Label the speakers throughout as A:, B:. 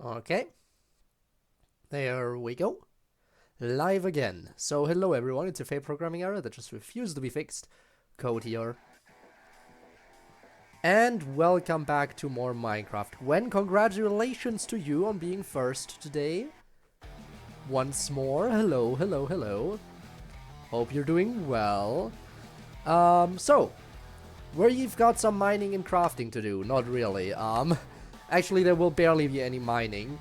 A: Okay, there we go. Live again. So hello everyone, it's a failed programming error that just refused to be fixed. CodeErr. And welcome back to more Minecraft. When congratulations to you on being first today. Once more, hello, hello, hello. Hope you're doing well. So, where you've got some mining and crafting to do, not really. Actually there will barely be any mining.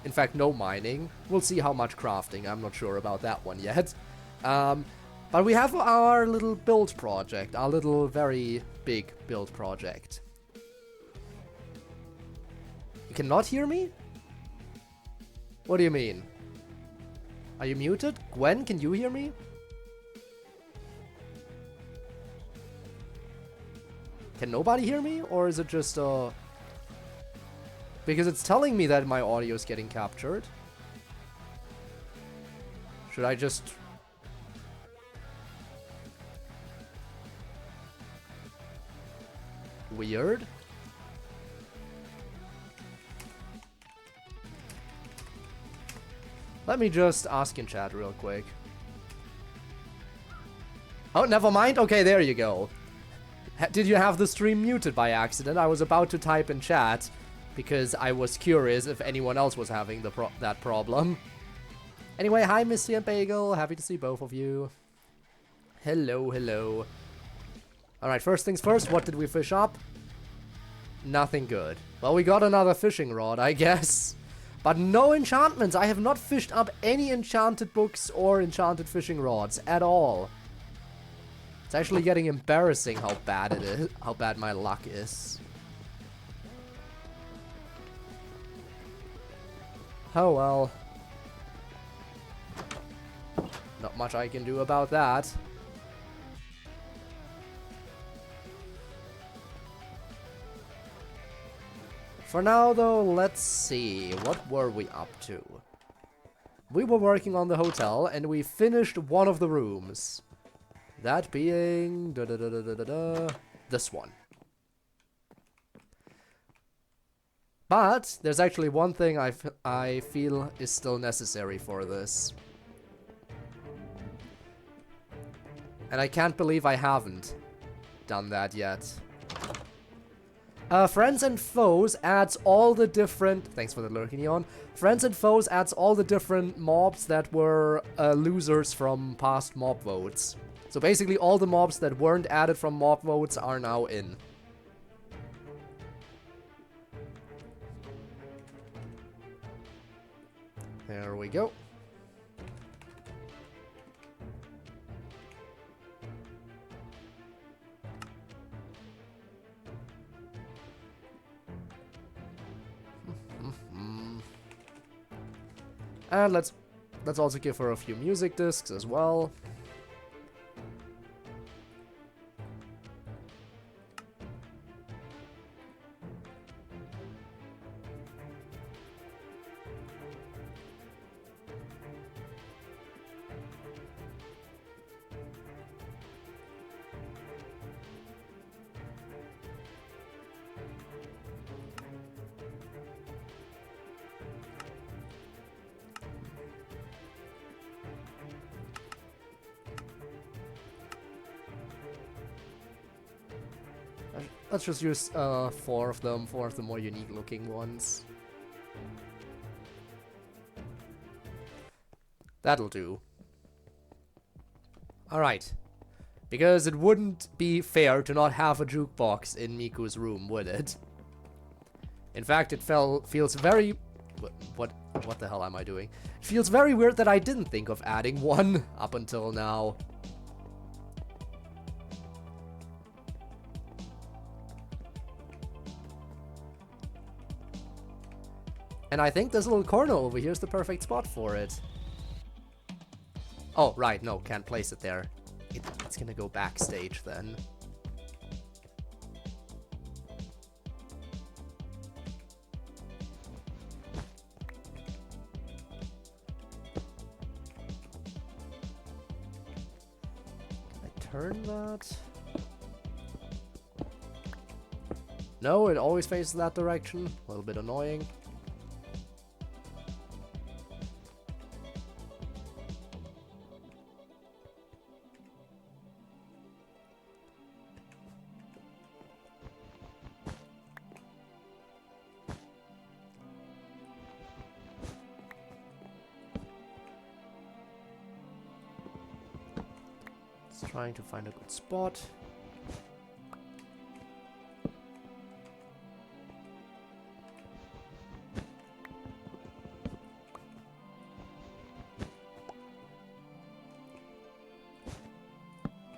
A: In fact, no mining. We'll see how much crafting. I'm not sure about that one yet. But we have our little build project. Our little very big build project. You cannot hear me? What do you mean? Are you muted? Gwen, can you hear me? Can nobody hear me? Or is it just, because it's telling me that my audio is getting captured. Should I just... Weird. Let me just ask in chat real quick. Oh, never mind. Okay, there you go. Did you have the stream muted by accident? I was about to type in chat because I was curious if anyone else was having that problem. Anyway, hi Misty and Bagel. Happy to see both of you. Hello, hello. Alright, first things first, what did we fish up? Nothing good. Well, we got another fishing rod, I guess. But no enchantments. I have not fished up any enchanted books or enchanted fishing rods at all. It's actually getting embarrassing how bad it is, how bad my luck is. Oh well. Not much I can do about that. For now though, let's see. What were we up to? We were working on the hotel and we finished one of the rooms. That being... this one. But there's actually one thing I feel is still necessary for this. And I can't believe I haven't done that yet. Friends and Foes adds all the different... Thanks for the lurking on. Friends and Foes adds all the different mobs that were losers from past mob votes. So basically all the mobs that weren't added from mob votes are now in. There we go. And let's also give her a few music discs as well. Let's just use four of the more unique looking ones. That'll do. Alright. Because it wouldn't be fair to not have a jukebox in Miku's room, would it? In fact, it feels very... What the hell am I doing? It feels very weird that I didn't think of adding one up until now. And I think this little corner over here is the perfect spot for it. Oh, right, no, can't place it there. It's gonna go backstage then. Can I turn that? No, it always faces that direction. A little bit annoying. Just trying to find a good spot.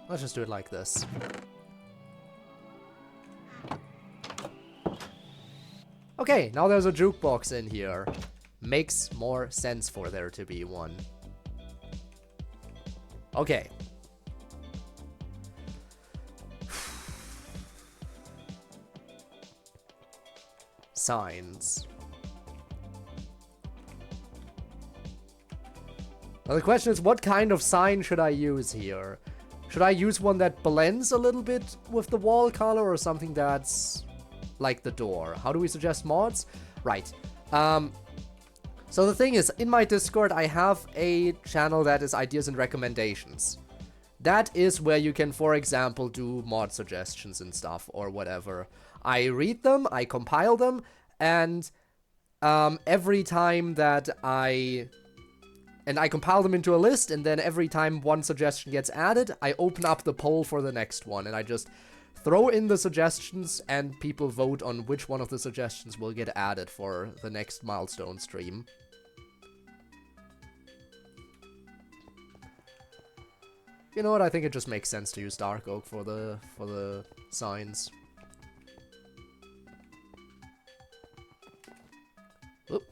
A: Let's just do it like this. Okay, now there's a jukebox in here. Makes more sense for there to be one. Okay. Signs. Now the question is, what kind of sign should I use here? Should I use one that blends a little bit with the wall color or something that's like the door? How do we suggest mods? Right. So the thing is, in my Discord, I have a channel that is ideas and recommendations. That is where you can, for example, do mod suggestions and stuff or whatever. I read them, I compile them, and every time that I compile them into a list, and then every time one suggestion gets added, I open up the poll for the next one, and I just throw in the suggestions, and people vote on which one of the suggestions will get added for the next milestone stream. You know what? I think it just makes sense to use Dark Oak for the signs. Oop.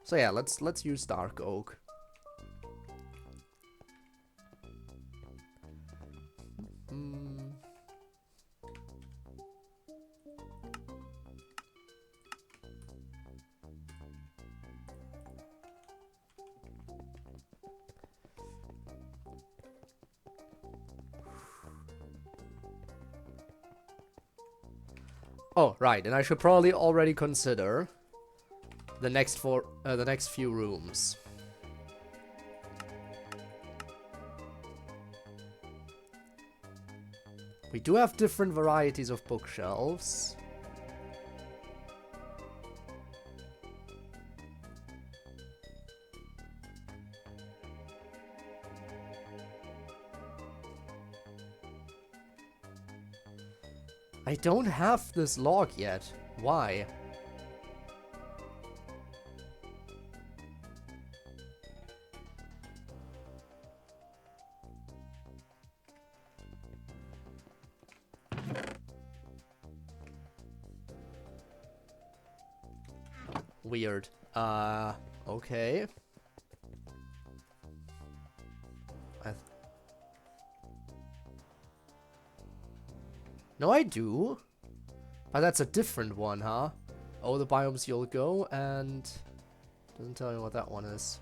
A: So yeah, let's use Dark Oak. Oh, right, and I should probably already consider the next few rooms. We do have different varieties of bookshelves. I don't have this log yet. Why? Weird. Okay. No, I do. But that's a different one, huh? Oh, the biomes you'll go, and doesn't tell me what that one is.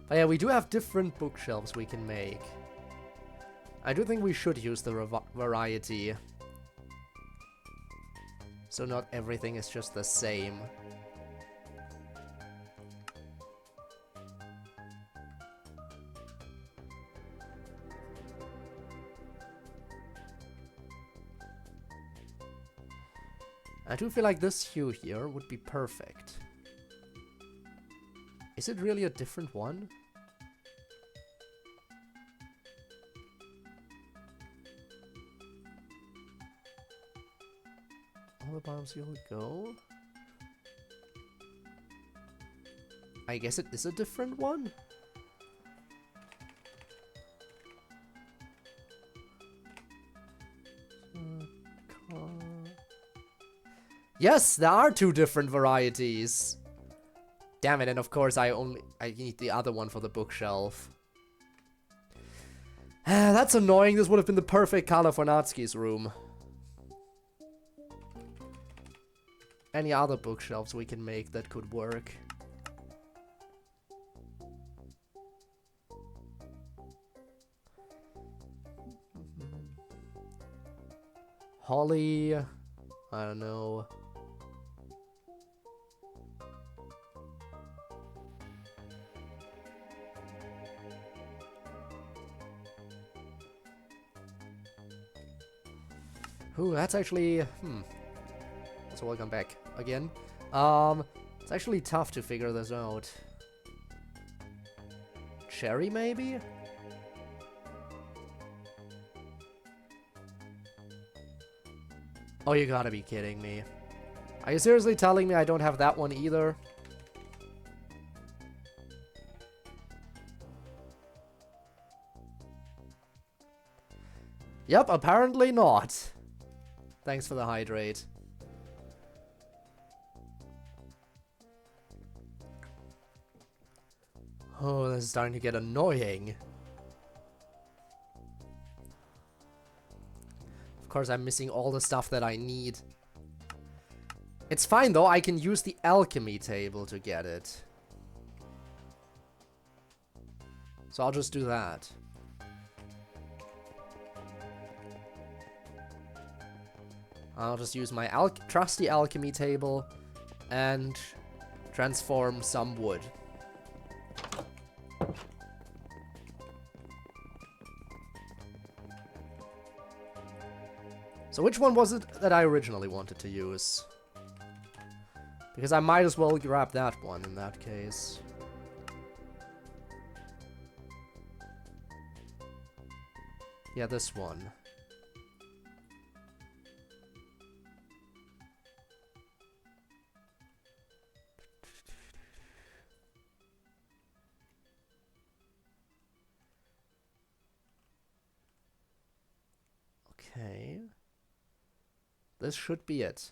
A: But yeah, we do have different bookshelves we can make. I do think we should use the variety. So not everything is just the same. I do feel like this hue here would be perfect. Is it really a different one? All the biomes you'll go? I guess it is a different one? Yes, there are two different varieties. Damn it, and of course I need the other one for the bookshelf. That's annoying. This would have been the perfect color for Natsuki's room. Any other bookshelves we can make that could work? Holly, I don't know. Ooh, that's actually... So welcome back again. It's actually tough to figure this out. Cherry, maybe? Oh, you gotta be kidding me. Are you seriously telling me I don't have that one either? Yep, apparently not. Thanks for the hydrate. Oh, this is starting to get annoying. Of course, I'm missing all the stuff that I need. It's fine, though. I can use the alchemy table to get it. So I'll just do that. I'll just use my trusty alchemy table and transform some wood. So which one was it that I originally wanted to use? Because I might as well grab that one in that case. Yeah, this one. Okay. This should be it.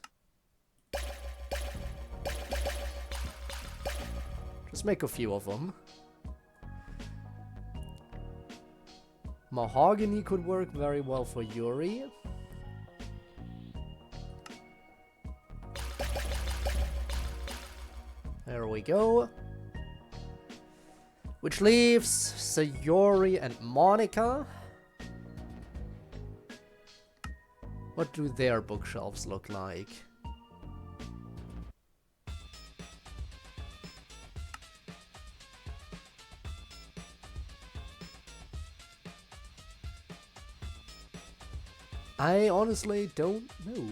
A: Just make a few of them. Mahogany could work very well for Yuri. There we go. Which leaves Sayori and Monika. What do their bookshelves look like? I honestly don't know.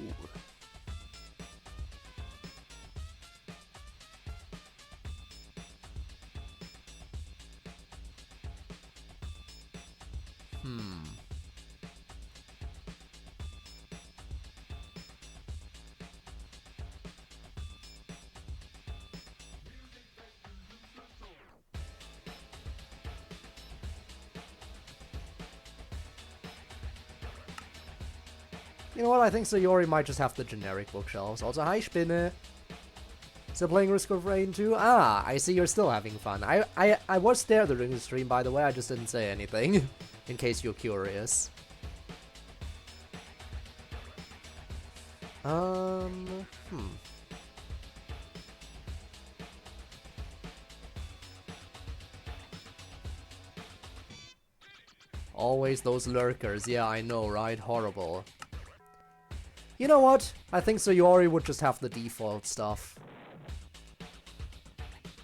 A: You know what, I think Sayori might just have the generic bookshelves. Also, hi Spinne! Still playing Risk of Rain 2? Ah, I see you're still having fun. I was there during the stream, by the way, I just didn't say anything. In case you're curious. Always those lurkers, yeah, I know, right? Horrible. You know what? I think Sayori would just have the default stuff.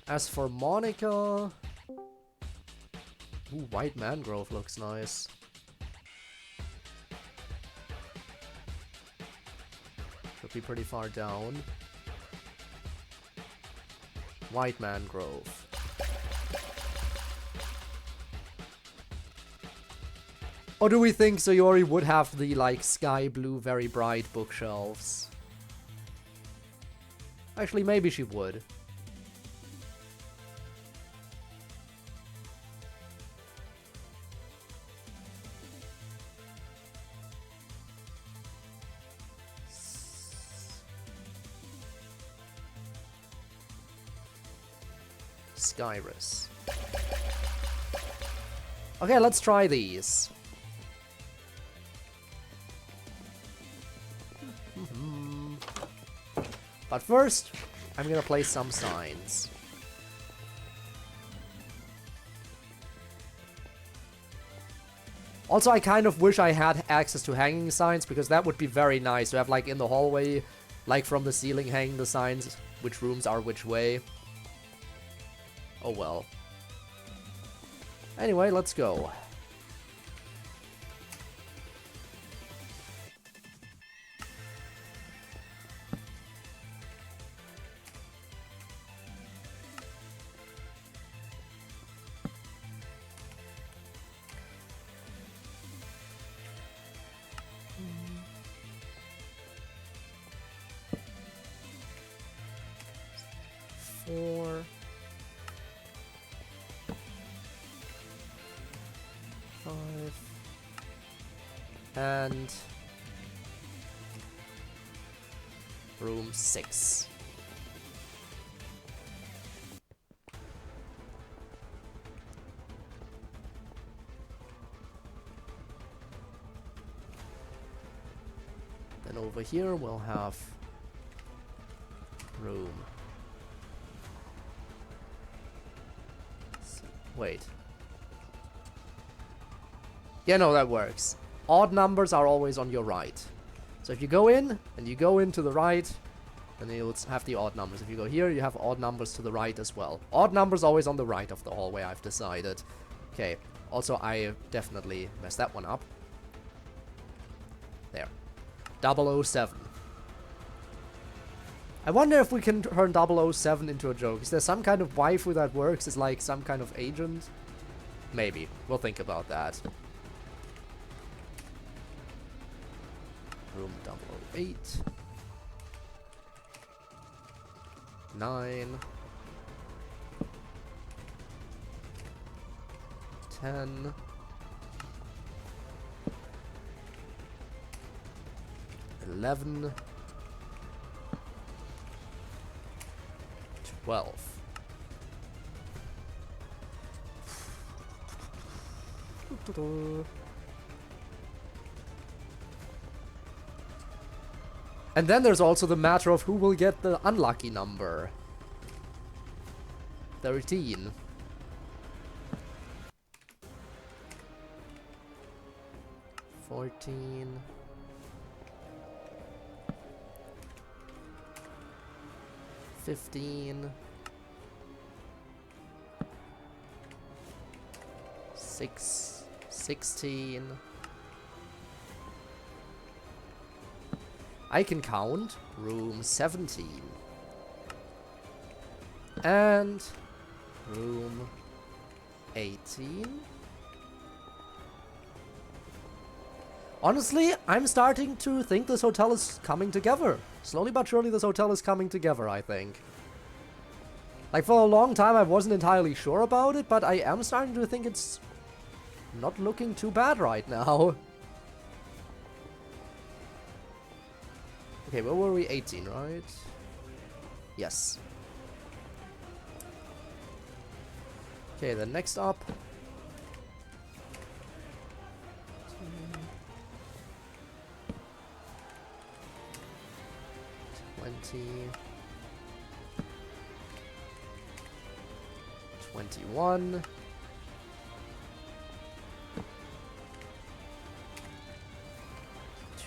A: As for Monika... Ooh, White Mangrove looks nice. Should be pretty far down. White Mangrove. Or do we think Sayori would have the, like, sky blue, very bright bookshelves? Actually, maybe she would. Skyrus. Okay, let's try these. But first, I'm gonna place some signs. Also, I kind of wish I had access to hanging signs, because that would be very nice to have, like, in the hallway, like, from the ceiling hanging the signs, which rooms are which way. Oh well. Anyway, let's go. 4, 5, and room 6. Then over here we'll have room. Wait. Yeah, no, that works. Odd numbers are always on your right. So if you go in, and you go in to the right, then you'll have the odd numbers. If you go here, you have odd numbers to the right as well. Odd numbers always on the right of the hallway, I've decided. Okay, also I definitely messed that one up. There. 007. I wonder if we can turn 007 into a joke. Is there some kind of waifu that works as like some kind of agent? Maybe. We'll think about that. Room 008. 9. 10. 11. 12. And then there's also the matter of who will get the unlucky number. 13. 14. 15. 16. I can count. Room 17. And room 18. Honestly, I'm starting to think this hotel is coming together. Slowly but surely this hotel is coming together, I think. Like, for a long time I wasn't entirely sure about it, but I am starting to think it's not looking too bad right now. Okay, where were we? 18, right? Yes. Okay, then next up. 20. 21.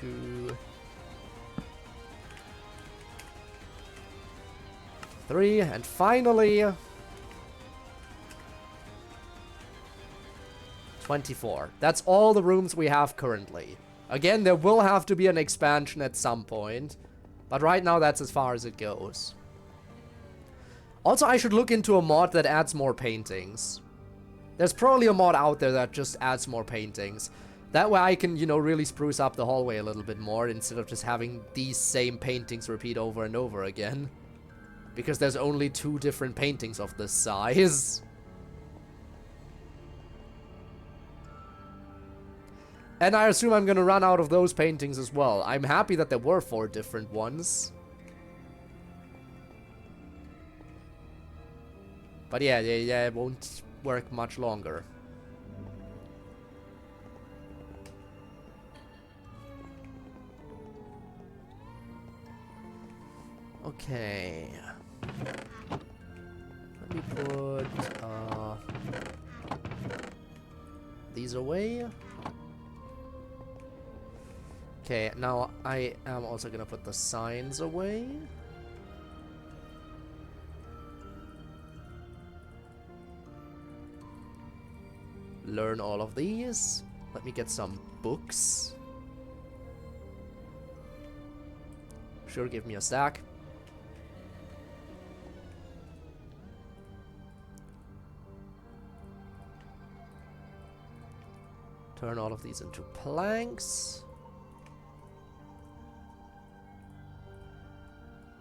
A: 2. 3, and finally 24. That's all the rooms we have currently. Again, there will have to be an expansion at some point, but right now that's as far as it goes. Also, I should look into a mod that adds more paintings. There's probably a mod out there that just adds more paintings. That way I can, you know, really spruce up the hallway a little bit more instead of just having these same paintings repeat over and over again. Because there's only 2 different paintings of this size. And I assume I'm gonna run out of those paintings as well. I'm happy that there were 4 different ones. But yeah, it won't work much longer. Okay. Let me put these away. Okay, now I am also gonna put the signs away. Learn all of these. Let me get some books. Sure, give me a stack. Turn all of these into planks.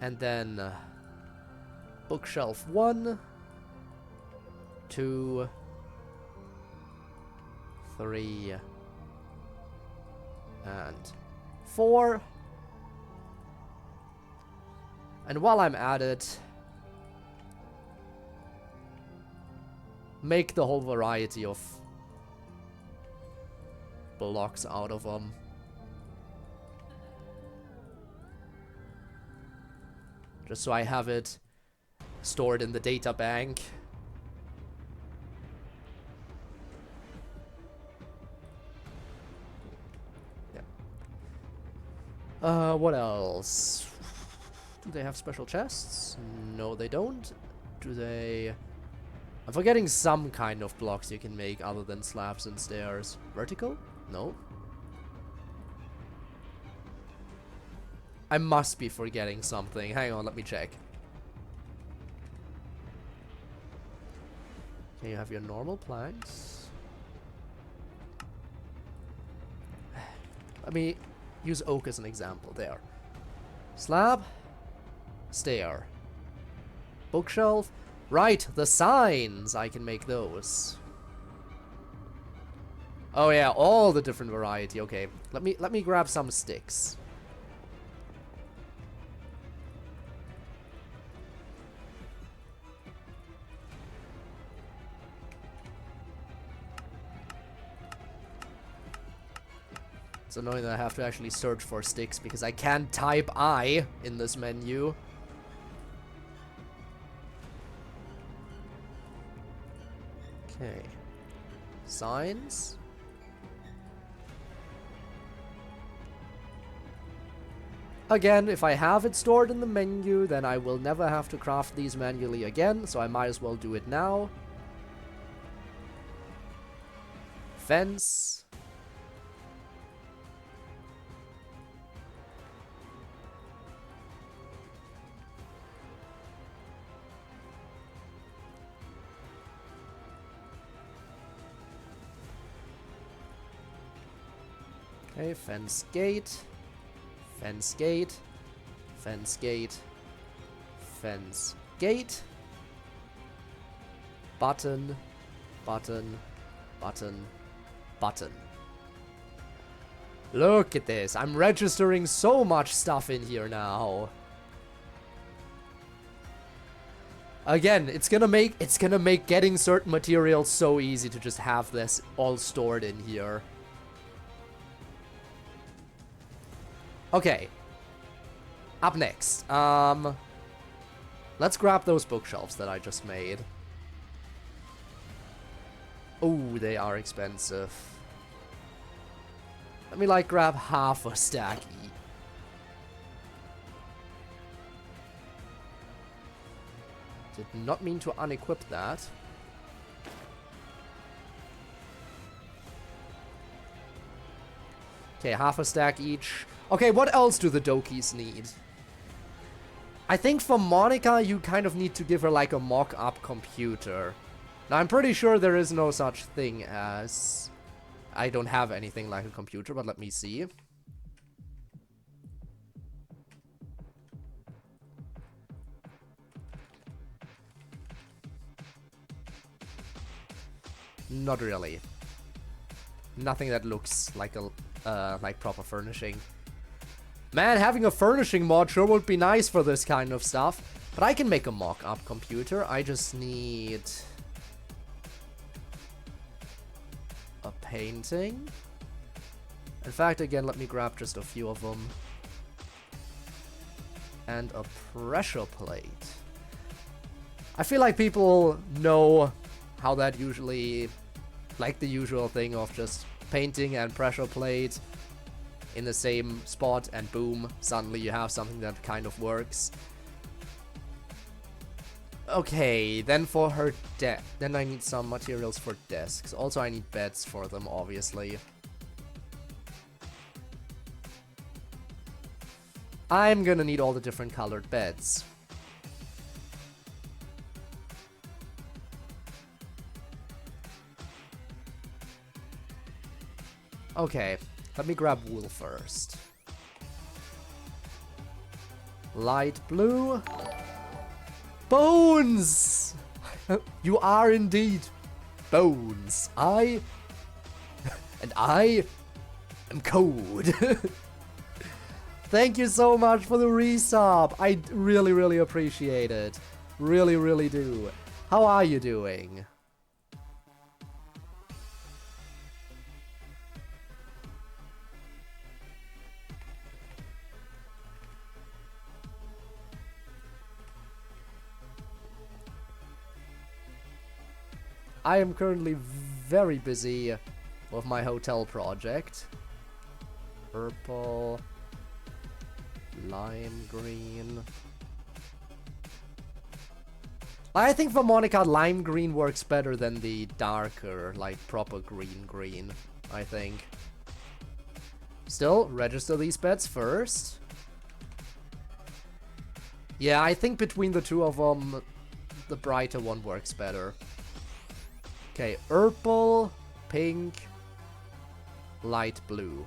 A: And then Bookshelf 1, 2, 3, and 4. And while I'm at it, make the whole variety of blocks out of them. Just so I have it stored in the data bank. Yeah. What else? Do they have special chests? No, they don't. Do they... I'm forgetting some kind of blocks you can make other than slabs and stairs. Vertical? No. I must be forgetting something. Hang on, let me check. Okay, you have your normal planks. Let me use oak as an example. There. Slab. Stair. Bookshelf. Right, the signs. I can make those. Oh yeah, all the different variety. Okay, let me grab some sticks. It's annoying that I have to actually search for sticks because I can't type I in this menu. Okay. Signs. Again, if I have it stored in the menu, then I will never have to craft these manually again, so I might as well do it now. Fence. Okay, fence gate, fence gate, fence gate, fence gate, button, button, button, button. Look at this, I'm registering so much stuff in here now. Again, it's gonna make getting certain materials so easy to just have this all stored in here. Okay. Up next. Let's grab those bookshelves that I just made. Oh, they are expensive. Let me like grab half a stack each. Did not mean to unequip that. Okay, half a stack each. Okay, what else do the Dokis need? I think for Monika, you kind of need to give her like a mock-up computer. Now, I'm pretty sure there is no such thing as... I don't have anything like a computer, but let me see. Not really. Nothing that looks like a like proper furnishing. Man, having a furnishing mod sure would be nice for this kind of stuff. But I can make a mock-up computer. I just need a painting. In fact, again, let me grab just a few of them. And a pressure plate. I feel like people know how that usually, like the usual thing of just painting and pressure plate in the same spot, and boom, suddenly you have something that kind of works. Okay, then for her desk, then I need some materials for desks. Also, I need beds for them, obviously. I'm gonna need all the different colored beds. Okay, let me grab wool first. Light blue. Bones! You are indeed Bones. And I am Code. Thank you so much for the resub. I really, really appreciate it. Really, really do. How are you doing? I am currently very busy with my hotel project. Purple, lime green. I think for Monika, lime green works better than the darker, like proper green, I think. Still, register these bets first. Yeah, I think between the two of them, the brighter one works better. Okay, purple, pink, light blue.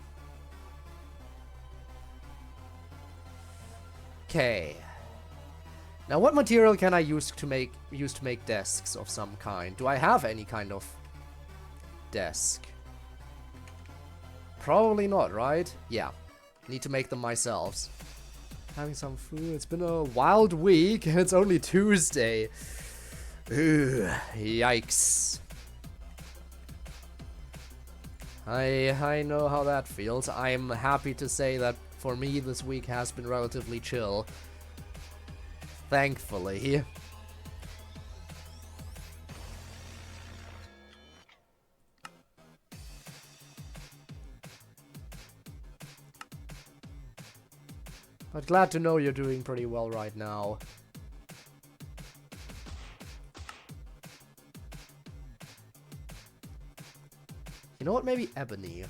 A: Okay. Now, what material can I use to make desks of some kind? Do I have any kind of desk? Probably not, right? Yeah. Need to make them myself. Having some food. It's been a wild week and it's only Tuesday. Ugh, yikes. I know how that feels. I'm happy to say that for me this week has been relatively chill. Thankfully. But glad to know you're doing pretty well right now. You know what? Maybe ebony.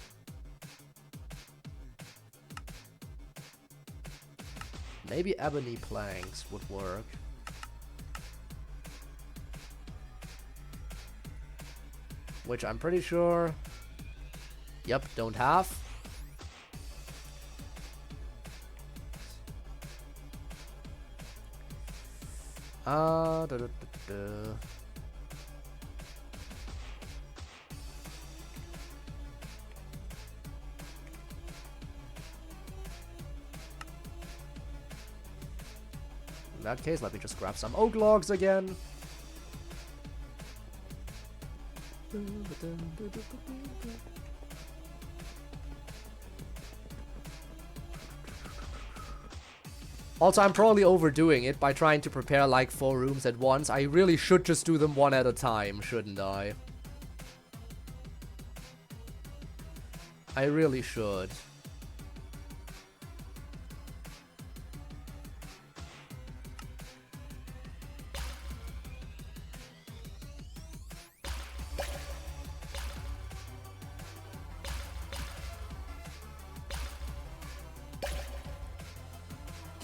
A: Maybe ebony planks would work. Which I'm pretty sure... Yep, don't have. Da, da, da, da. In that case, let me just grab some oak logs again. Also, I'm probably overdoing it by trying to prepare like 4 rooms at once. I really should just do them one at a time, shouldn't I? I really should.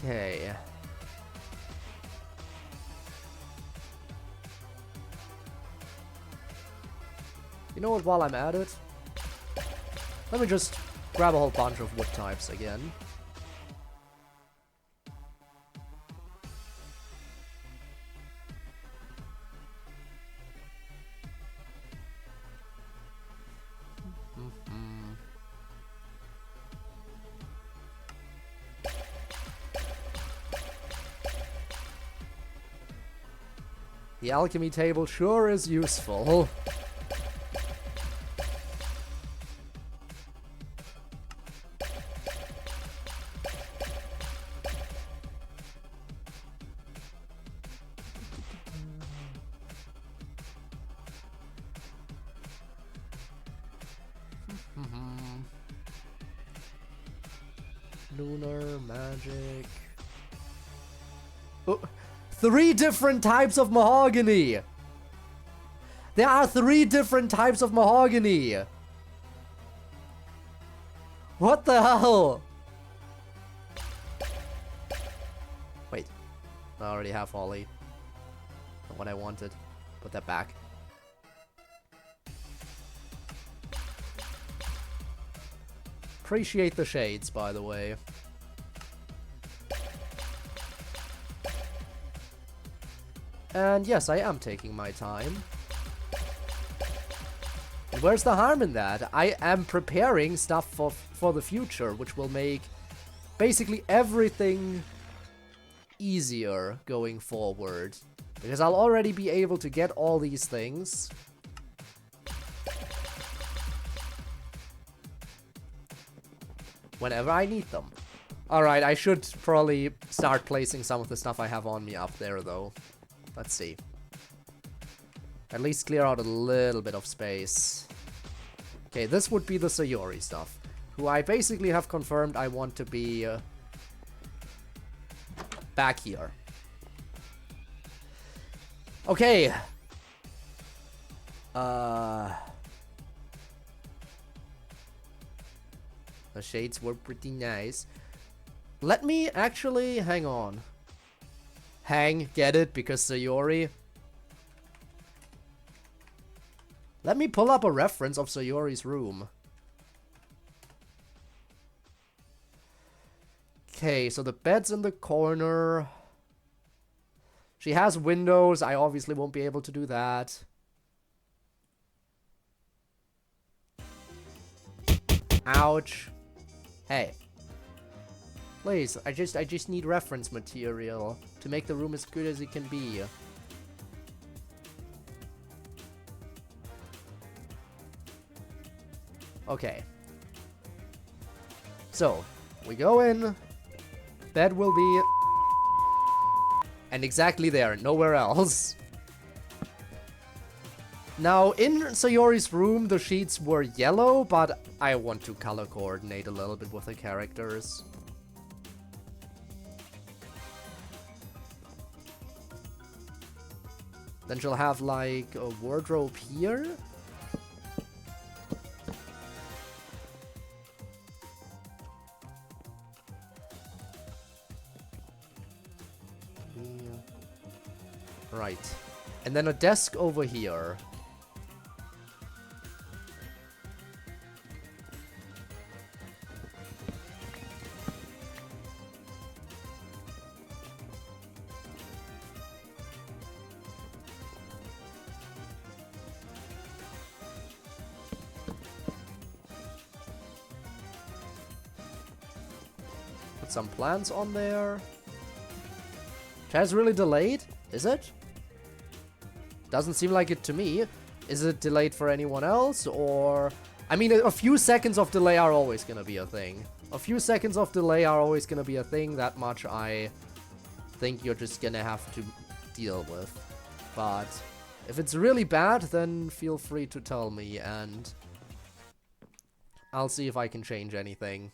A: Okay. You know what, while I'm at it, let me just grab a whole bunch of wood types again. The alchemy table sure is useful. Lunar magic. Oh. 3 different types of mahogany! There are 3 different types of mahogany! What the hell? Wait. I already have Holly. Not what I wanted. Put that back. Appreciate the shades, by the way. And yes, I am taking my time. And where's the harm in that? I am preparing stuff for the future, which will make basically everything easier going forward. Because I'll already be able to get all these things. Whenever I need them. Alright, I should probably start placing some of the stuff I have on me up there, though. Let's see. At least clear out a little bit of space. Okay, this would be the Sayori stuff. Who I basically have confirmed I want to be back here. Okay. The shades were pretty nice. Let me actually... hang on. Get it? Because Sayori... Let me pull up a reference of Sayori's room. Okay, so the bed's in the corner. She has windows. I obviously won't be able to do that. Ouch. Hey. Please, I just need reference material to make the room as good as it can be. Okay. So, we go in. Bed will be... and exactly there, nowhere else. Now, in Sayori's room, the sheets were yellow, but I want to color coordinate a little bit with the characters. Then she'll have, like, a wardrobe here. Right. And then a desk over here. Put some plants on there. Chat's really delayed? Is it? Doesn't seem like it to me. Is it delayed for anyone else, or... I mean, a few seconds of delay are always gonna be a thing. A few seconds of delay are always gonna be a thing. That much I think you're just gonna have to deal with. But if it's really bad, then feel free to tell me, and I'll see if I can change anything.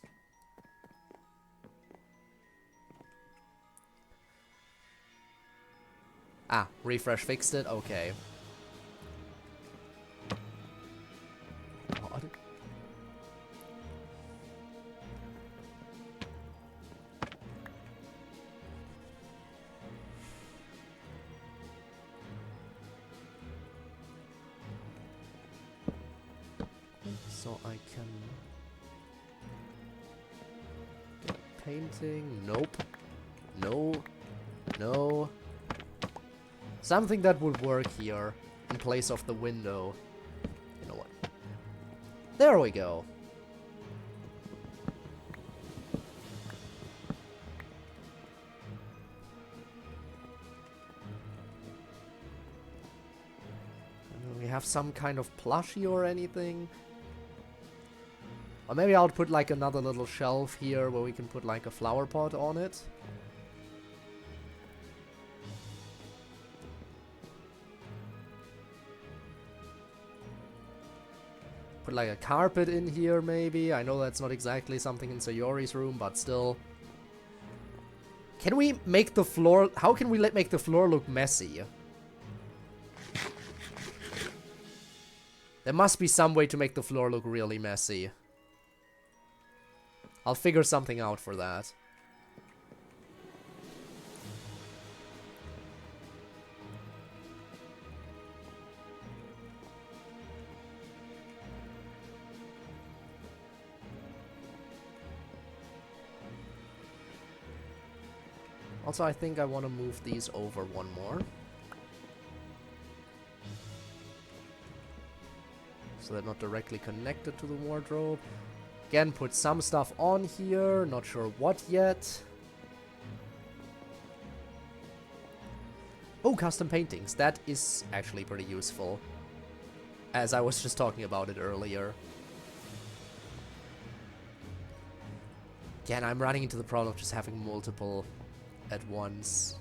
A: Ah, refresh fixed it? Okay. God. So I can... get painting? Nope. No. No. Something that would work here in place of the window. You know what? There we go. And then we have some kind of plushie or anything. Or maybe I'll put like another little shelf here where we can put like a flower pot on it. Put like a carpet in here, maybe. I know that's not exactly something in Sayori's room, but still. Can we make the floor... how can we make the floor look messy? There must be some way to make the floor look really messy. I'll figure something out for that. Also, I think I want to move these over one more. so they're not directly connected to the wardrobe. Again, put some stuff on here, not sure what yet. Oh, custom paintings. That is actually pretty useful, as I was just talking about it earlier. Again, I'm running into the problem of just having multiple at once.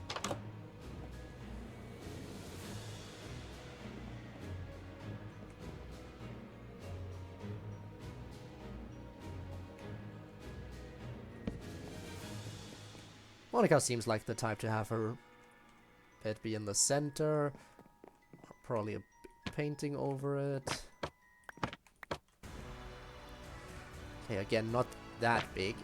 A: Monika seems like the type to have her bed be in the center. Probably a painting over it. Okay, again, not that big.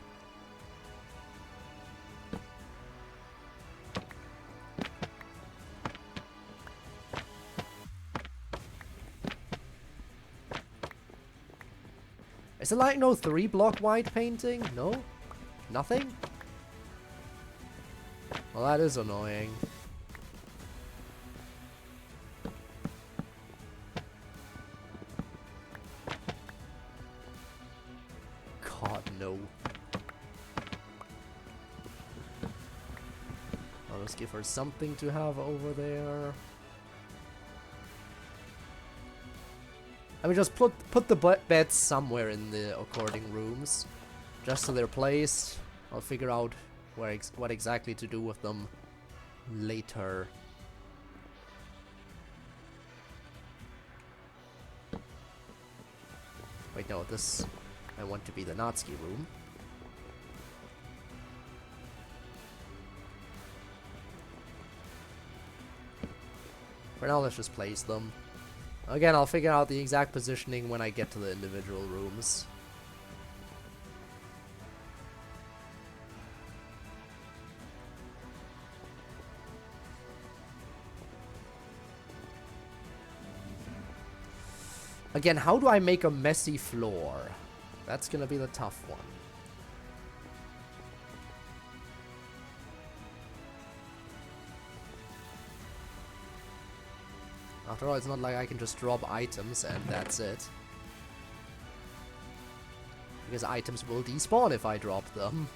A: Is it like no 3-block wide painting? No? Nothing? Well, that is annoying. God, no. I'll just give her something to have over there. I mean, just put the beds somewhere in the according rooms, just so they're placed. I'll figure out what exactly to do with them later. Wait, no, this I want to be the Natsuki room. For now, let's just place them. Again, I'll figure out the exact positioning when I get to the individual rooms. Again, how do I make a messy floor? That's gonna be the tough one. After all, it's not like I can just drop items and that's it. Because items will despawn if I drop them.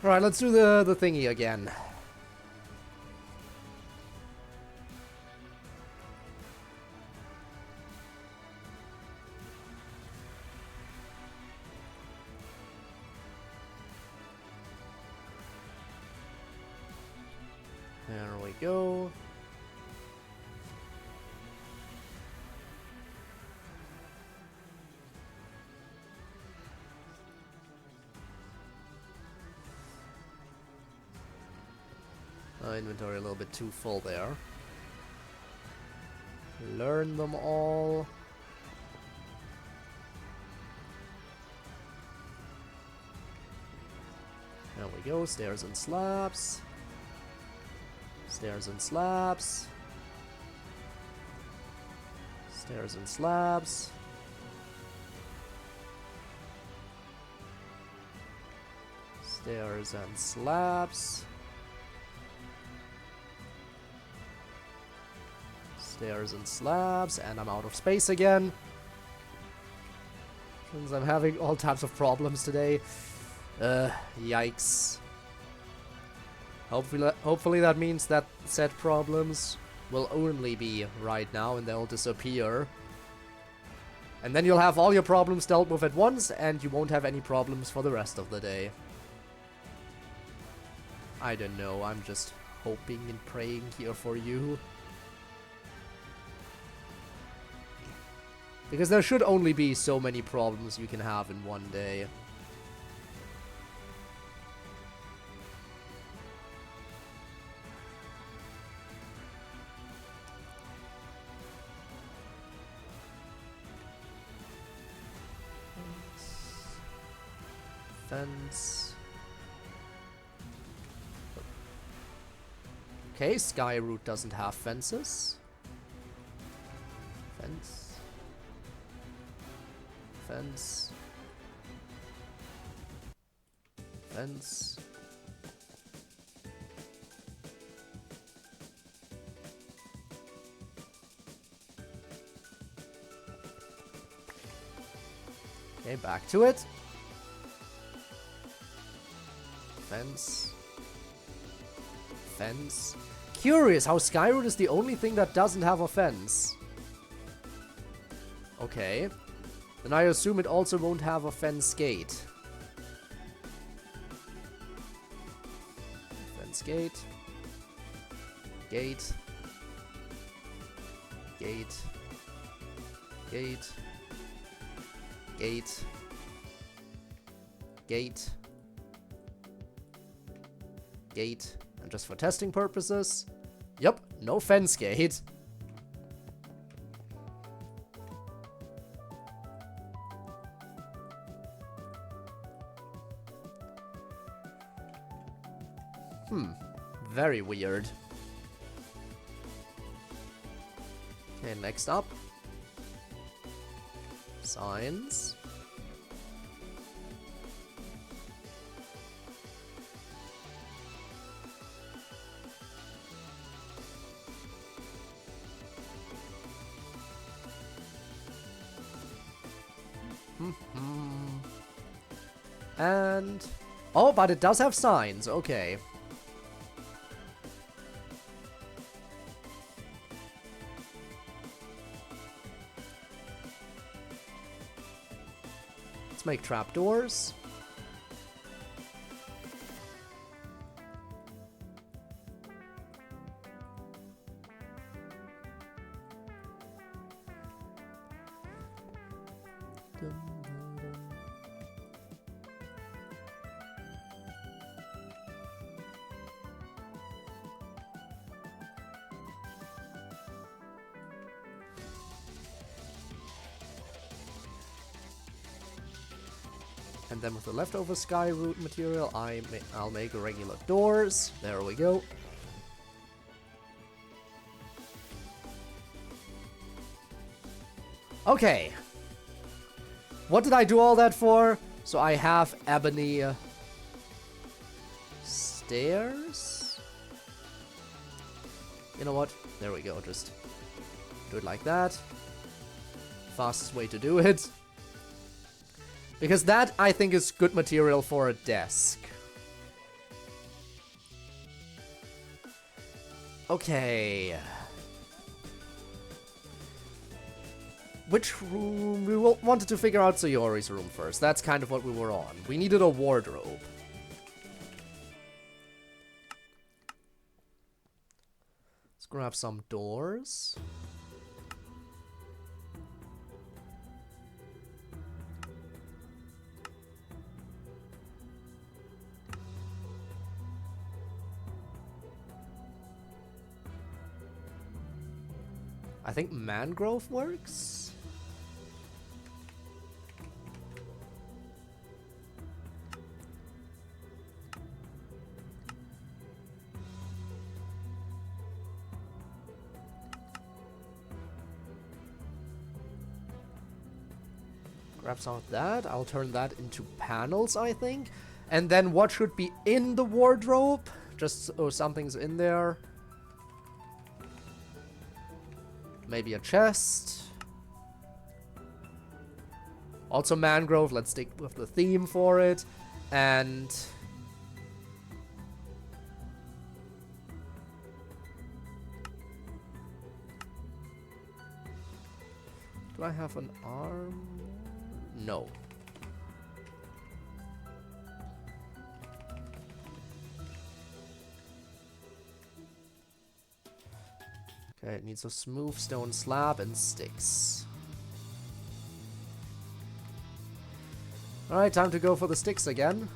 A: Alright, let's do the thingy again. There we go. Inventory a little bit too full there. Learn them all. There we go. Stairs and slabs. Stairs and slabs. Stairs and slabs. Stairs and slabs. Stairs and slabs, and I'm out of space again. Since I'm having all types of problems today. Yikes. Hopefully that means that said problems will only be right now and they'll disappear. And then you'll have all your problems dealt with at once and you won't have any problems for the rest of the day. I don't know, I'm just hoping and praying here for you. Because there should only be so many problems you can have in one day. Fence. Okay, Skyroot doesn't have fences. Fence. Fence. Fence. Okay, back to it. Fence. Fence. Curious how Skyroot is the only thing that doesn't have a fence. Okay. Then I assume it also won't have a fence gate. Fence gate. Gate. Gate. Gate. Gate. Gate. Gate. And just for testing purposes. Yep, no fence gate. Very weird. Okay, next up. Signs. And... oh, but it does have signs. Okay. Let's make trapdoors. And then with the leftover Skyroot material, I'll make regular doors. There we go. Okay. What did I do all that for? So I have ebony stairs. You know what? There we go. Just do it like that. Fastest way to do it. Because that, I think, is good material for a desk. Okay. Which room? We wanted to figure out Sayori's room first. That's kind of what we were on. We needed a wardrobe. Let's grab some doors. I think mangrove works. Grab some of that. I'll turn that into panels, I think. And then what should be in the wardrobe? Just so something's in there. Maybe a chest. Also mangrove, let's stick with the theme for it. And... do I have an arm? No. Okay, it needs a smooth stone slab and sticks. Alright, time to go for the sticks again.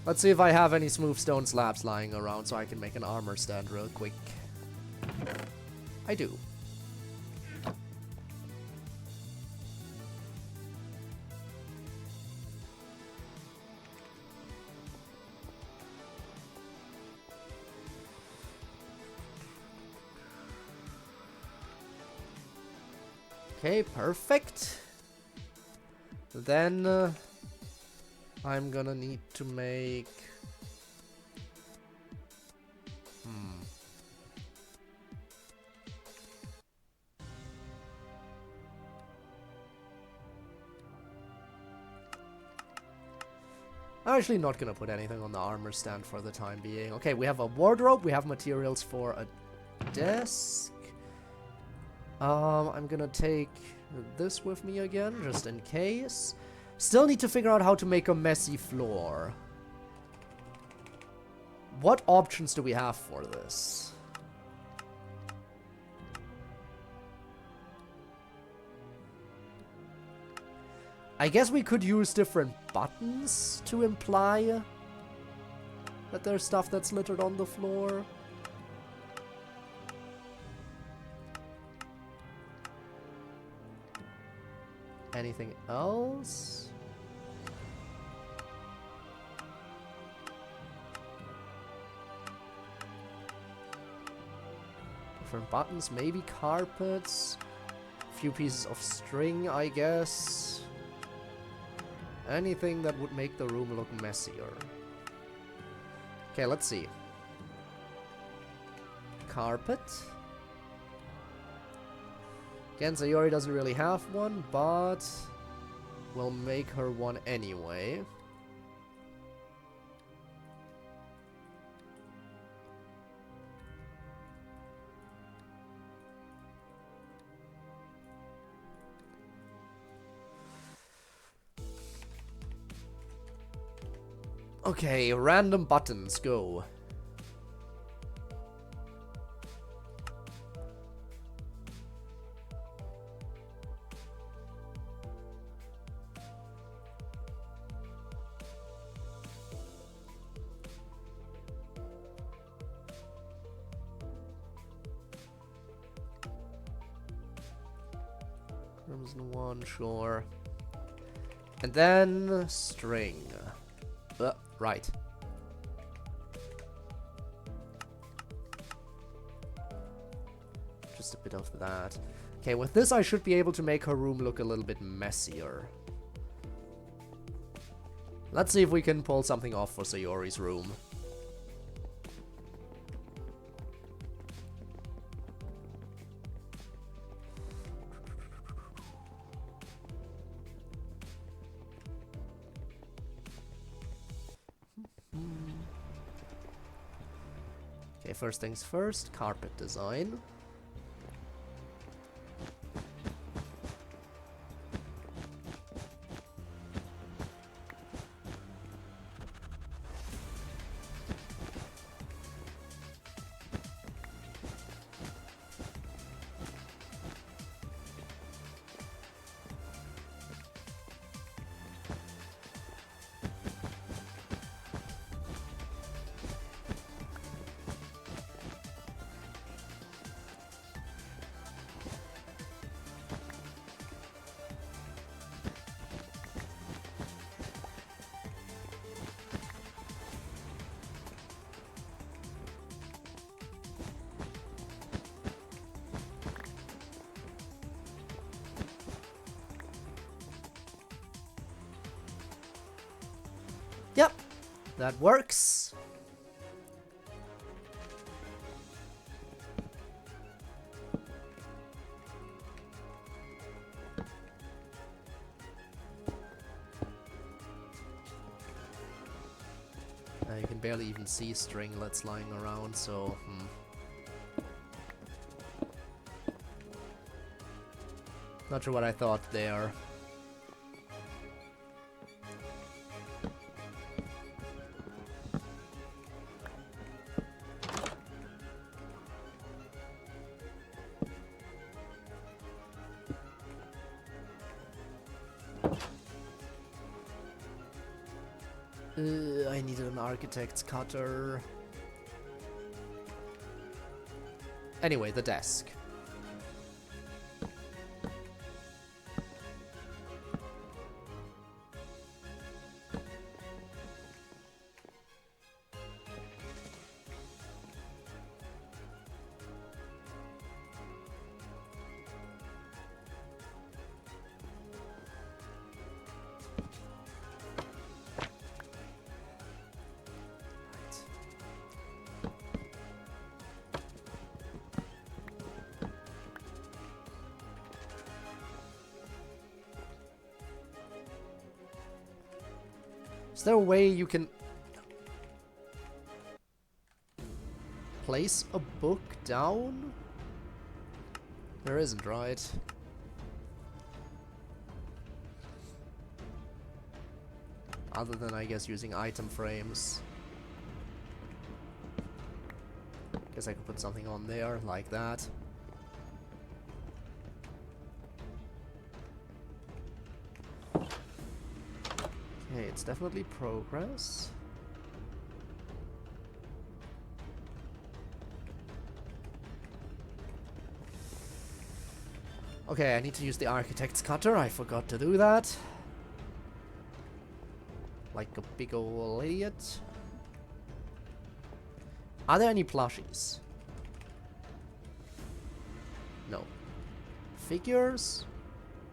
A: Let's see if I have any smooth stone slabs lying around so I can make an armor stand real quick. I do. Okay, perfect. Then I'm gonna need to make... I'm actually not gonna put anything on the armor stand for the time being. Okay, we have a wardrobe, we have materials for a desk. I'm gonna take this with me again, just in case. Still need to figure out how to make a messy floor. What options do we have for this? I guess we could use different buttons to imply that there's stuff that's littered on the floor. Anything else? Different buttons, maybe carpets. A few pieces of string, I guess. Anything that would make the room look messier. Okay, let's see. Carpet. Again, Sayori doesn't really have one, but we'll make her one anyway. Okay, random buttons, go. Crimson one, sure. And then string. Right. Just a bit of that. Okay, with this I should be able to make her room look a little bit messier. Let's see if we can pull something off for Sayori's room. Okay, first things first, carpet design. Yep, that works. You can barely even see stringlets lying around, so... Not sure what I thought there. I needed an architect's cutter. Anyway, the desk. Is there a way you can place a book down? There isn't, right? Other than, I guess, using item frames. Guess I could put something on there, like that. Okay, it's definitely progress. Okay, I need to use the architect's cutter. I forgot to do that. Like a big ol' idiot. Are there any plushies? No. Figures?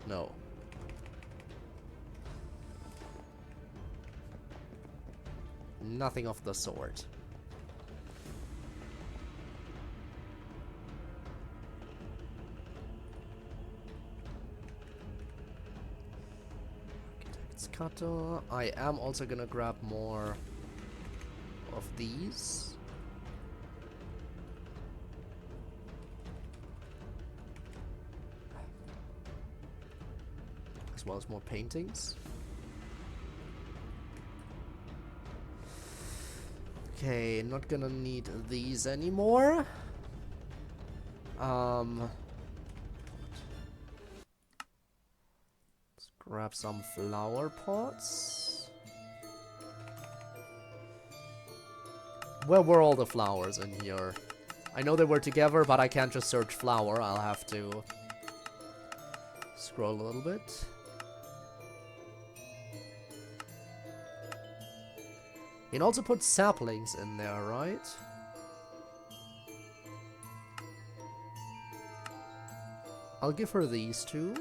A: No. Nothing of the sort. Architect's cutter. I am also gonna grab more of these. As well as more paintings. Okay, not gonna need these anymore. Let's grab some flower pots. Where were all the flowers in here? I know they were together, but I can't just search flower. I'll have to scroll a little bit. You can also put saplings in there, right? I'll give her these two.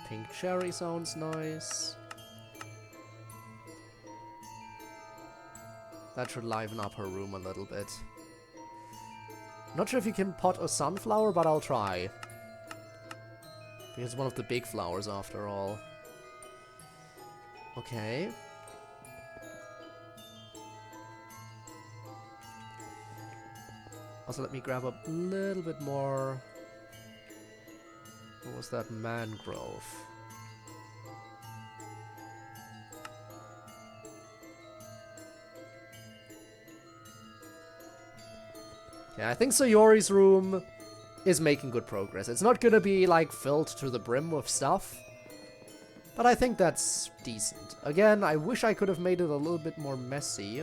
A: Pink cherry sounds nice. That should liven up her room a little bit. Not sure if you can pot a sunflower, but I'll try. Because it's one of the big flowers after all. Okay. Also, let me grab a little bit more. What was that? Mangrove. Yeah, I think Sayori's room is making good progress. It's not gonna be, like, filled to the brim with stuff. But I think that's decent. Again, I wish I could have made it a little bit more messy.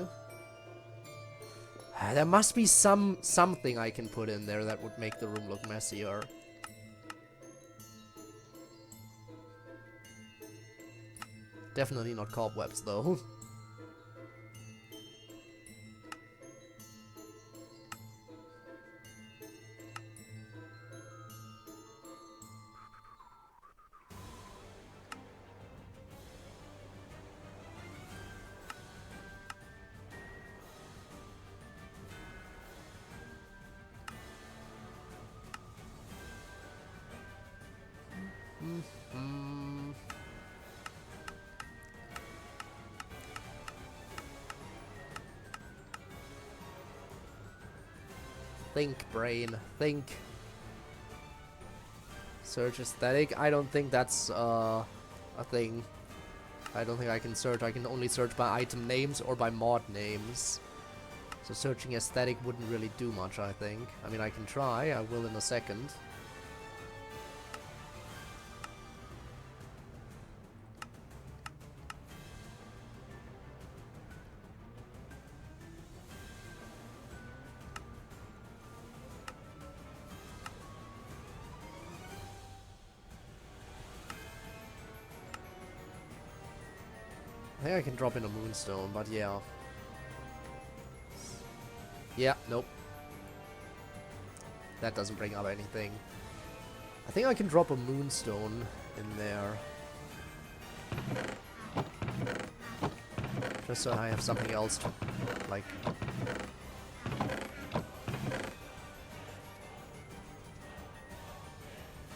A: There must be something I can put in there that would make the room look messier. Definitely not cobwebs, though. Think, brain. Think. Search aesthetic. I don't think that's a thing. I don't think I can search. I can only search by item names or by mod names. So searching aesthetic wouldn't really do much, I think. I mean, I can try. I will in a second. I think I can drop in a moonstone, but yeah. Yeah, nope. That doesn't bring up anything. I think I can drop a moonstone in there. Just so I have something else to, like...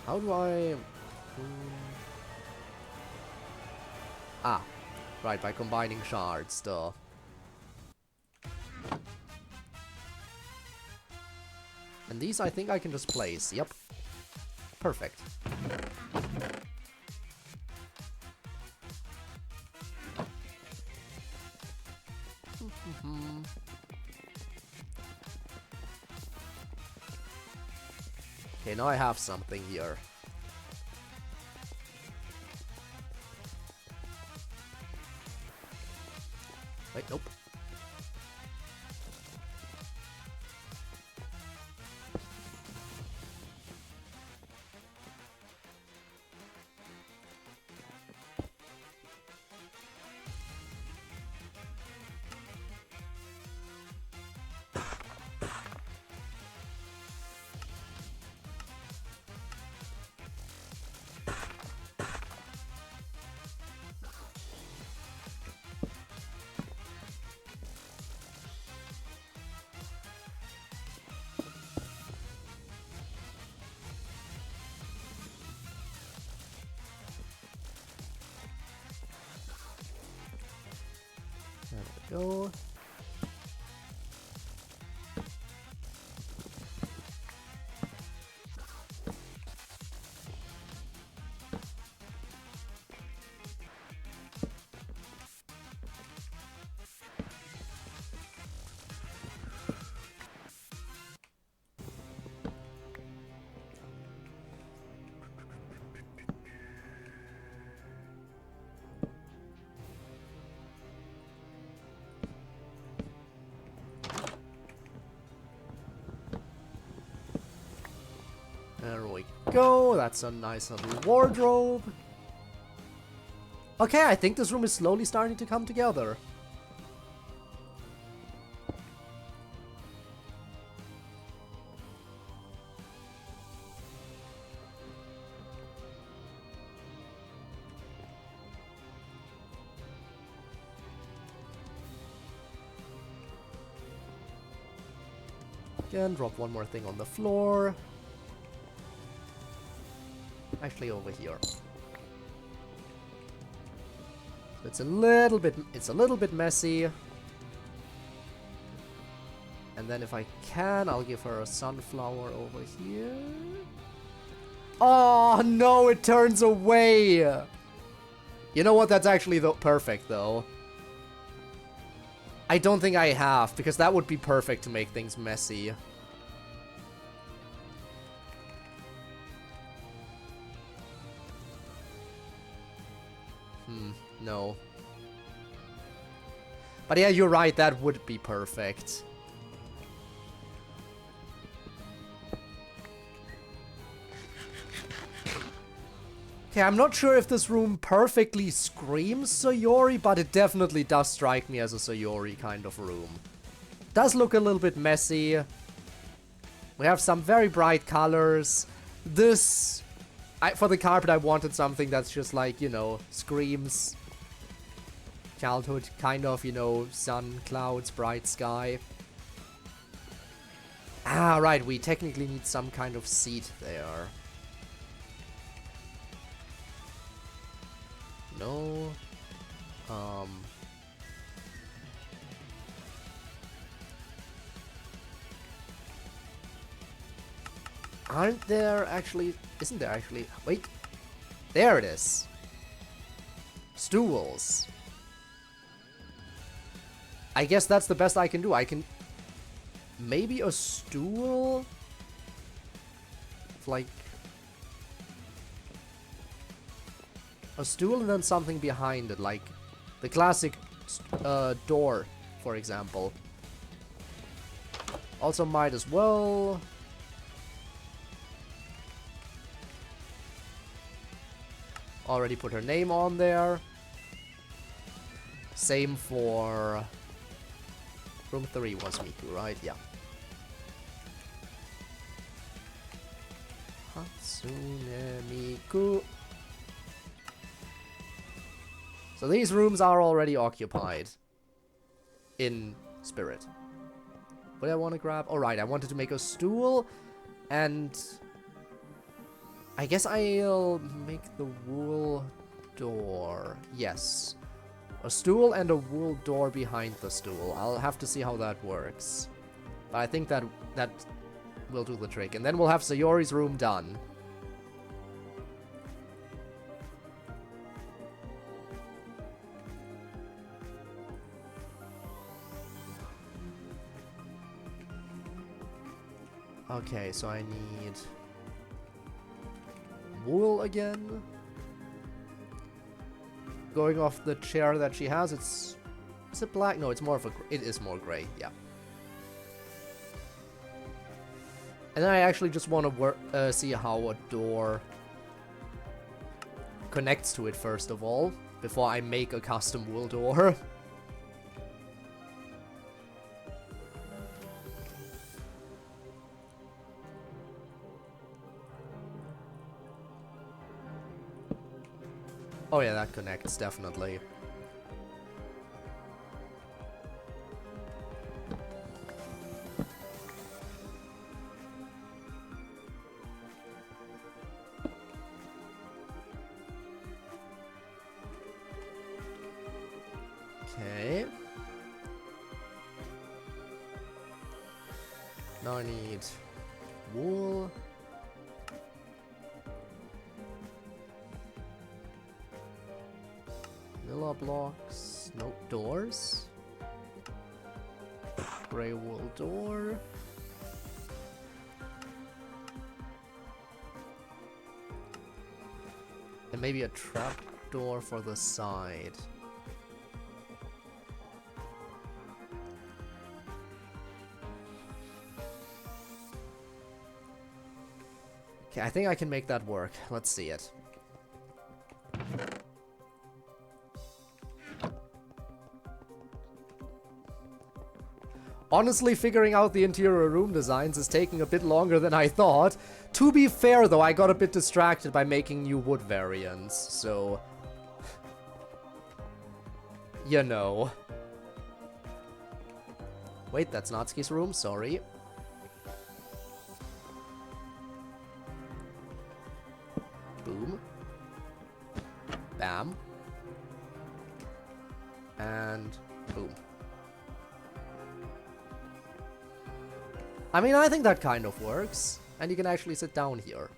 A: How do I... Ah, right, by combining shards, duh. And these I think I can just place, yep. Perfect. Okay, now I have something here. Wait, nope. There we go. There we go. That's a nice little wardrobe. Okay, I think this room is slowly starting to come together. Again, drop one more thing on the floor. Actually, over here. It's a little bit messy. And then if I can, I'll give her a sunflower over here. Oh no, it turns away. You know what? That's actually perfect though. I don't think I have, because that would be perfect to make things messy. No. But yeah, you're right, that would be perfect. Okay, I'm not sure if this room perfectly screams Sayori, but it definitely does strike me as a Sayori kind of room. Does look a little bit messy. We have some very bright colors. This... for the carpet, I wanted something that's just like, you know, screams childhood, kind of, you know, sun, clouds, bright sky. Ah, right, we technically need some kind of seat there. No. Aren't there actually... Isn't there actually... Wait. There it is. Stools. I guess that's the best I can do. I can... Maybe a stool? Like... A stool and then something behind it. Like the classic door, for example. Also might as well... Already put her name on there. Same for... Room 3 was Miku, right? Yeah. Hatsune Miku. So these rooms are already occupied. In spirit. What do I want to grab? Alright, I wanted to make a stool. And... I guess I'll make the wool door. Yes. A stool and a wool door behind the stool. I'll have to see how that works. But I think that will do the trick. And then we'll have Sayori's room done. Okay, so I need wool again. Going off the chair that she has, is it black? No, it's more of a, it is more gray, yeah. And then I actually just want to see how a door connects to it first of all, before I make a custom wool door. Oh yeah, that connects, definitely. Okay. Now I need wool. Villa blocks. Nope. Doors. Gray wool door. And maybe a trap door for the side. Okay, I think I can make that work. Let's see it. Honestly, figuring out the interior room designs is taking a bit longer than I thought. To be fair, though, I got a bit distracted by making new wood variants, so... you know. Wait, that's Natsuki's room, sorry. Boom. Bam. And boom. I mean, I think that kind of works. And you can actually sit down here.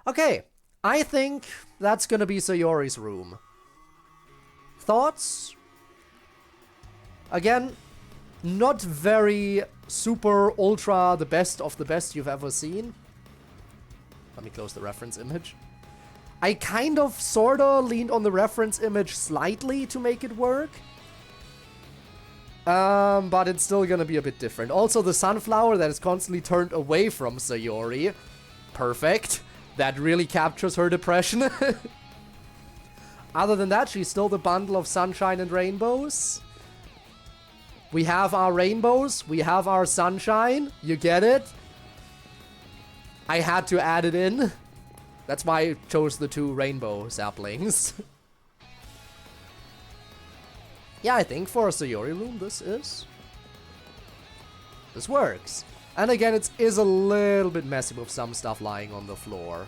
A: Okay, I think that's gonna be Sayori's room. Thoughts? Again, not very super ultra the best of the best you've ever seen. Let me close the reference image. I kind of sorta leaned on the reference image slightly to make it work. But it's still gonna be a bit different. Also, the sunflower that is constantly turned away from Sayori. Perfect. That really captures her depression. Other than that, she's still the bundle of sunshine and rainbows. We have our rainbows. We have our sunshine. You get it? I had to add it in. That's why I chose the two rainbow saplings. Yeah, I think for a Sayori room, this works. And again, it is a little bit messy with some stuff lying on the floor.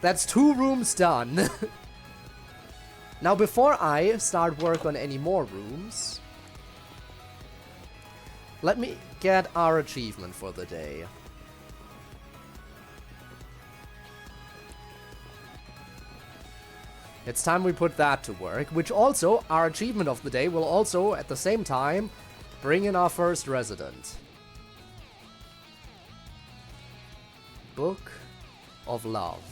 A: That's 2 rooms done. Now, before I start work on any more rooms, let me get our achievement for the day. It's time we put that to work, which also, our achievement of the day will also, at the same time, bring in our first resident. Book of Love.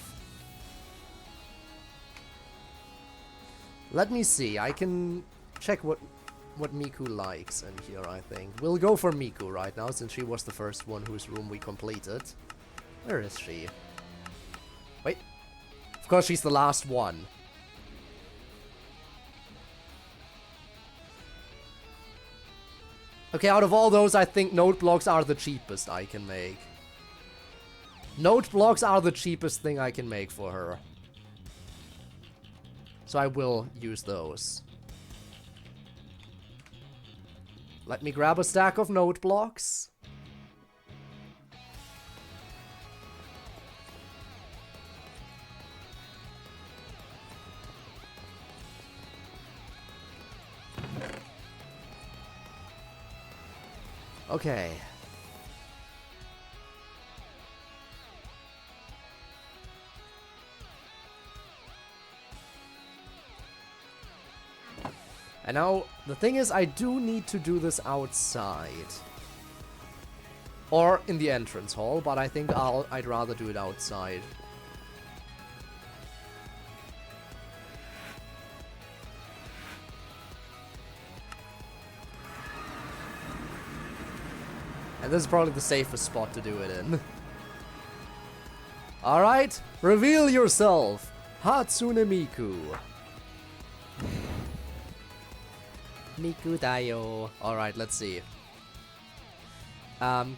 A: Let me see, I can check what Miku likes in here, I think. We'll go for Miku right now, since she was the first one whose room we completed. Where is she? Wait. Of course, she's the last one. Okay, out of all those, I think note blocks are the cheapest I can make. Note blocks are the cheapest thing I can make for her. So I will use those. Let me grab a stack of note blocks. Okay. And now, the thing is, I do need to do this outside. Or in the entrance hall, but I think I'd rather do it outside. And this is probably the safest spot to do it in. Alright, reveal yourself, Hatsune Miku. Miku dayo. Alright, let's see.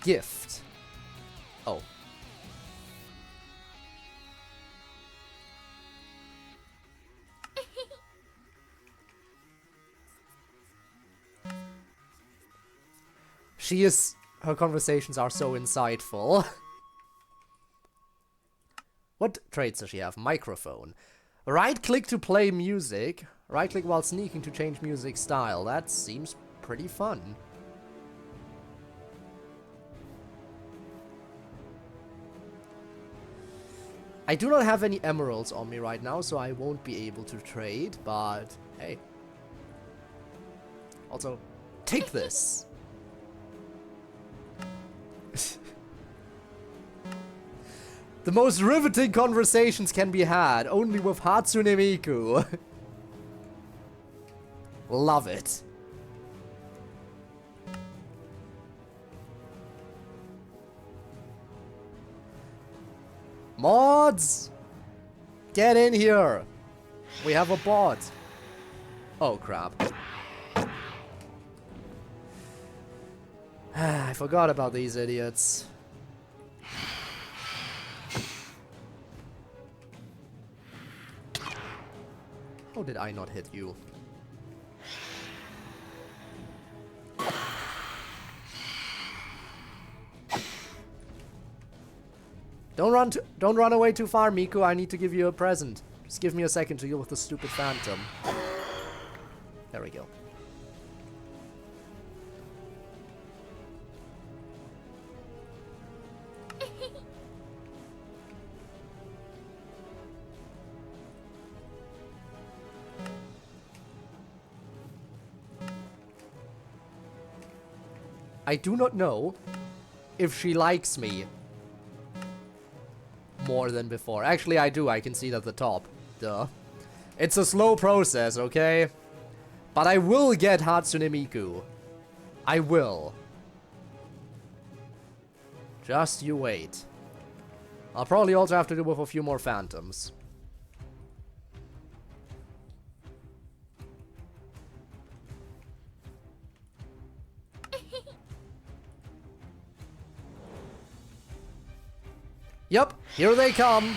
A: Gift. Oh. Her conversations are so insightful. What traits does she have? Microphone. Right click to play music. Right click while sneaking to change music style. That seems pretty fun. I do not have any emeralds on me right now, so I won't be able to trade, but hey. Also, take this. The most riveting conversations can be had only with Hatsune Miku. Love it. Mods! Get in here! We have a bot. Oh crap. I forgot about these idiots. How did I not hit you? Don't run away too far, Miku. I need to give you a present. Just give me a second to deal with the stupid phantom. There we go. I do not know if she likes me more than before. Actually, I do. I can see it at the top. Duh. It's a slow process, okay? But I will get Hatsune Miku. I will. Just you wait. I'll probably also have to deal with a few more phantoms. Yep, here they come.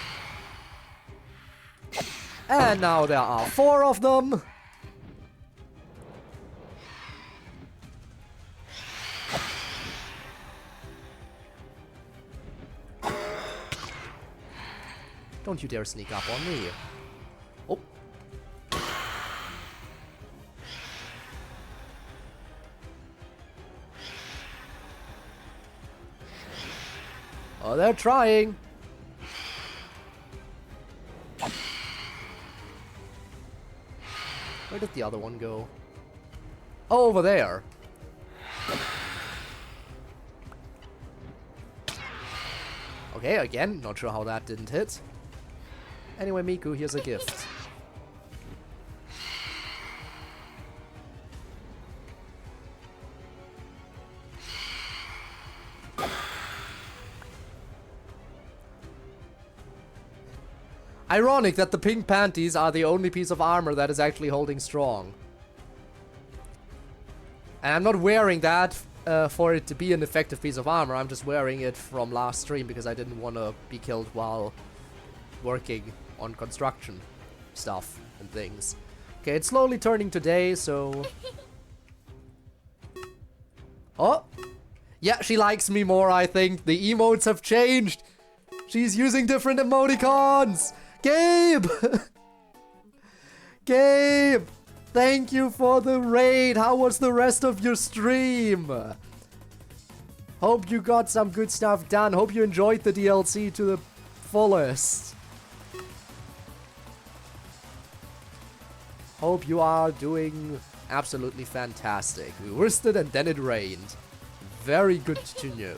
A: And now there are 4 of them. Don't you dare sneak up on me. Oh. Oh, they're trying. Where did the other one go? Oh, over there. Okay, again, not sure how that didn't hit. Anyway, Miku, here's a gift. Ironic that the pink panties are the only piece of armor that is actually holding strong. And I'm not wearing that for it to be an effective piece of armor. I'm just wearing it from last stream because I didn't want to be killed while working on construction. stuff and things. Okay, it's slowly turning to day, so... Oh! Yeah, she likes me more, I think. The emotes have changed. She's using different emoticons. Gabe! Gabe! Thank you for the raid. How was the rest of your stream? Hope you got some good stuff done. Hope you enjoyed the DLC to the fullest. Hope you are doing absolutely fantastic. We rested and then it rained. Very good to know.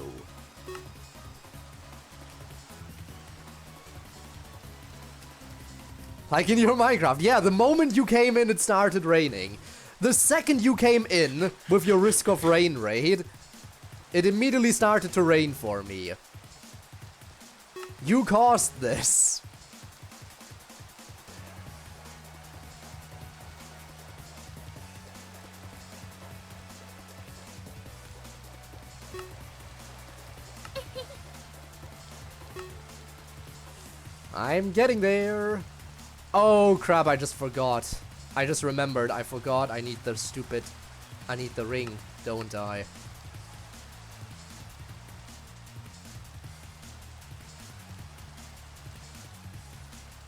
A: Like in your Minecraft. Yeah, the moment you came in, it started raining. The second you came in with your Risk of Rain raid, it immediately started to rain for me. You caused this. I'm getting there. Oh crap, I just forgot. I just remembered, I forgot I need the stupid... I need the ring, don't I?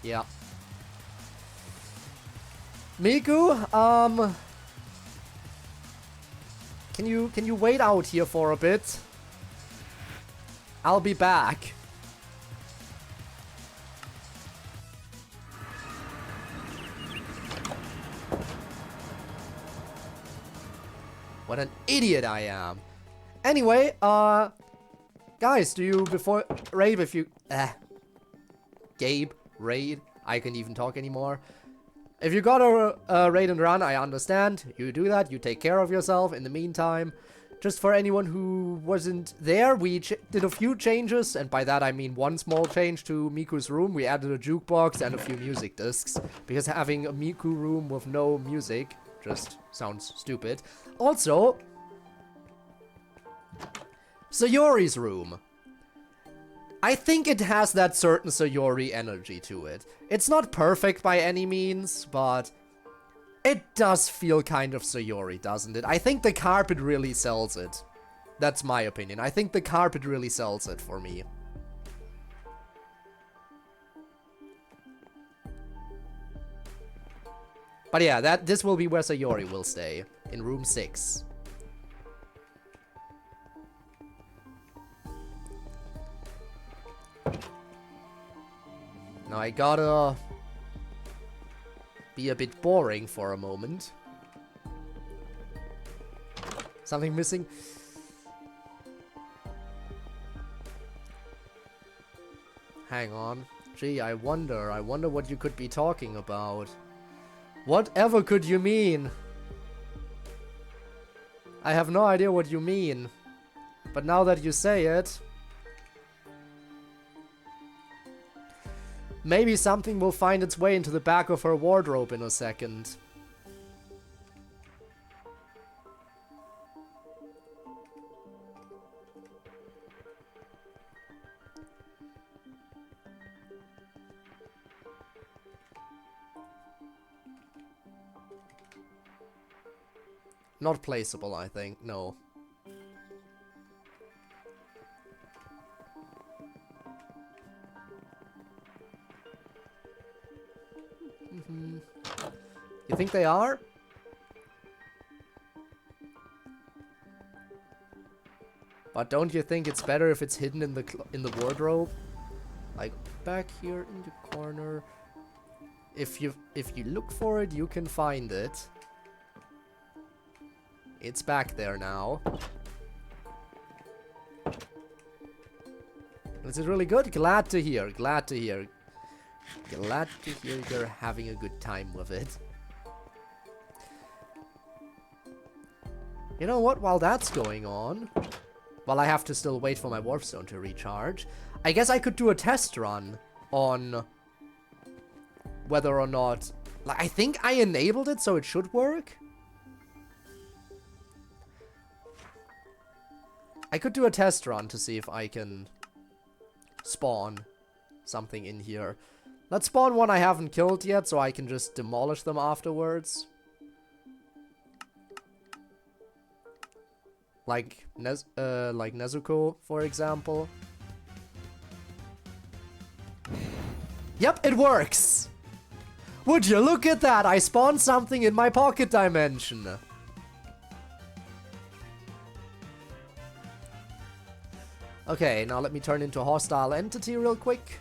A: Yeah. Miku, can you wait out here for a bit? I'll be back. What an idiot I am. Anyway, guys, do you before raid if you Gabe, raid, I can't even talk anymore. If you got a raid and run, I understand. You do that, you take care of yourself. In the meantime, just for anyone who wasn't there, we did a few changes, and by that I mean one small change to Miku's room. We added a jukebox and a few music discs, because having a Miku room with no music just sounds stupid. Also, Sayori's room. I think it has that certain Sayori energy to it. It's not perfect by any means, but it does feel kind of Sayori, doesn't it? I think the carpet really sells it. That's my opinion. I think the carpet really sells it for me. But yeah, this will be where Sayori will stay, in room 6. Now I gotta be a bit boring for a moment. Something missing? Hang on. Gee, I wonder what you could be talking about. Whatever could you mean? I have no idea what you mean. But now that you say it... maybe something will find its way into the back of her wardrobe in a second. Not placeable, I think. No. You think they are? But don't you think it's better if it's hidden in the wardrobe? Like back here in the corner. If you look for it, you can find it. It's back there now. Is it really good? Glad to hear. Glad to hear. Glad to hear you're having a good time with it. You know what? While that's going on, while I have to still wait for my warp stone to recharge, I guess I could do a test run on whether or not... like, I think I enabled it, so it should work. I could do a test run to see if I can spawn something in here. Let's spawn one I haven't killed yet, so I can just demolish them afterwards. Like Nezuko, for example. Yep, it works! Would you look at that? I spawned something in my pocket dimension. Okay, now let me turn into a hostile entity real quick.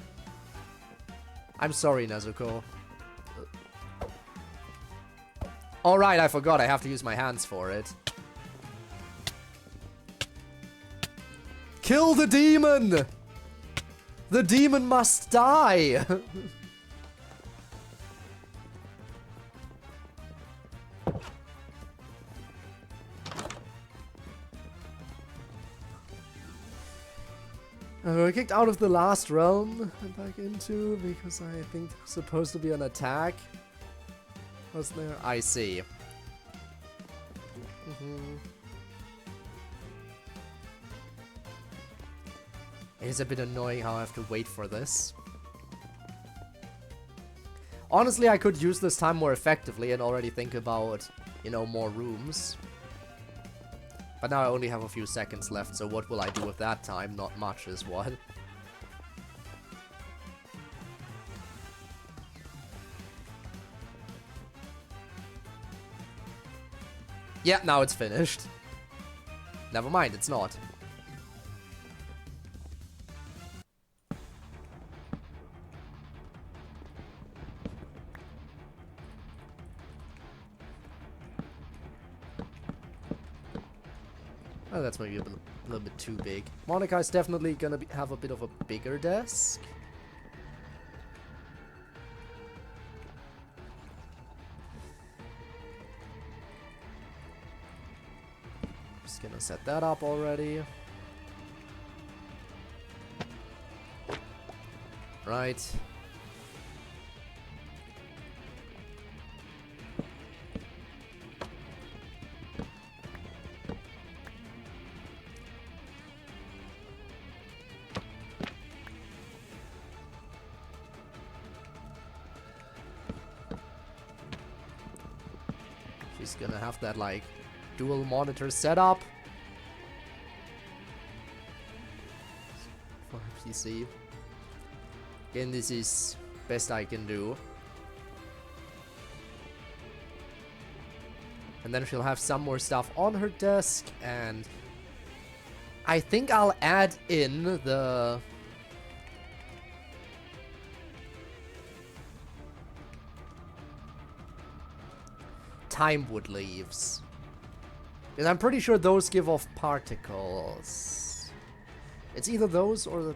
A: I'm sorry, Nezuko. Alright, I forgot. I have to use my hands for it. Kill the demon! The demon must die! We're kicked out of the last realm and back into because I think there's supposed to be an attack. Was there? I see. It is a bit annoying how I have to wait for this. Honestly, I could use this time more effectively and already think about, you know, more rooms. But now I only have a few seconds left, so what will I do with that time? Not much is what. Yeah, now it's finished. Never mind, it's not. Oh, that's maybe a little bit too big. Monika is definitely gonna have a bit of a bigger desk. Just gonna set that up already. Right. She's gonna have that, like, dual monitor setup for her PC. Again, this is best I can do. And then she'll have some more stuff on her desk, and I think I'll add in the time wood leaves. Because I'm pretty sure those give off particles. It's either those or the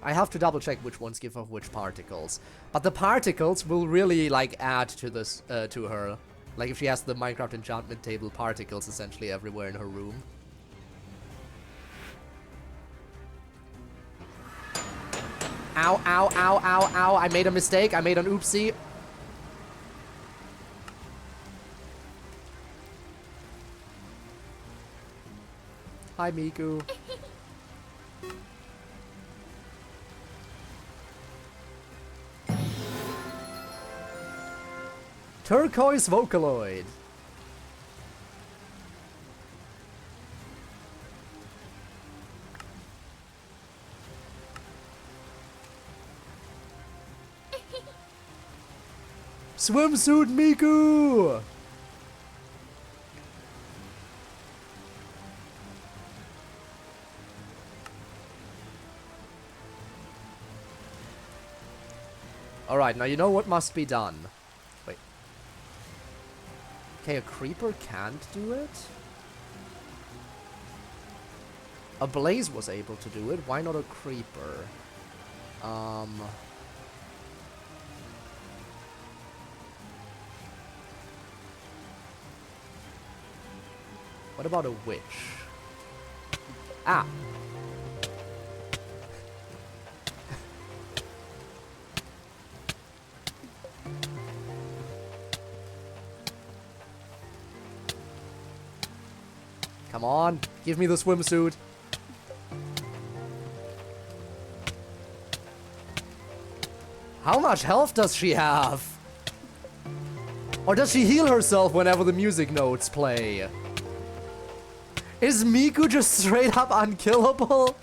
A: I have to double check which ones give off which particles. But the particles will really, like, add to this, to her. Like, if she has the Minecraft enchantment table particles essentially everywhere in her room. Ow, ow, ow, ow, ow. I made a mistake. I made an oopsie. Hi, Miku. Turquoise Vocaloid. Swimsuit Miku! Alright, now you know what must be done. Wait. Okay, a creeper can't do it? A blaze was able to do it. Why not a creeper? What about a witch? Ah! Come on, give me the swimsuit. How much health does she have? Or does she heal herself whenever the music notes play? Is Miku just straight up unkillable?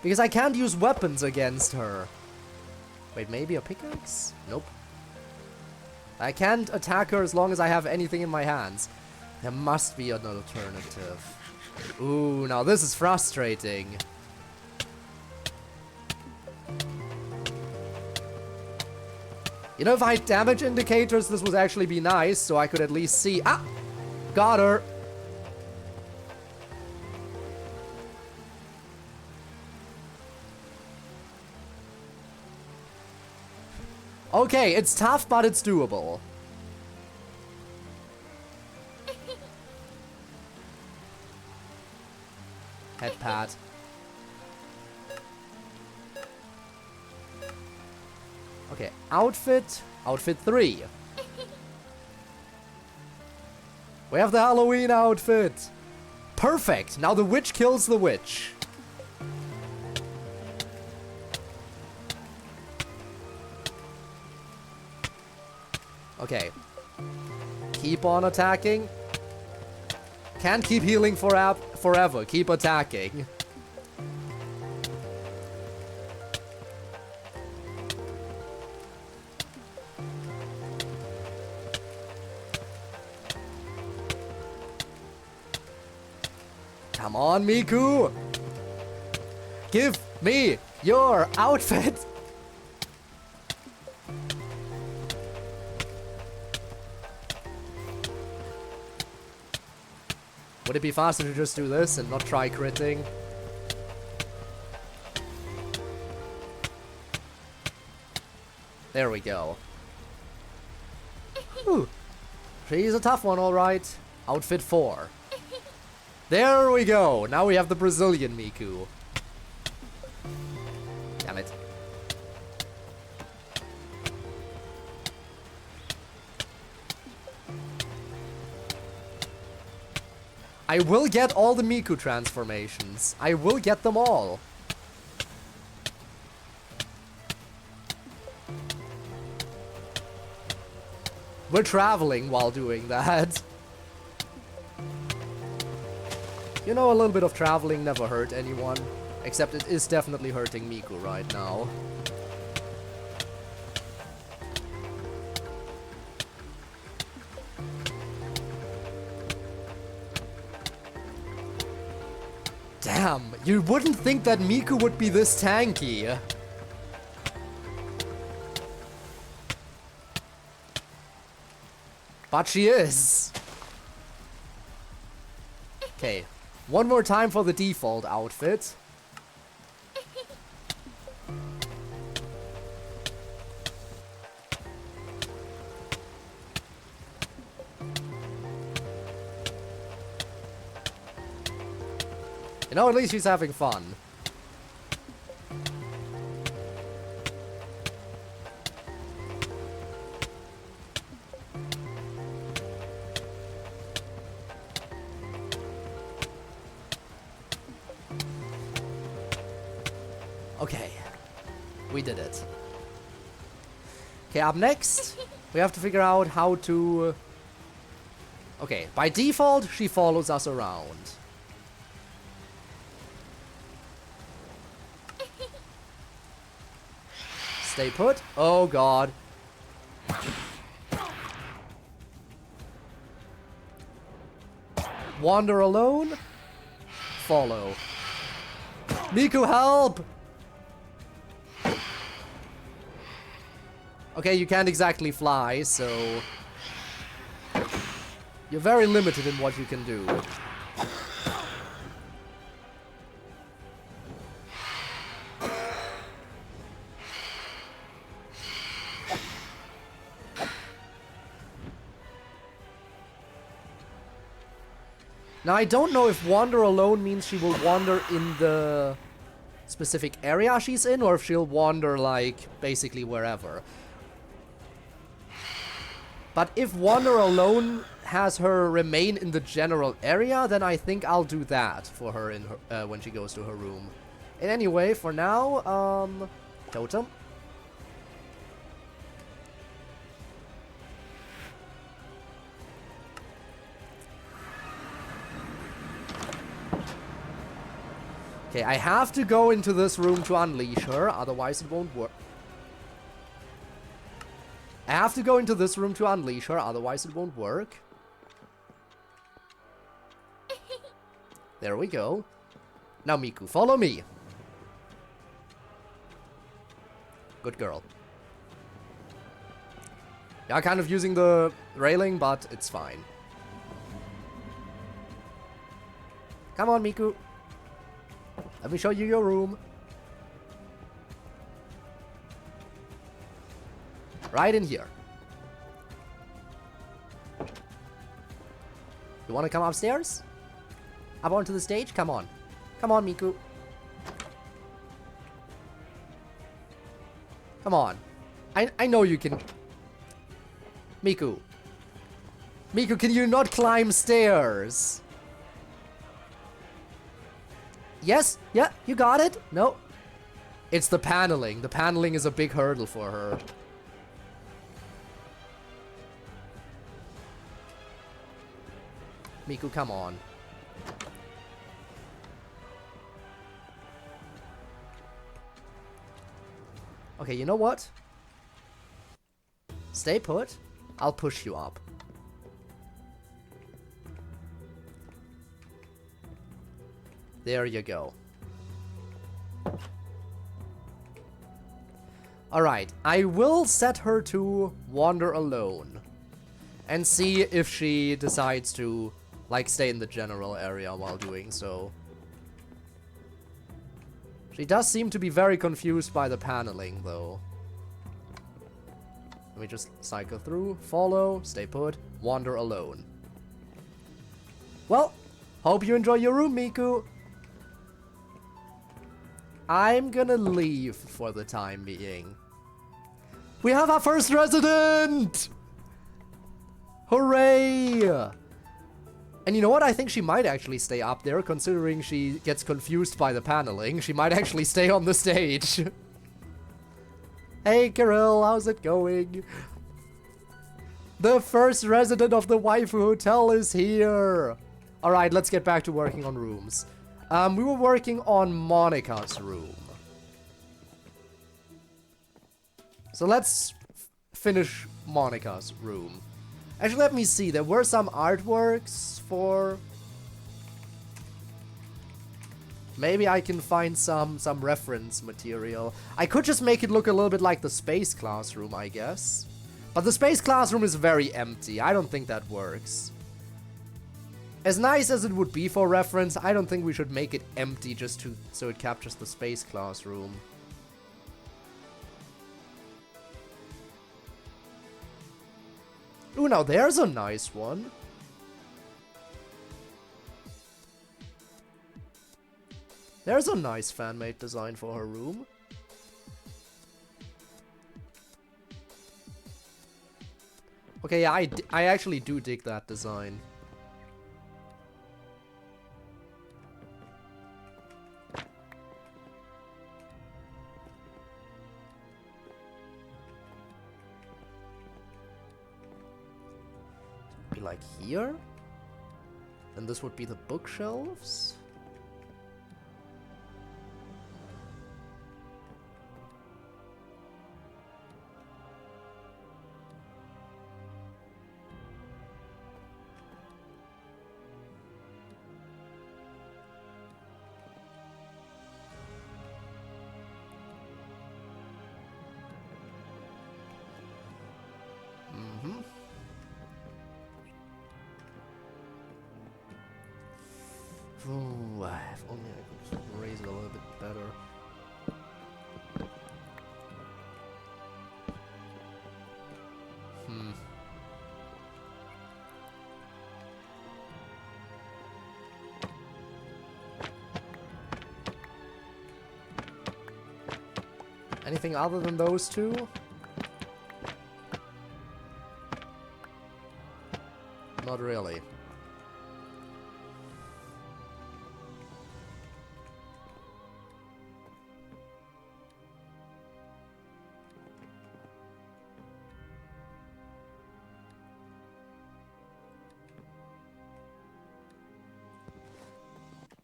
A: Because I can't use weapons against her. Wait, maybe a pickaxe? Nope. I can't attack her as long as I have anything in my hands. There must be an alternative. Ooh, now this is frustrating. You know, if I had damage indicators, this would actually be nice, so I could at least see. Ah! Got her! Okay, it's tough, but it's doable. Head pat. Okay, outfit. Outfit 3. We have the Halloween outfit. Perfect. Now the witch kills the witch. Okay. Keep on attacking. Can't keep healing forever. Keep attacking. Come on, Miku! Give me your outfit! Would it be faster to just do this and not try critting? There we go. Whew. She's a tough one, alright. Outfit 4. There we go! Now we have the Brazilian Miku. Damn it. I will get all the Miku transformations. I will get them all. We're traveling while doing that. You know, a little bit of traveling never hurt anyone. Except it is definitely hurting Miku right now. Damn, you wouldn't think that Miku would be this tanky. But she is. Okay, one more time for the default outfit. You know, at least she's having fun. Okay, we did it. Okay, up next, we have to figure out how to... Okay, by default, she follows us around. Stay put. Oh god. Wander alone. Follow. Miku, help! Okay, you can't exactly fly, so... You're very limited in what you can do. Now, I don't know if wander alone means she will wander in the specific area she's in, or if she'll wander, like, basically wherever. But if wander alone has her remain in the general area, then I think I'll do that for her in her, when she goes to her room. And anyway, for now, totem. Okay, I have to go into this room to unleash her, otherwise it won't work. I have to go into this room to unleash her, otherwise it won't work. There we go. Now, Miku, follow me. Good girl. Yeah, kind of using the railing, but it's fine. Come on, Miku. Let me show you your room. Right in here. You want to come upstairs? Up onto the stage? Come on. Come on, Miku. Come on. I know you can. Miku. Miku, can you not climb stairs? Yes? Yeah, you got it? No. It's the paneling. The paneling is a big hurdle for her. Miku, come on. Okay, you know what? Stay put. I'll push you up. There you go. Alright, I will set her to wander alone. And see if she decides to, like, stay in the general area while doing so. She does seem to be very confused by the paneling, though. Let me just cycle through, follow, stay put, wander alone. Well, hope you enjoy your room, Miku. I'm gonna leave for the time being. We have our first resident! Hooray! And you know what? I think she might actually stay up there, considering she gets confused by the paneling. She might actually stay on the stage. Hey, Kirill, how's it going? The first resident of the Waifu Hotel is here! Alright, let's get back to working on rooms. We were working on Monika's room. So let's finish Monika's room. Actually, let me see. There were some artworks for... Maybe I can find some reference material. I could just make it look a little bit like the space classroom, I guess. But the space classroom is very empty. I don't think that works. As nice as it would be for reference, I don't think we should make it empty just so it captures the space classroom. Ooh, now there's a nice one. There's a nice fan-made design for her room. Okay, yeah, I actually do dig that design. Be like here? And this would be the bookshelves? Ooh, if only I could raise it a little bit better. Anything other than those two? Not really.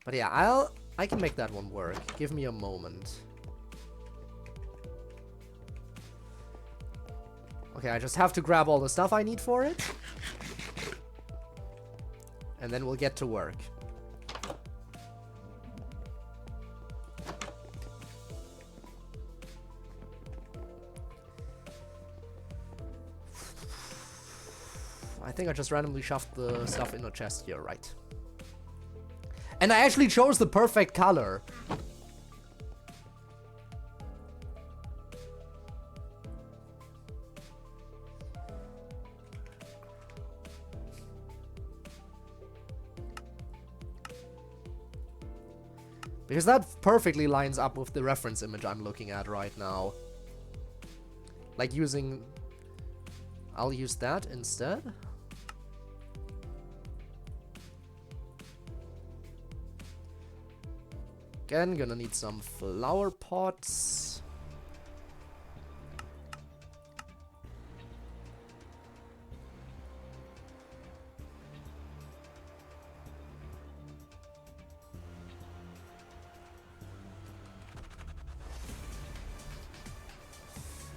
A: But yeah, I can make that one work. Give me a moment. Okay, I just have to grab all the stuff I need for it. And then we'll get to work. I think I just randomly shoved the stuff in a chest here, right? And I actually chose the perfect color. Because that perfectly lines up with the reference image I'm looking at right now. Like using... I'll use that instead. Again, gonna need some flower pots.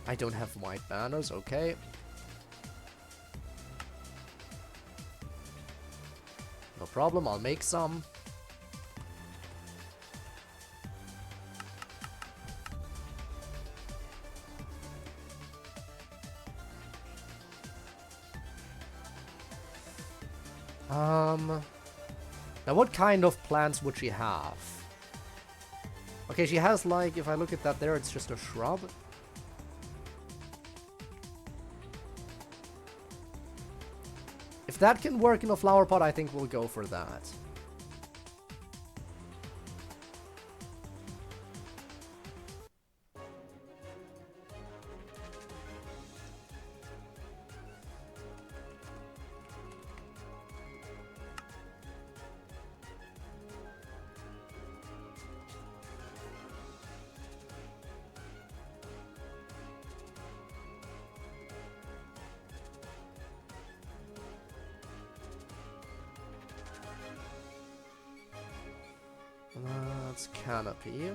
A: I don't have white banners, okay. No problem, I'll make some. Now what kind of plants would she have? Okay, she has like, if I look at that there, it's just a shrub. If that can work in a flower pot, I think we'll go for that. That's canopy.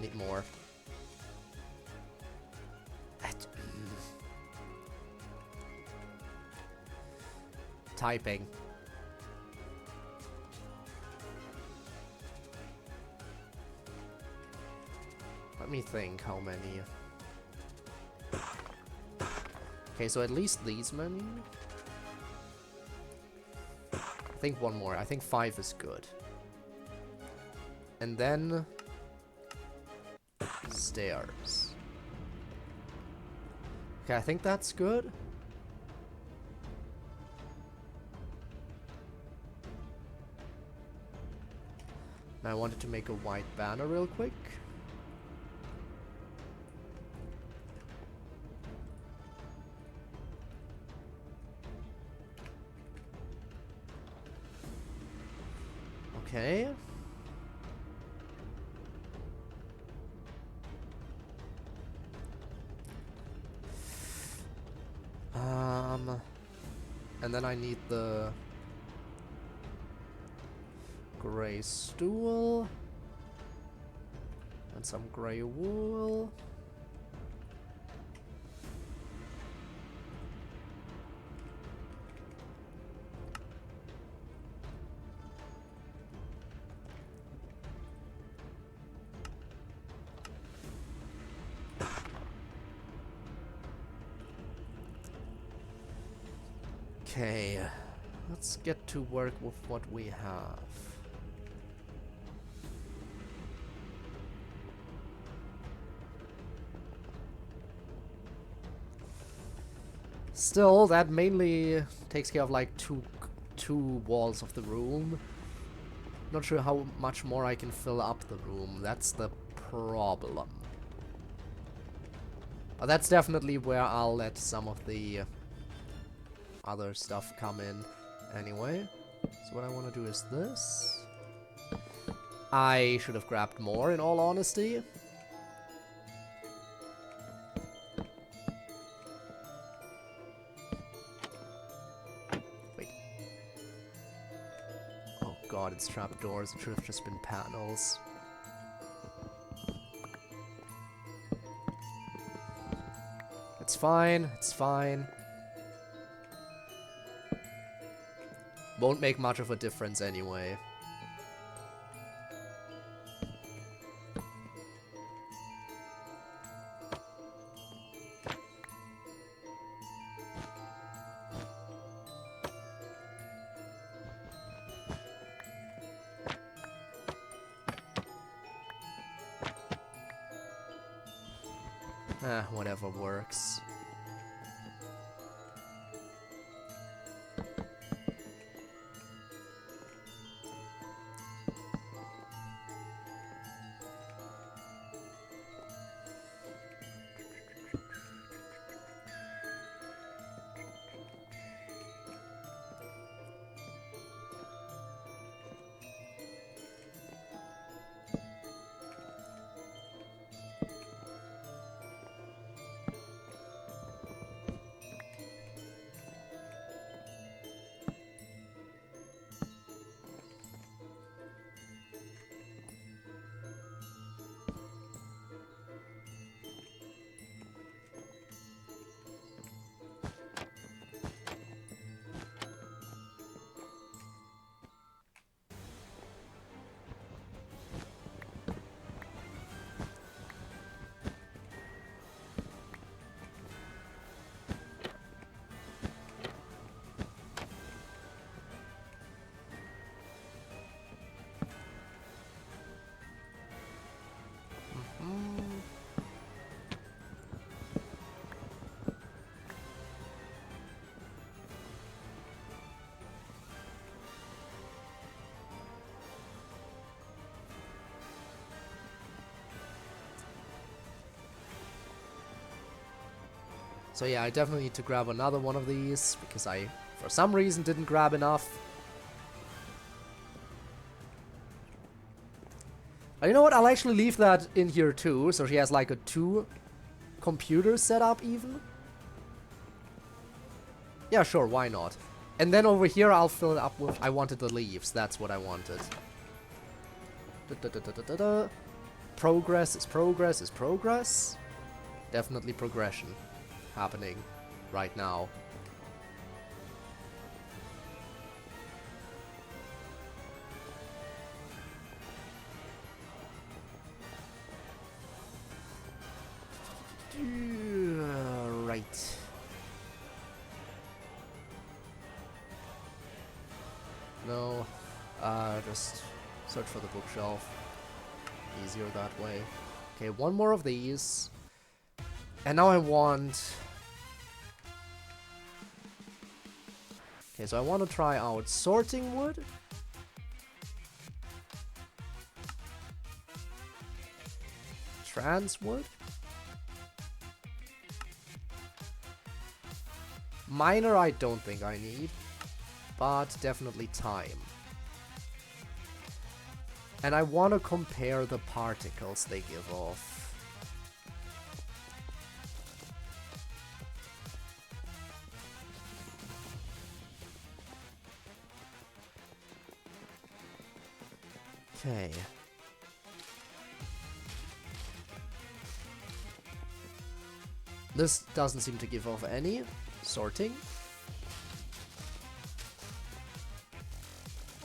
A: Need more. Typing. Let me think how many. Okay, so at least these many. I think one more. I think 5 is good. And then stairs. Okay, I think that's good. Now I wanted to make a white banner real quick. Okay. And then I need the gray stool and some gray wool. Okay, let's get to work with what we have. Still, that mainly takes care of like two walls of the room. Not sure how much more I can fill up the room. That's the problem. But that's definitely where I'll let some of the other stuff come in anyway. So what I want to do is this. I should have grabbed more, in all honesty. Wait. Oh god, it's trapdoors. It should have just been panels. It's fine, it's fine. Won't make much of a difference anyway. Whatever works. So yeah, I definitely need to grab another one of these, because I, for some reason, didn't grab enough. But you know what, I'll actually leave that in here too, so she has like a 2 computer setup even. Yeah, sure, why not? And then over here I'll fill it up with, I wanted the leaves, that's what I wanted. Progress is progress is progress. Definitely progression happening right now. Right. No, just search for the bookshelf. Easier that way. Okay, one more of these. And now I want... Okay, so I want to try out sorting wood. Trans wood. Miner I don't think I need, but definitely time. And I want to compare the particles they give off. Okay. This doesn't seem to give off any. Sorting.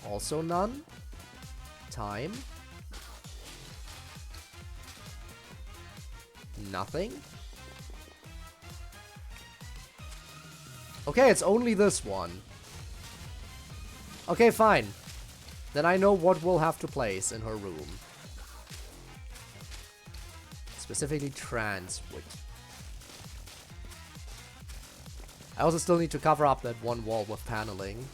A: Also none. Time. Nothing. Okay, it's only this one. Okay, fine. Then I know what we'll have to place in her room. Specifically trans wood. I also still need to cover up that one wall with paneling.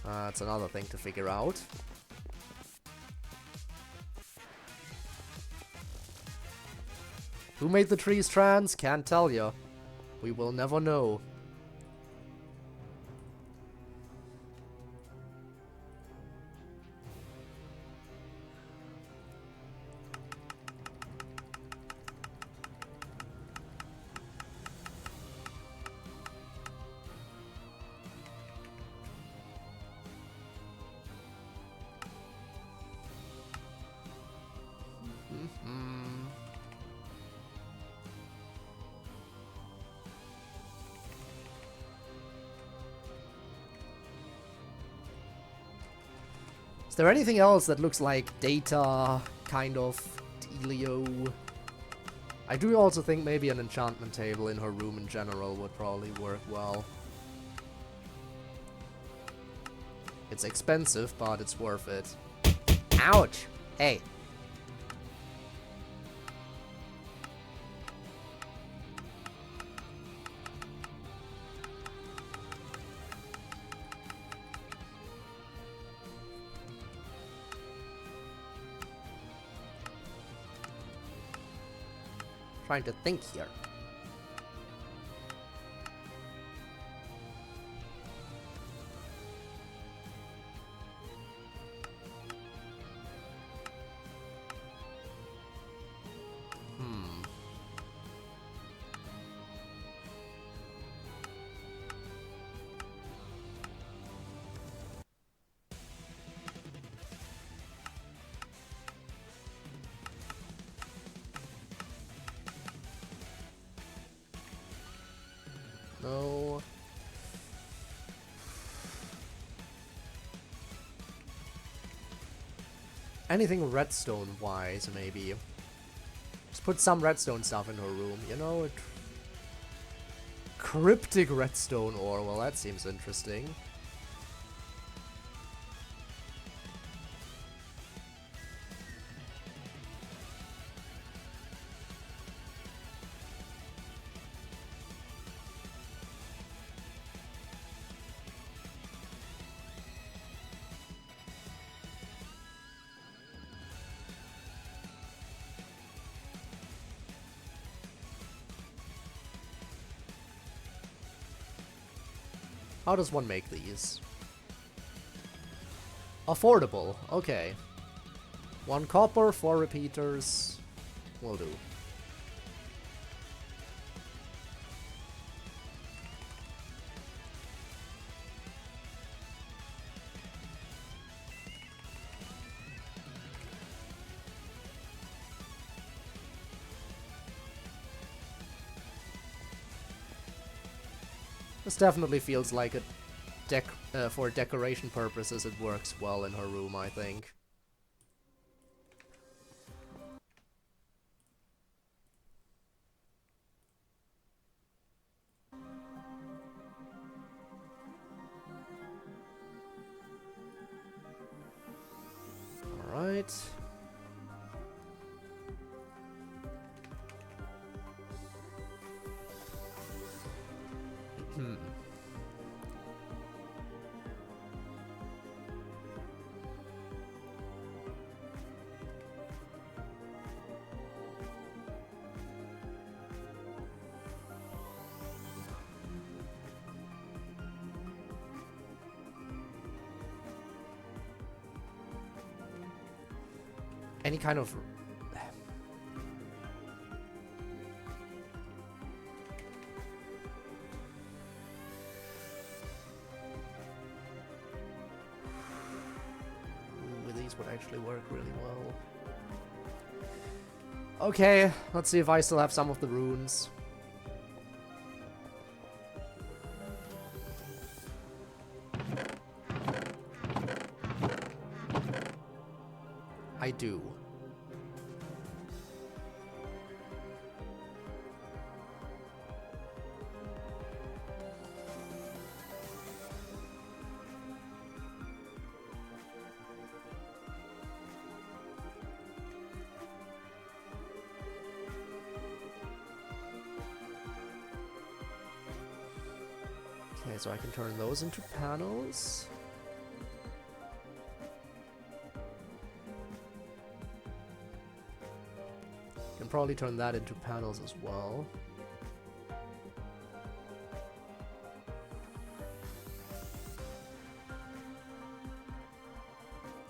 A: That's another thing to figure out. Who made the trees trans? Can't tell ya. We will never know. Is there anything else that looks like data, kind of, dealio? I do also think maybe an enchantment table in her room in general would probably work well. It's expensive, but it's worth it. Ouch! Hey. Trying to think here. No. Anything redstone-wise, maybe. Just put some redstone stuff in her room, you know? Cryptic redstone ore, well that seems interesting. How does one make these? Affordable, okay. 1 copper, 4 repeaters. Will do. This definitely feels like a for decoration purposes it works well in her room, I think. Alright. Any kind of... these would actually work really well. Okay, let's see if I still have some of the runes. I do. Okay, so I can turn those into panels. Can probably turn that into panels as well.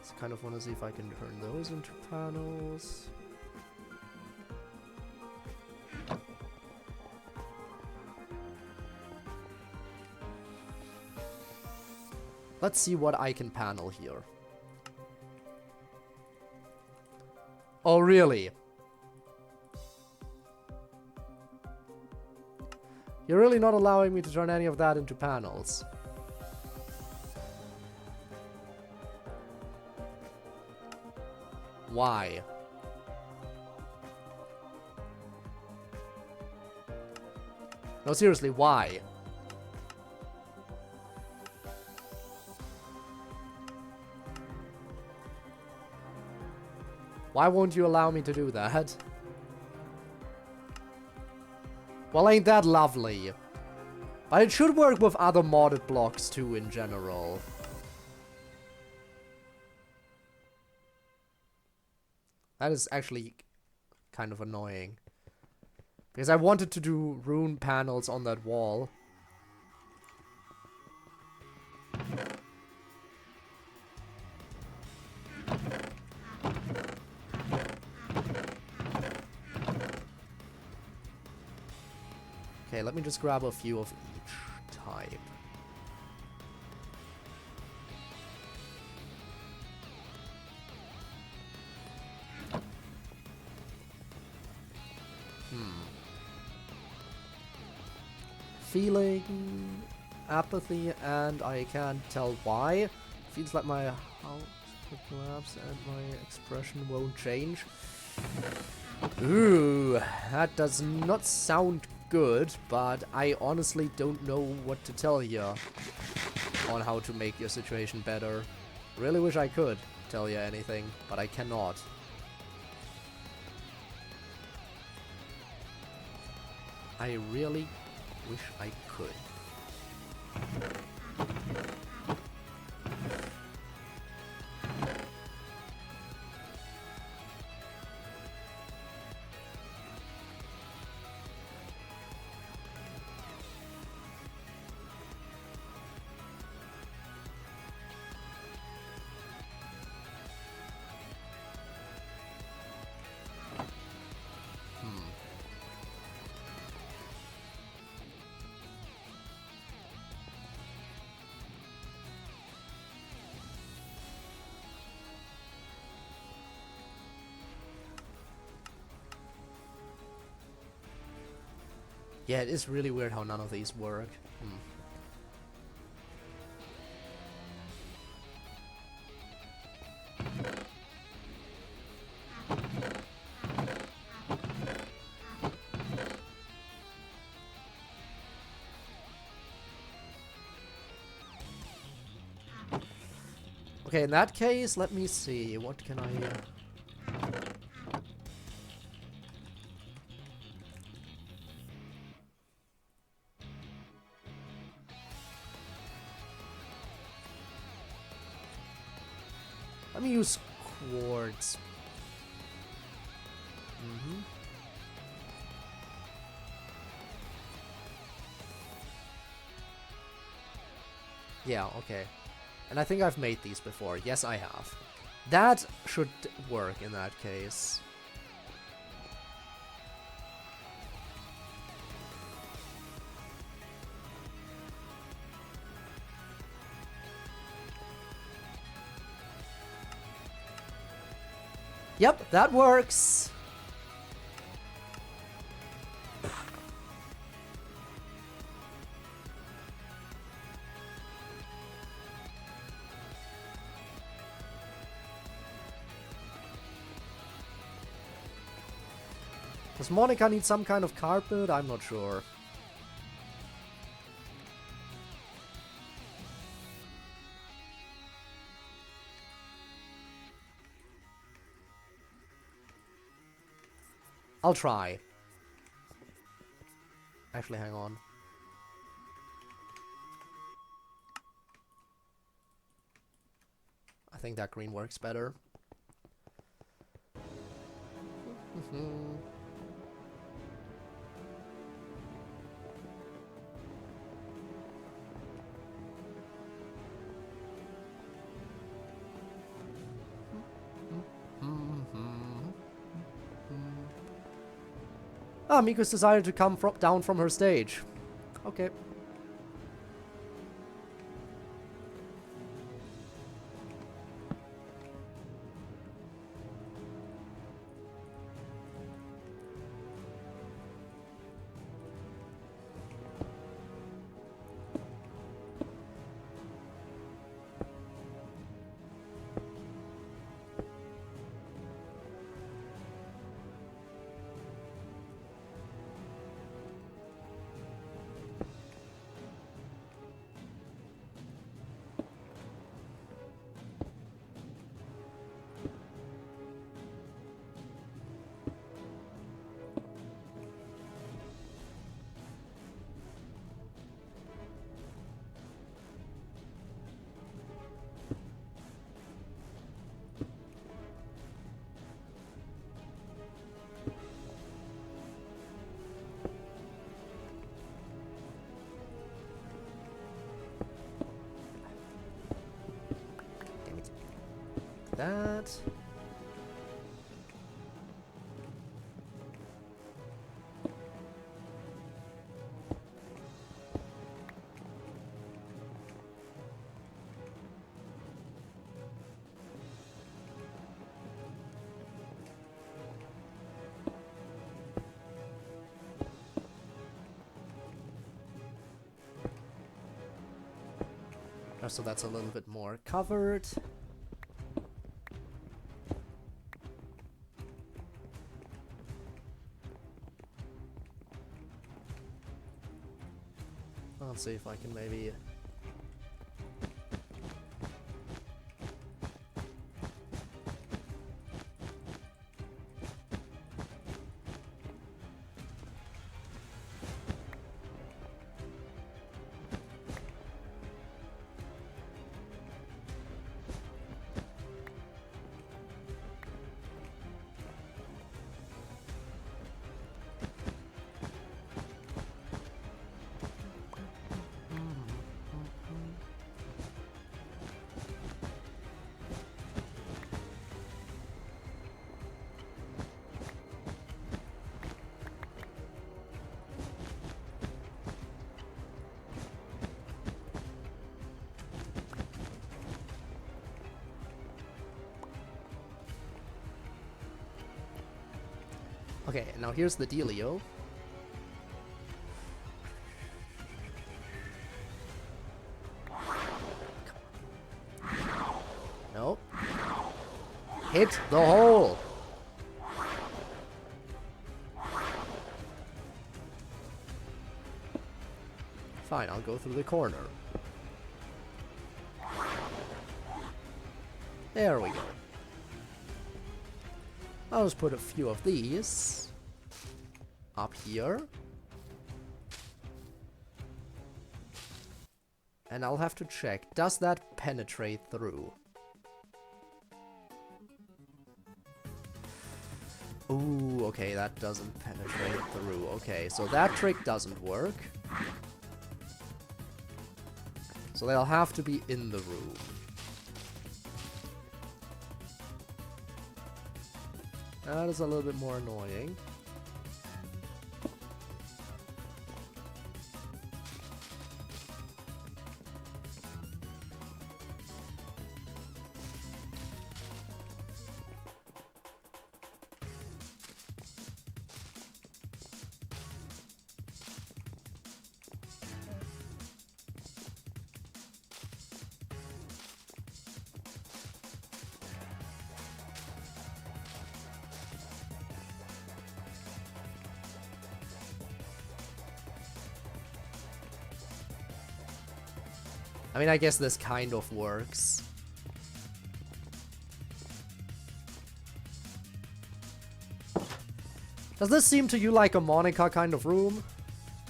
A: So kind of want to see if I can turn those into panels. Let's see what I can panel here. Oh, really? You're really not allowing me to turn any of that into panels. Why? No, seriously, why? Why won't you allow me to do that? Well, ain't that lovely? But it should work with other modded blocks too in general. That is actually kind of annoying. Because I wanted to do rune panels on that wall. Okay, let me just grab a few of each type. Feeling apathy, and I can't tell why. Feels like my house could collapse and my expression won't change. Ooh, that does not sound good, but I honestly don't know what to tell you on how to make your situation better. Really wish I could tell you anything, but I cannot. I really wish I could. Yeah, it is really weird how none of these work. Okay, in that case, let me see. What can I... Let me use quartz. Yeah, okay. And I think I've made these before. Yes, I have. That should work in that case. Yep, that works. Does Monika need some kind of carpet? I'm not sure. I'll try. Actually, hang on. think that green works better. Ah, Miku's decided to come down from her stage. Okay. That. So that's a little bit more covered. Let's see if I can maybe... Okay, now here's the dealio. Nope. Hit the hole! Fine, I'll go through the corner. There we go. I'll just put a few of these up here. And I'll have to check, does that penetrate through? Ooh, okay, that doesn't penetrate through. Okay, so that trick doesn't work. So they'll have to be in the room. That is a little bit more annoying. I mean, I guess this kind of works. Does this seem to you like a Monika kind of room?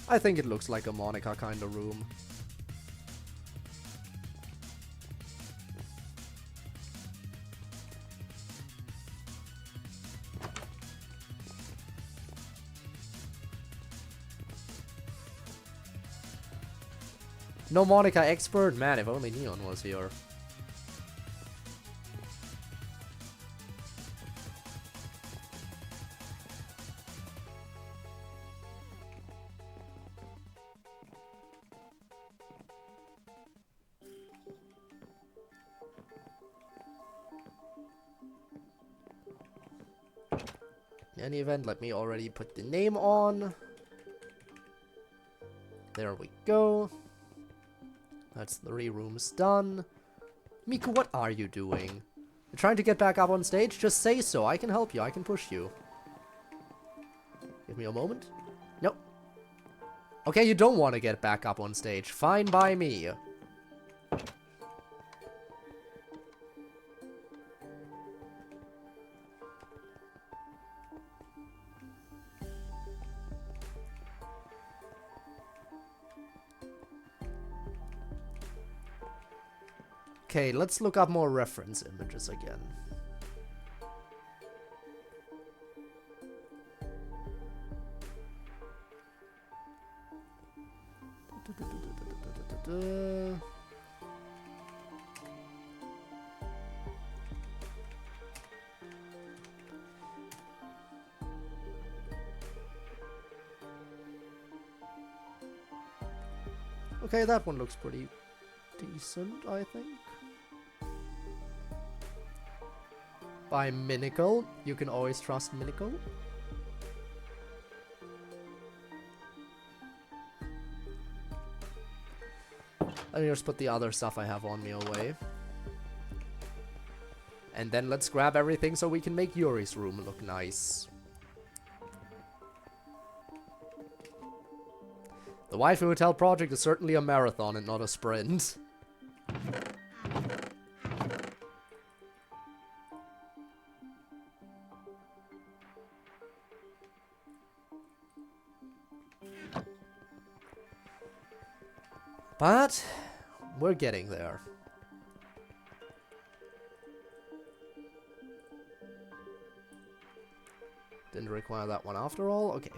A: I think it looks like a Monika kind of room. No Monika expert? Man, if only Neon was here. In any event, let me already put the name on. There we go. That's 3 rooms done. Miku, what are you doing? You're trying to get back up on stage? Just say so. I can help you. I can push you. Give me a moment. Nope. Okay, you don't want to get back up on stage. Fine by me. Okay, let's look up more reference images again. Okay, that one looks pretty decent, I think. By Minicle. You can always trust Minicle. Let me just put the other stuff I have on me away. And then let's grab everything so we can make Yuri's room look nice. The Waifu Hotel project is certainly a marathon and not a sprint. But we're getting there. Didn't require that one after all. Okay.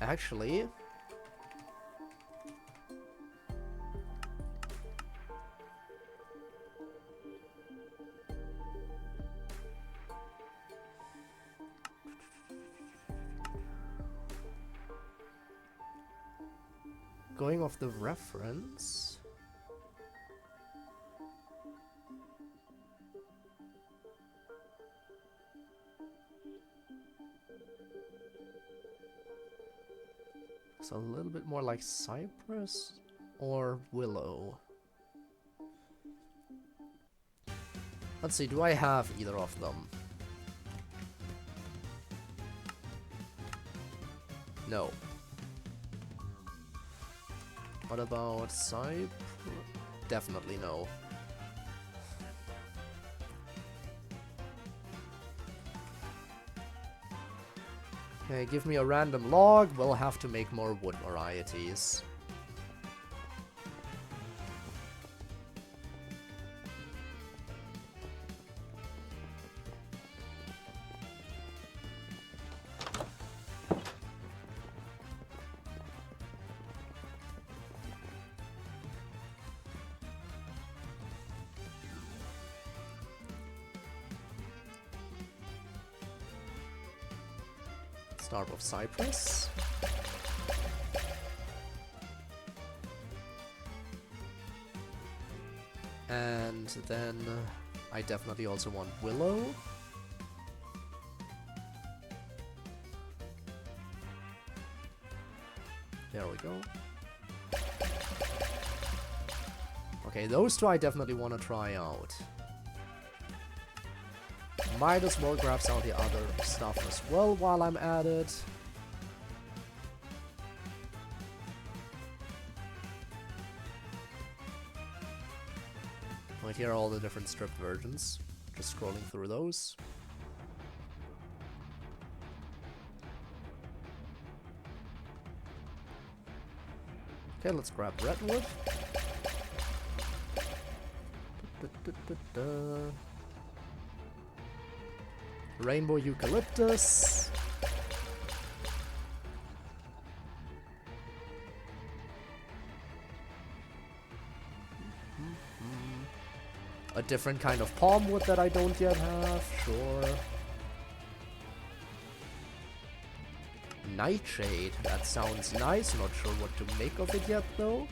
A: Actually, going off the reference, it's a little bit more like cypress or willow. Let's see, do I have either of them? No. What about cypress? Definitely no. Okay, give me a random log. We'll have to make more wood varieties. Start with cypress. And then I definitely also want willow. There we go. Okay, those two I definitely want to try out. Might as well grab some of the other stuff as well while I'm at it. Right, here are all the different stripped versions. Just scrolling through those. Okay, let's grab redwood. Rainbow eucalyptus. A different kind of palm wood that I don't yet have, sure. Nightshade, that sounds nice. Not sure what to make of it yet though.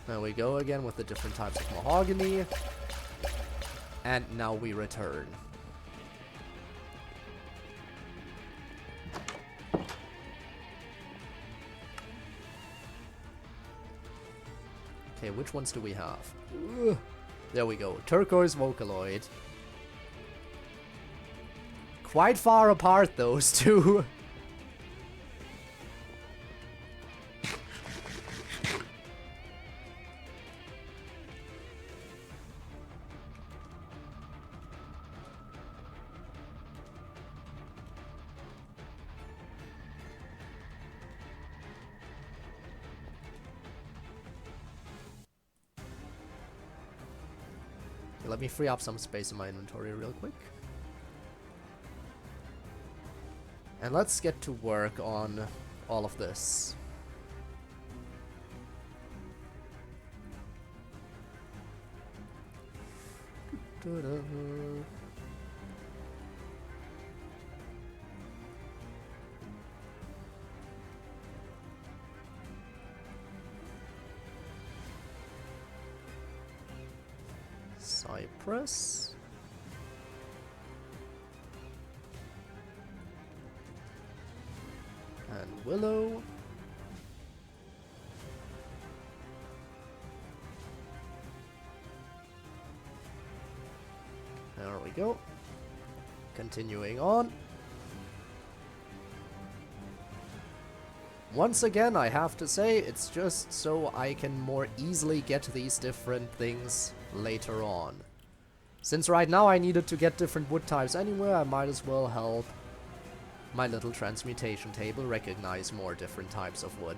A: There we go again with the different types of mahogany. And now we return. Okay, which ones do we have? Ugh. There we go. Turquoise Vocaloid. Quite far apart, those two. Let me free up some space in my inventory real quick. And let's get to work on all of this. Cypress. And willow. There we go. Continuing on. Once again, I have to say, it's just so I can more easily get these different things later on. Since right now I needed to get different wood types anywhere, I might as well help my little transmutation table recognize more different types of wood.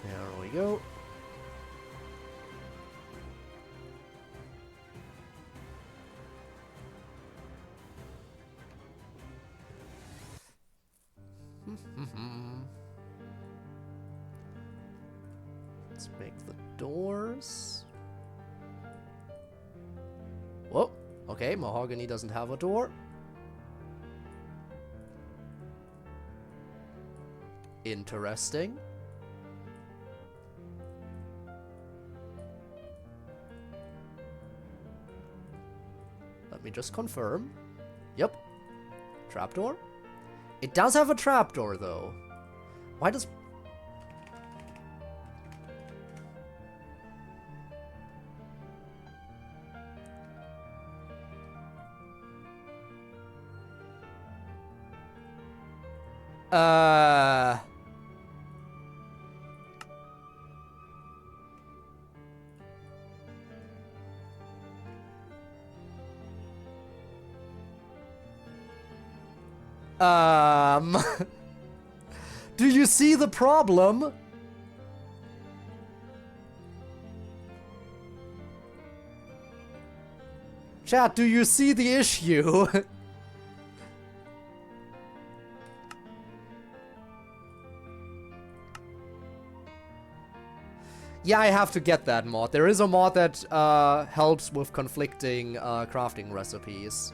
A: There we go. Let's make the doors. Whoa, okay, mahogany doesn't have a door. Interesting. Let me just confirm. Yep. Trapdoor? It does have a trapdoor, though. Why does... Do you see the problem? Chat, do you see the issue? Yeah, I have to get that mod. There is a mod that helps with conflicting crafting recipes.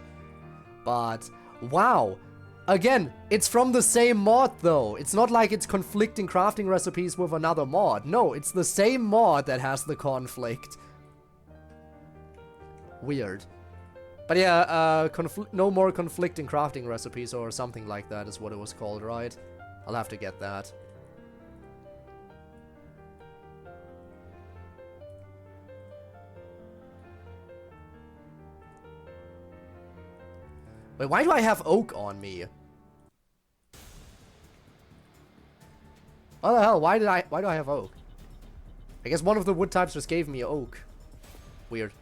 A: But, wow. Again, it's from the same mod, though. It's not like it's conflicting crafting recipes with another mod. No, it's the same mod that has the conflict. Weird. But yeah, no more conflicting crafting recipes or something like that is what it was called, right? I'll have to get that. Wait, why do I have oak on me? What the hell? Why do I have oak? I guess one of the wood types just gave me oak. Weird.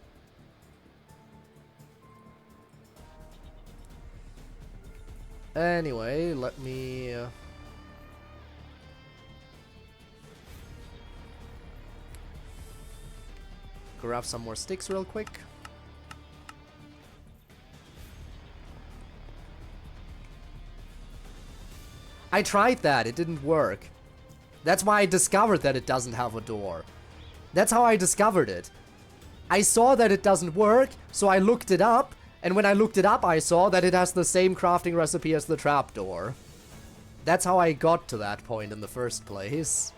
A: Anyway, let me... grab some more sticks real quick. I tried that, it didn't work. That's why I discovered that it doesn't have a door. That's how I discovered it. I saw that it doesn't work, so I looked it up, and when I looked it up I saw that it has the same crafting recipe as the trapdoor. That's how I got to that point in the first place.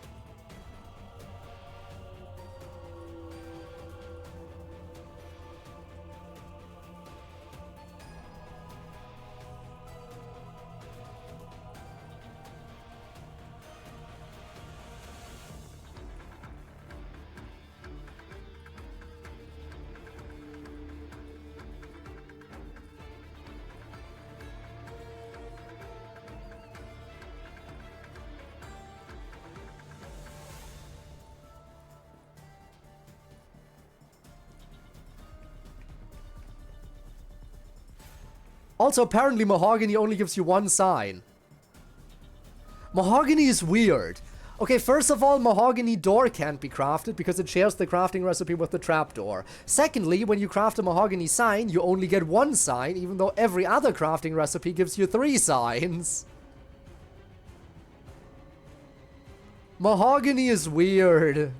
A: Also, apparently mahogany only gives you one sign. Mahogany is weird. Okay, first of all, mahogany door can't be crafted because it shares the crafting recipe with the trapdoor. Secondly, when you craft a mahogany sign, you only get one sign, even though every other crafting recipe gives you 3 signs. Mahogany is weird.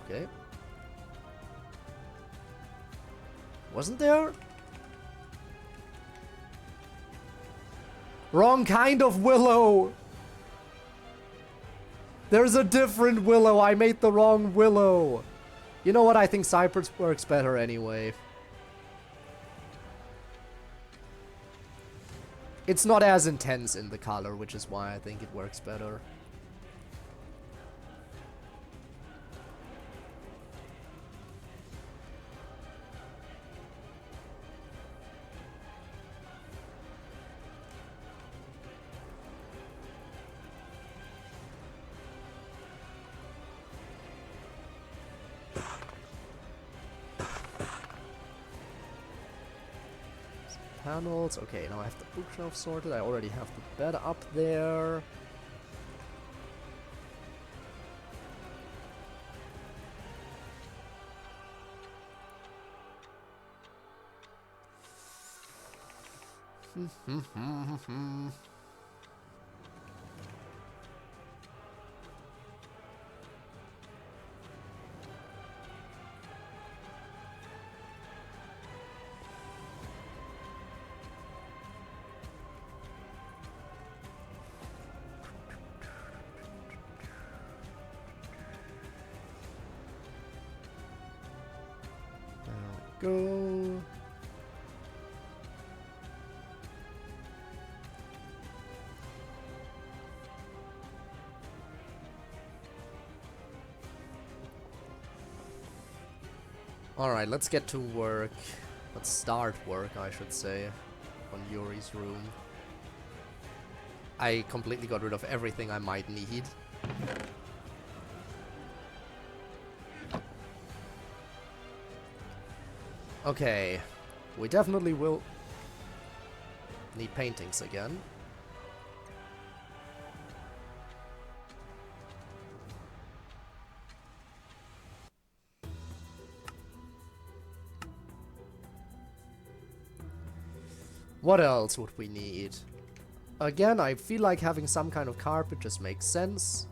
A: Okay. Wasn't there? Wrong kind of willow! There's a different willow. I made the wrong willow. You know what? I think cypress works better anyway. It's not as intense in the color, which is why I think it works better. Panels. Okay, now I have the bookshelf sorted. I already have the bed up there. Go. Alright, let's get to work. Let's start work, I should say, on Yuri's room. I completely got rid of everything I might need. Okay, we definitely will need paintings again. What else would we need? Again, I feel like having some kind of carpet just makes sense.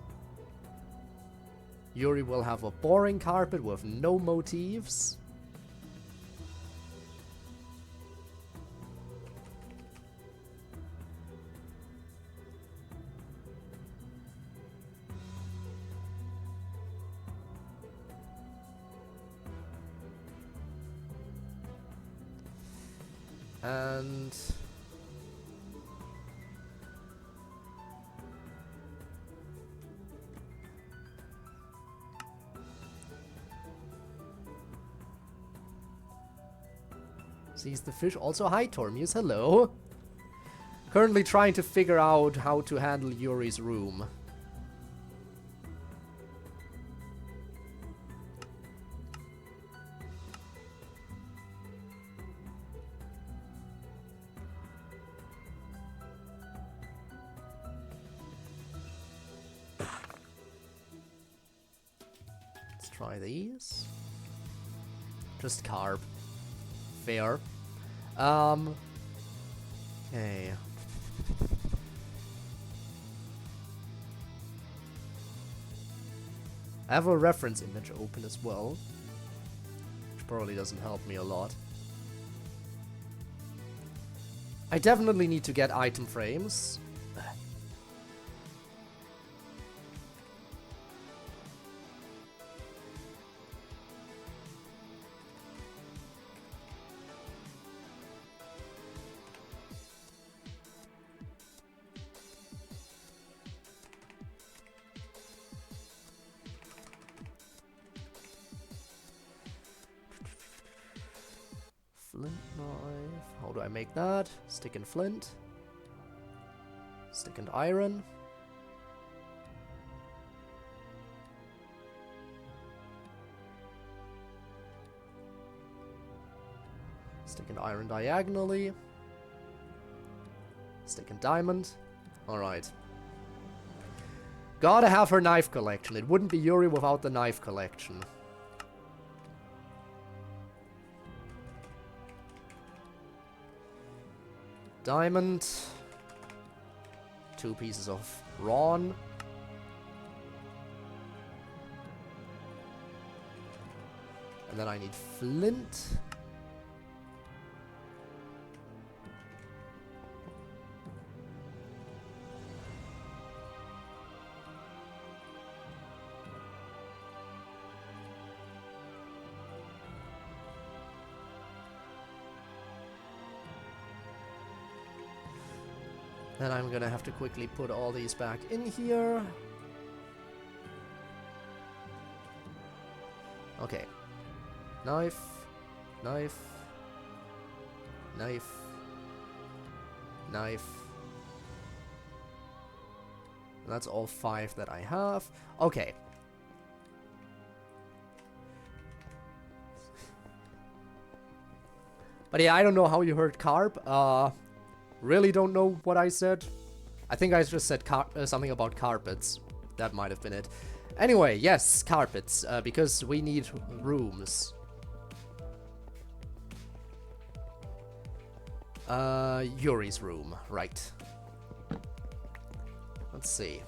A: Yuri will have a boring carpet with no motifs. And sees the fish. Also, hi Tormius, hello. Currently trying to figure out how to handle Yuri's room. Let's try these. Just carb. Fair. Okay. I have a reference image open as well, which probably doesn't help me a lot. I definitely need to get item frames. Flint knife. How do I make that? Stick and flint. Stick and iron. Stick and iron diagonally. Stick and diamond. Alright. Gotta have her knife collection. It wouldn't be Yuri without the knife collection. Diamond. 2 pieces of rawn. And then I need flint. Then I'm gonna have to quickly put all these back in here. Okay. Knife. Knife. Knife. Knife. And that's all 5 that I have. Okay. But yeah, I don't know how you heard carp. Really don't know what I said. I think I just said something about carpets. That might have been it. Anyway, yes, carpets, because we need rooms. Yuri's room, right. Let's see.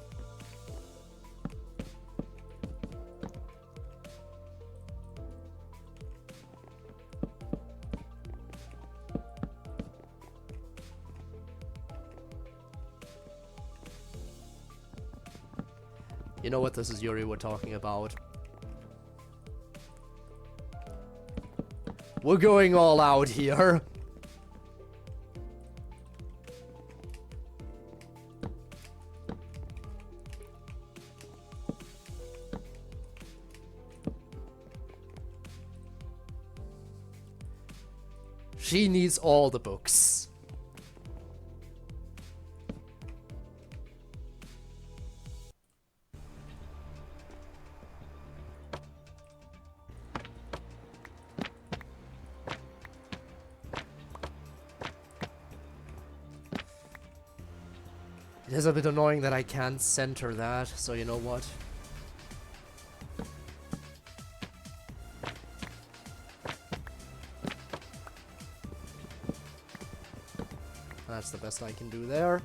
A: You know what, this is Yuri we're talking about. We're going all out here. She needs all the books. It is a bit annoying that I can't center that, so you know what? That's the best I can do there.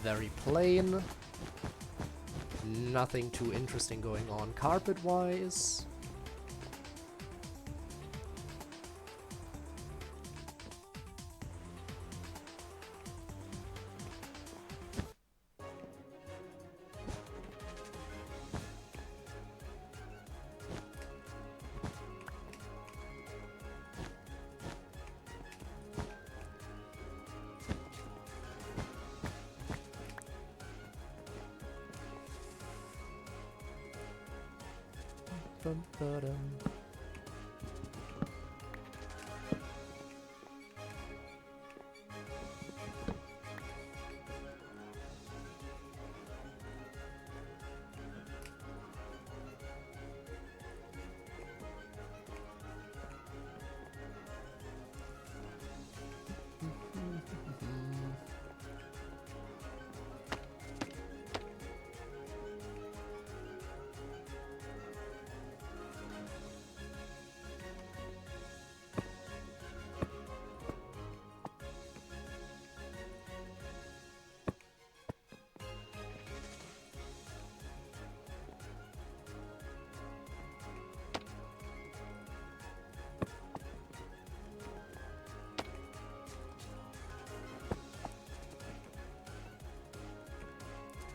A: very plain. Nothing too interesting going on carpet-wise.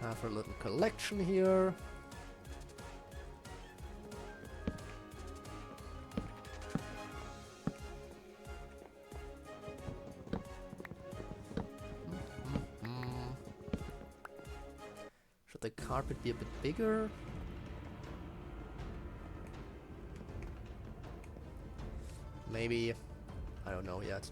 A: Have her little collection here. Should the carpet be a bit bigger? Maybe. I don't know yet.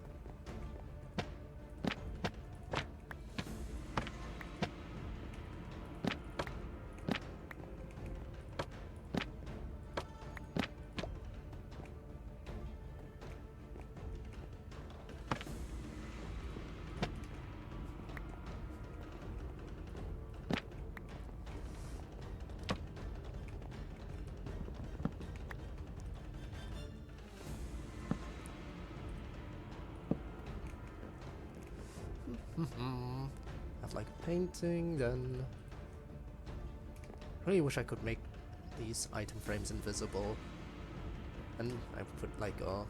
A: Have like a painting, then really wish I could make these item frames invisible. And I put like a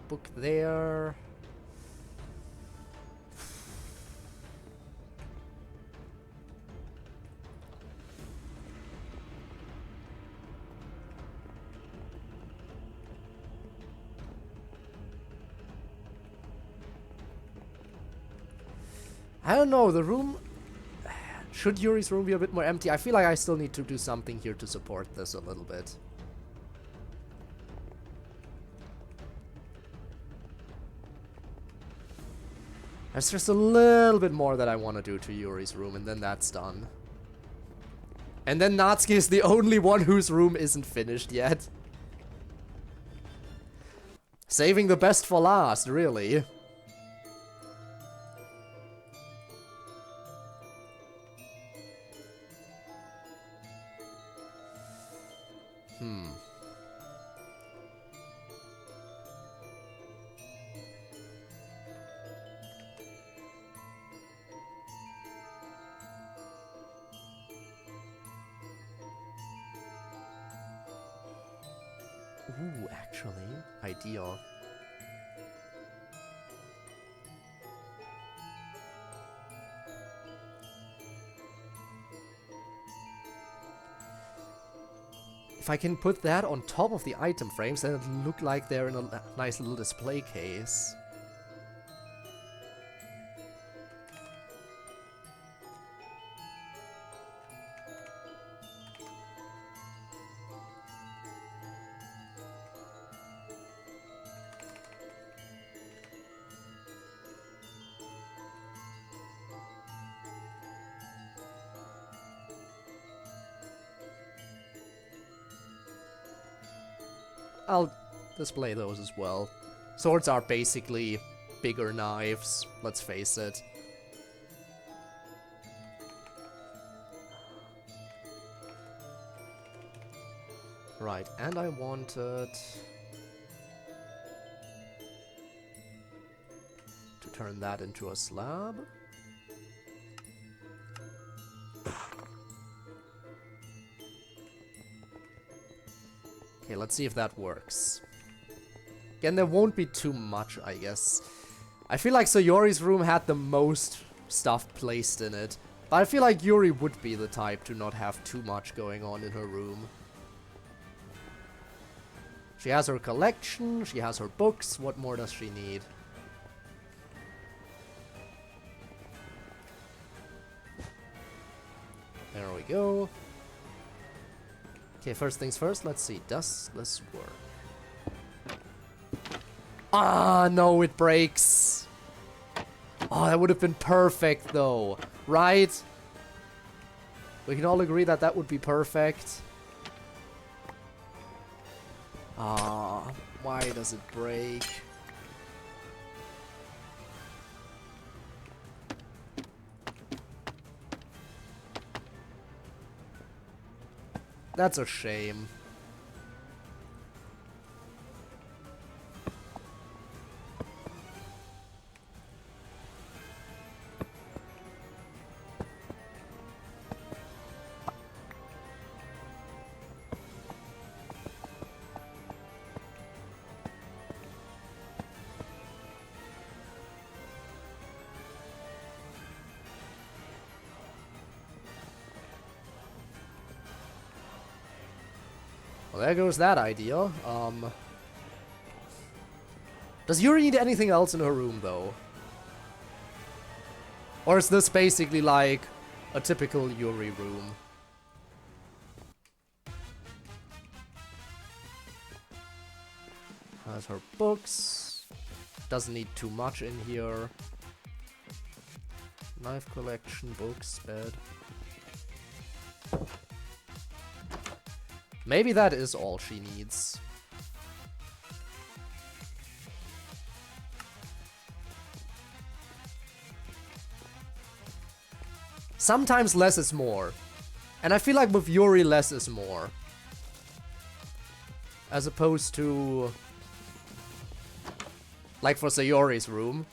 A: book there. I don't know, the room... Should Yuri's room be a bit more empty? I feel like I still need to do something here to support this a little bit. There's just a little bit more that I want to do to Yuri's room, and then that's done. And then Natsuki is the only one whose room isn't finished yet. Saving the best for last, really. Ooh, actually, ideal. If I can put that on top of the item frames, then it'll look like they're in a nice little display case. I'll display those as well. Swords are basically bigger knives, let's face it. Right, and I wanted to turn that into a slab. Okay, let's see if that works. Again, there won't be too much, I guess. I feel like Sayori's room had the most stuff placed in it. But I feel like Yuri would be the type to not have too much going on in her room. She has her collection, she has her books, what more does she need? There we go. Okay, first things first, let's see, does this work? Ah, no, it breaks. Oh, that would have been perfect though, right? We can all agree that that would be perfect. Ah, why does it break? That's a shame. Well, there goes that idea. Does Yuri need anything else in her room, though? Or is this basically like a typical Yuri room? Has her books. Doesn't need too much in here. Knife collection, books, bed. Maybe that is all she needs. Sometimes less is more. And I feel like with Yuri, less is more. As opposed to... like for Sayori's room.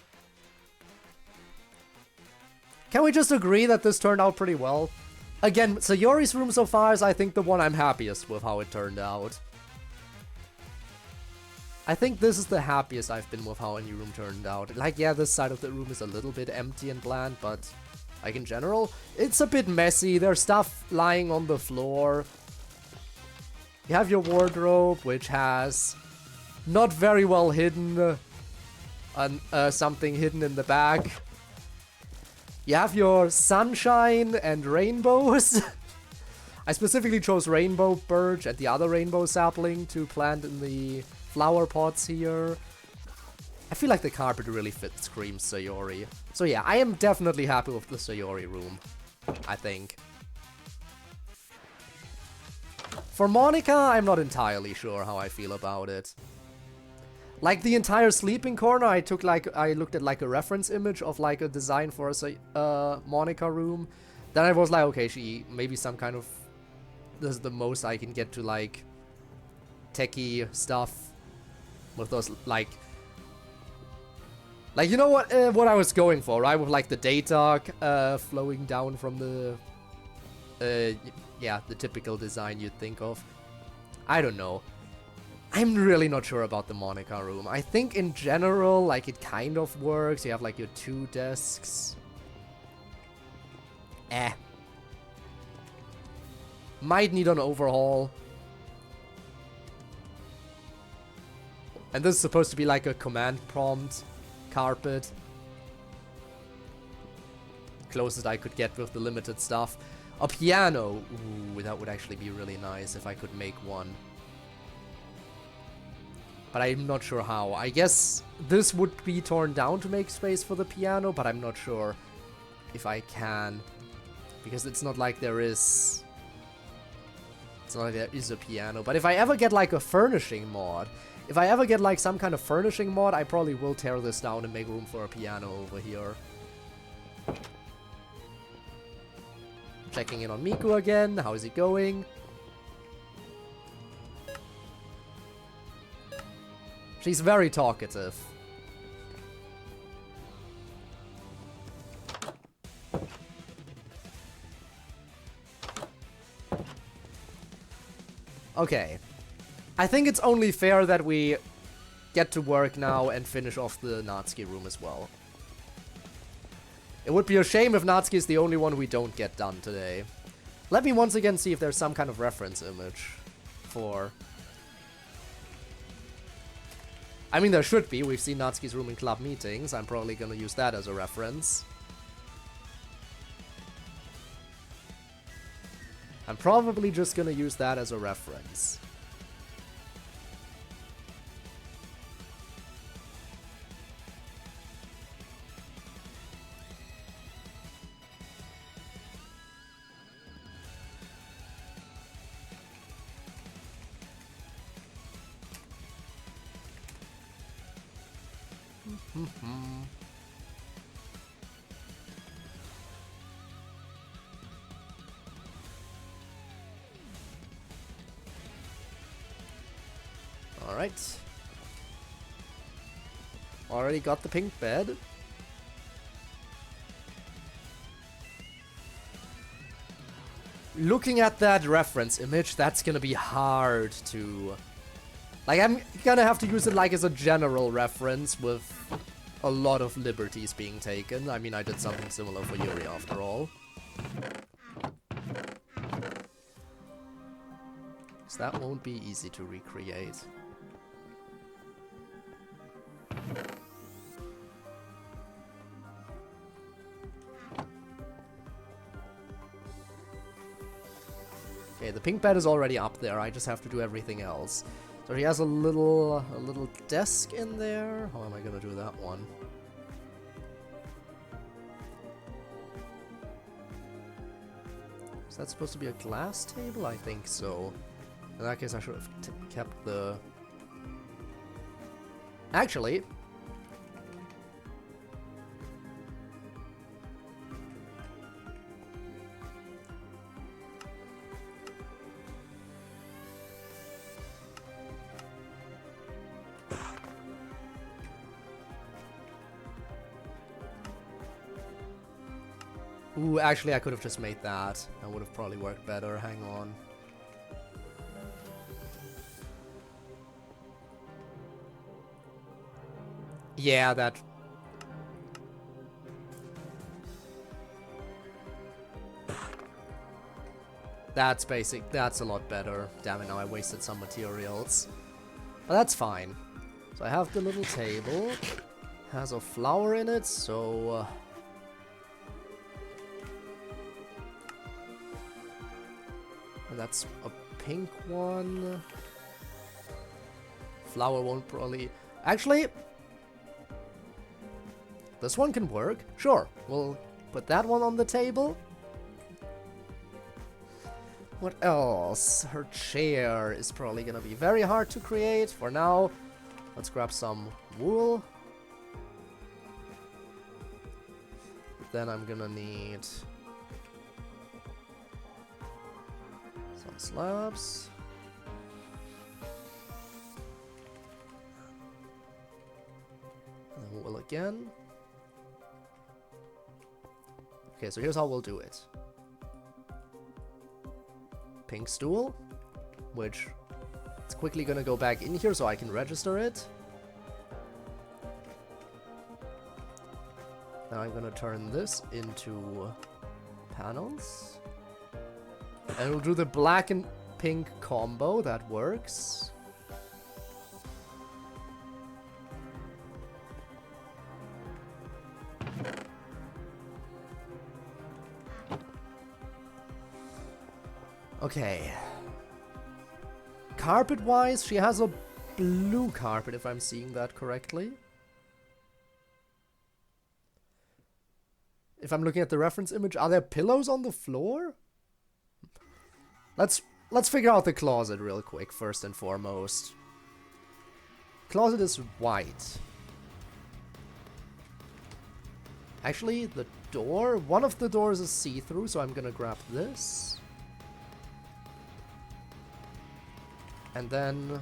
A: Can we just agree that this turned out pretty well? Again, Sayori's room so far is, I think, the one I'm happiest with how it turned out. I think this is the happiest I've been with how any room turned out. Like, yeah, this side of the room is a little bit empty and bland, but... like, in general, it's a bit messy. There's stuff lying on the floor. You have your wardrobe, which has... not very well hidden... something hidden in the back. You have your sunshine and rainbows. I specifically chose rainbow birch and the other rainbow sapling to plant in the flower pots here. I feel like the carpet really screams Sayori. So yeah, I am definitely happy with the Sayori room, I think. For Monika, I'm not entirely sure how I feel about it. Like the entire sleeping corner, I looked at like a reference image of like a design for a Monika room. Then I was like, okay, maybe some kind of, this is the most I can get to like techie stuff with those like you know what I was going for, right? With like the data flowing down from the yeah, the typical design you'd think of. I don't know. I'm really not sure about the Monika room. I think in general, like, it kind of works. You have, like, your 2 desks. Might need an overhaul. And this is supposed to be, like, a command prompt carpet. Closest I could get with the limited stuff. A piano. Ooh, that would actually be really nice if I could make one. But I'm not sure how. I guess this would be torn down to make space for the piano, but I'm not sure if I can. Because it's not like there is... it's not like there is a piano. But if I ever get like a furnishing mod, if I ever get like some kind of furnishing mod, I probably will tear this down and make room for a piano over here. Checking in on Miku again. How is it going? She's very talkative. Okay. I think it's only fair that we get to work now and finish off the Natsuki room as well. It would be a shame if Natsuki is the only one we don't get done today. Let me once again see if there's some kind of reference image for... I mean, there should be. We've seen Natsuki's room in club meetings. I'm probably gonna use that as a reference. I'm probably just gonna use that as a reference. Alright. Already got the pink bed. Looking at that reference image, that's gonna be hard to... Like, I'm gonna have to use it like as a general reference with a lot of liberties being taken. I mean, I did something similar for Yuri after all. So that won't be easy to recreate. Okay, the pink bed is already up there. I just have to do everything else. So he has a little desk in there. How am I gonna do that one? Is that supposed to be a glass table? I think so. In that case, I should have kept the... Actually... Ooh, actually, I could have just made that. That would have probably worked better. Hang on. Yeah, that... That's basic. That's a lot better. Damn it, now I wasted some materials. But that's fine. So I have the little table. Has a flower in it, so... that's a pink one. Flower won't probably... Actually... This one can work. Sure, we'll put that one on the table. What else? Her chair is probably gonna be very hard to create. For now, let's grab some wool. Then I'm gonna need... slabs. And then wool again. Okay, so here's how we'll do it. Pink stool, which it's quickly gonna go back in here so I can register it. Now I'm gonna turn this into panels. And we'll do the black and pink combo, that works. Okay. Carpet-wise, she has a blue carpet, if I'm seeing that correctly. If I'm looking at the reference image, are there pillows on the floor? Let's figure out the closet real quick, first and foremost. Closet is white. Actually, the door, one of the doors is see-through, so I'm gonna grab this. And then...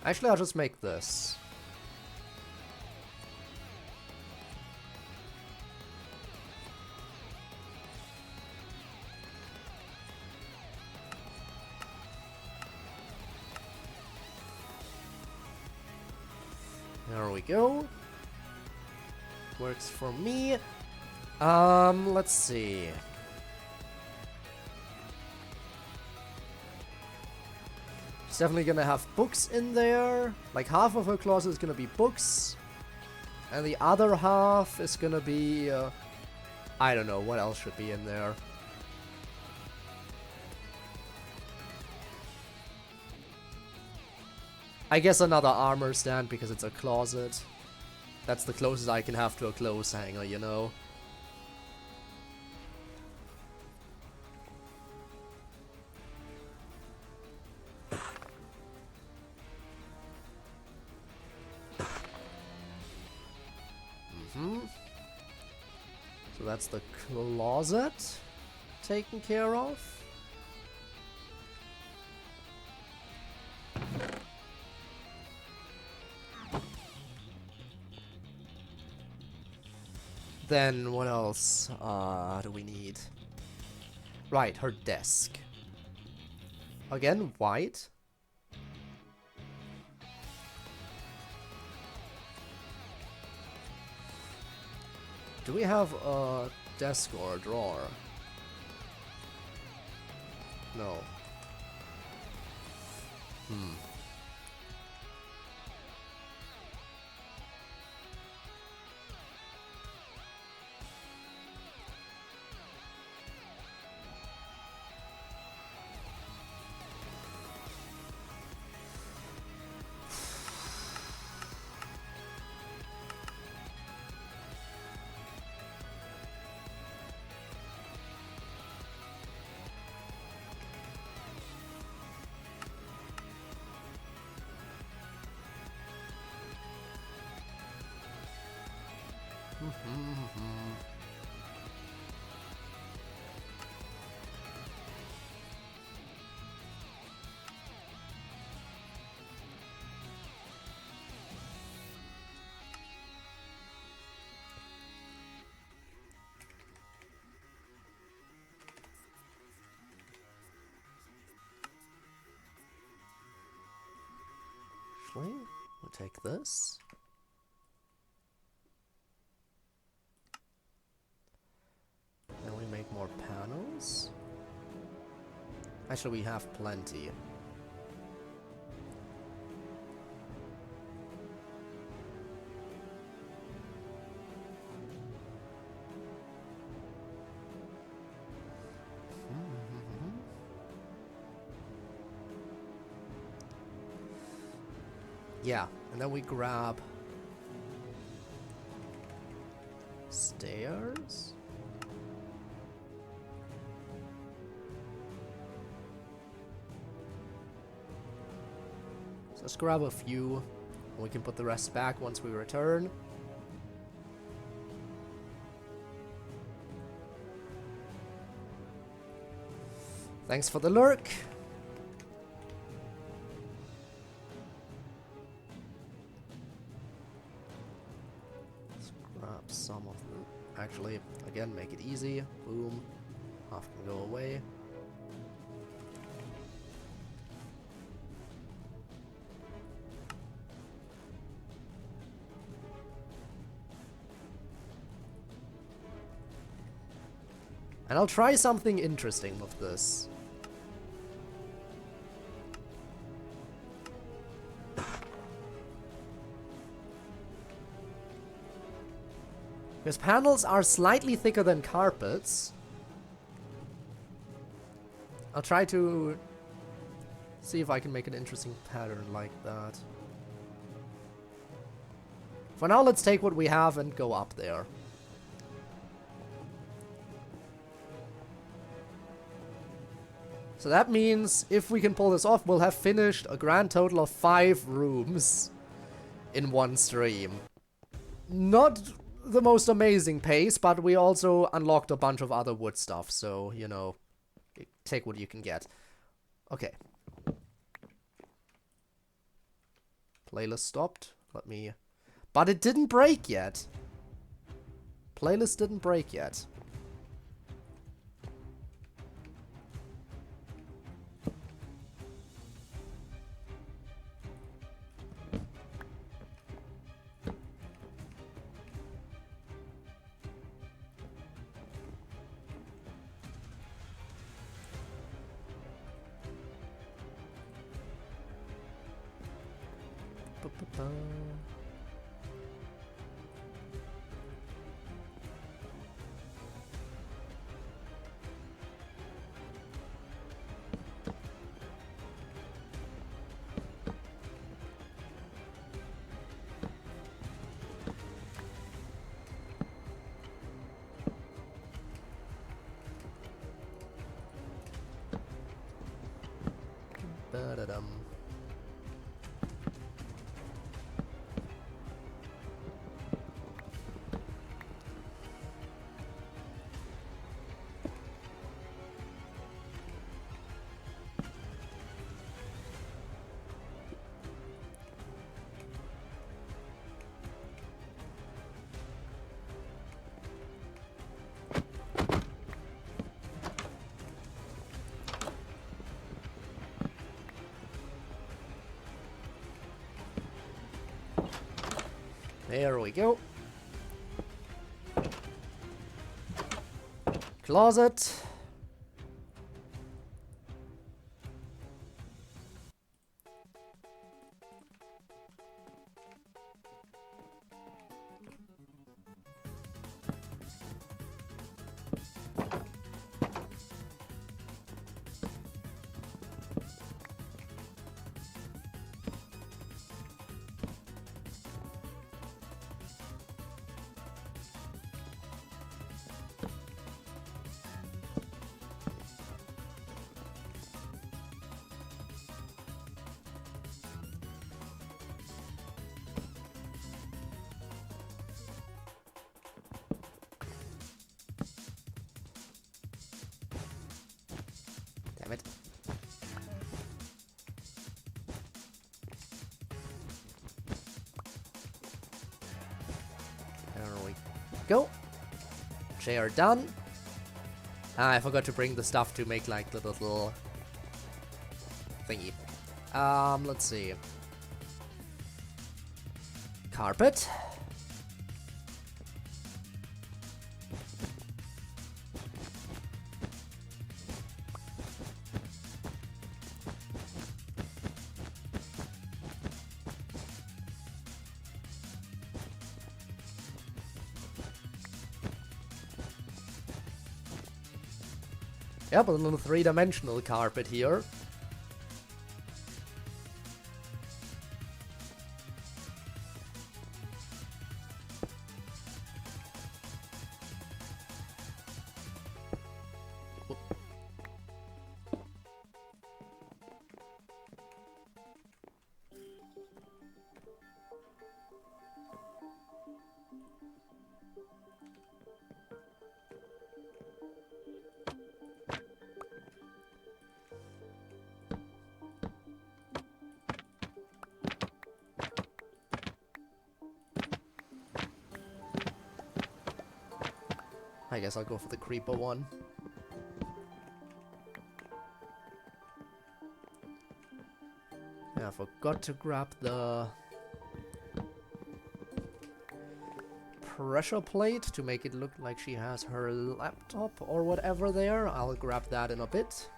A: Actually, I'll just make this. There we go. Works for me. Let's see. She's definitely gonna have books in there. Like half of her closet is gonna be books. And the other half is gonna be, I don't know, what else should be in there? I guess another armor stand because it's a closet. That's the closest I can have to a clothes hanger, you know? So that's the closet taken care of. Then what else do we need? Right, her desk. Again, white. Do we have a desk or a drawer? No. Actually, we'll take this. Then we make more panels. Actually, we have plenty. Yeah, and then we grab stairs. So let's grab a few, and we can put the rest back once we return. Thanks for the lurk. Some of them. Actually, again, make it easy. Boom. Half can go away. And I'll try something interesting with this. Because panels are slightly thicker than carpets. I'll try to see if I can make an interesting pattern like that. For now, let's take what we have and go up there. So that means if we can pull this off, we'll have finished a grand total of 5 rooms in one stream. Not the most amazing pace, but we also unlocked a bunch of other wood stuff, so, you know, take what you can get. Okay. Playlist stopped. Let me... But it didn't break yet. Playlist didn't break yet. Ba-da-dum. There we go. Closet. Damn it. There we go. Chair done. Ah, I forgot to bring the stuff to make like the little thingy. Let's see. Carpet. Yep, a little three-dimensional carpet here. I guess I'll go for the creeper one. Yeah, I forgot to grab the pressure plate to make it look like she has her laptop or whatever there. I'll grab that in a bit.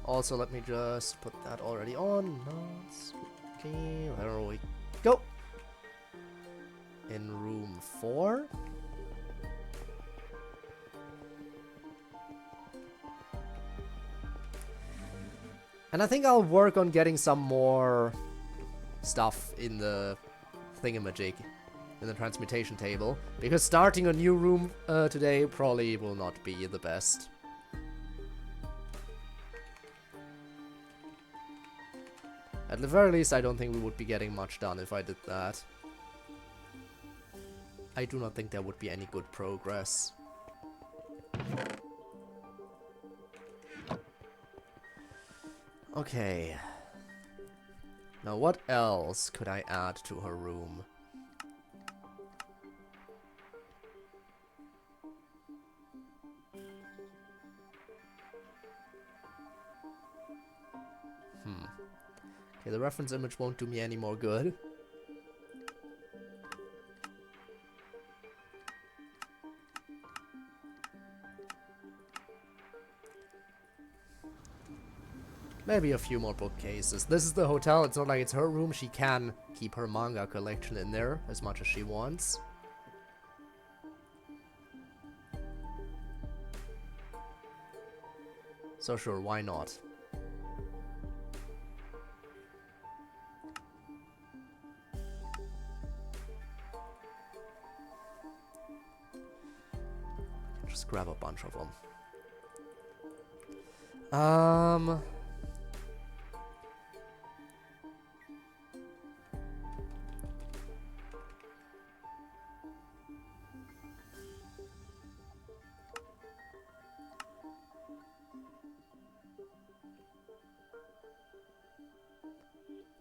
A: Also, let me just put that already on. Okay, there we go. In room 4. And I think I'll work on getting some more stuff in the thingamajig, in the transmutation table, because starting a new room today probably will not be the best. At the very least, I don't think we would be getting much done if I did that. I do not think there would be any good progress. Okay. Now what else could I add to her room? Okay, the reference image won't do me any more good. Maybe a few more bookcases. This is the hotel, it's not like it's her room. She can keep her manga collection in there as much as she wants. So sure, why not? Just grab a bunch of them.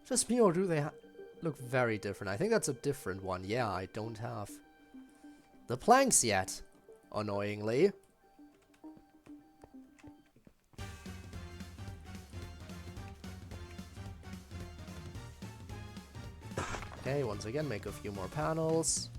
A: Just me, or do they look very different? I think that's a different one. Yeah, I don't have the planks yet, annoyingly. Okay, once again, make a few more panels.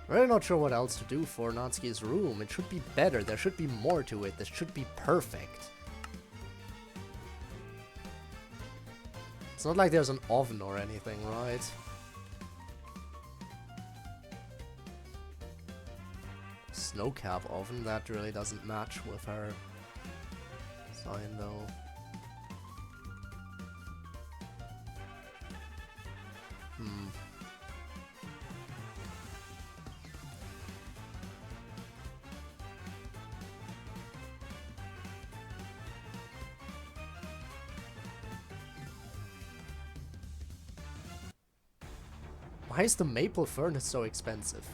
A: Really not sure what else to do for Natsuki's room. It should be better. There should be more to it. This should be perfect. It's not like there's an oven or anything, right? Snow cap oven, that really doesn't match with her sign though. Why is the maple furnace so expensive?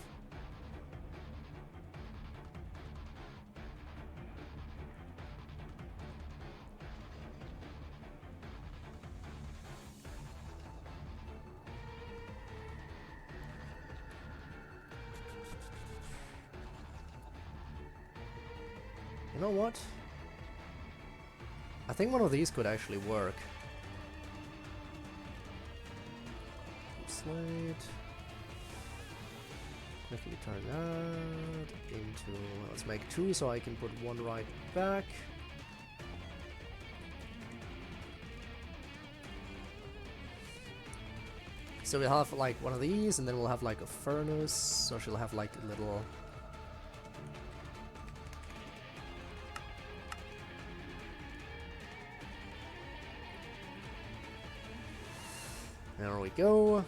A: You know what? I think one of these could actually work. Slide. Quickly turn that into, let's make 2 so I can put 1 right back. So we'll have like one of these, and then we'll have like a furnace, so she'll have like a little... There we go.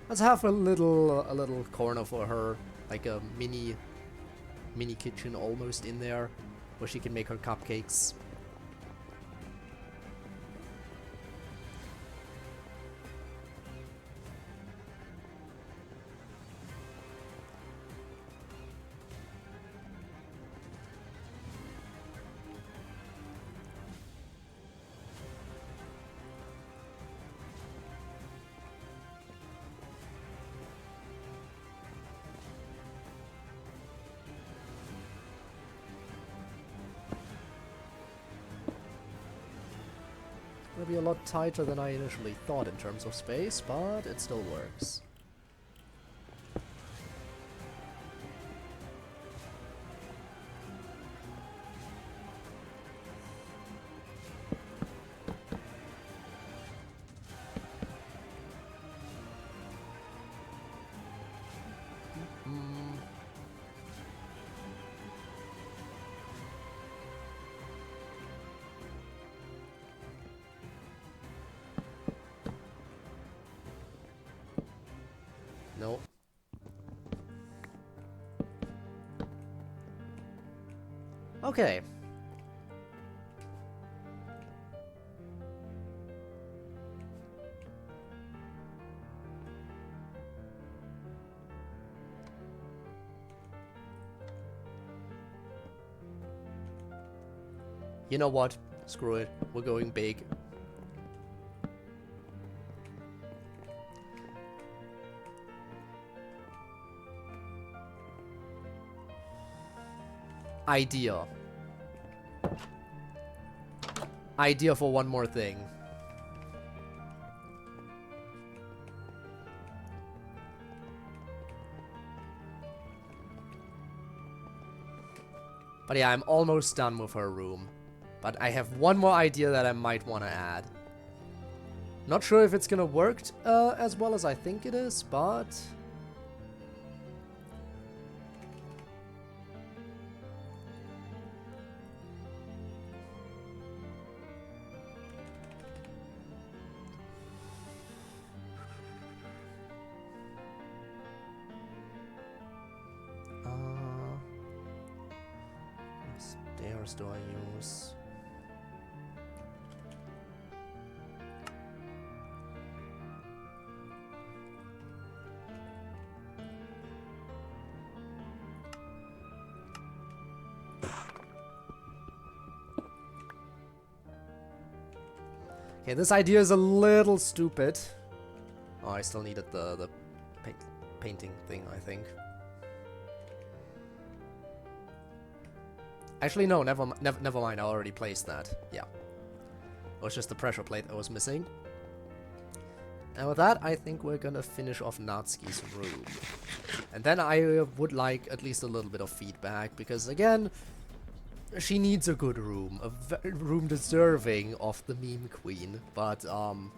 A: Let's have a little corner for her, like a mini kitchen almost in there, where she can make her cupcakes. Gonna be a lot tighter than I initially thought in terms of space, but it still works. Nope. Okay. You know what? Screw it. We're going big. Idea. Idea for one more thing. But yeah, I'm almost done with her room. But I have one more idea that I might want to add. Not sure if it's gonna work as well as I think it is, but... stairs do I use? Okay, this idea is a little stupid. Oh, I still needed the painting thing, I think. Actually, no, never mind. I already placed that. Yeah. It was just the pressure plate that was missing. And with that, I think we're gonna finish off Natsuki's room. And then I would like at least a little bit of feedback, because again, she needs a good room. A room deserving of the meme queen. But, I'm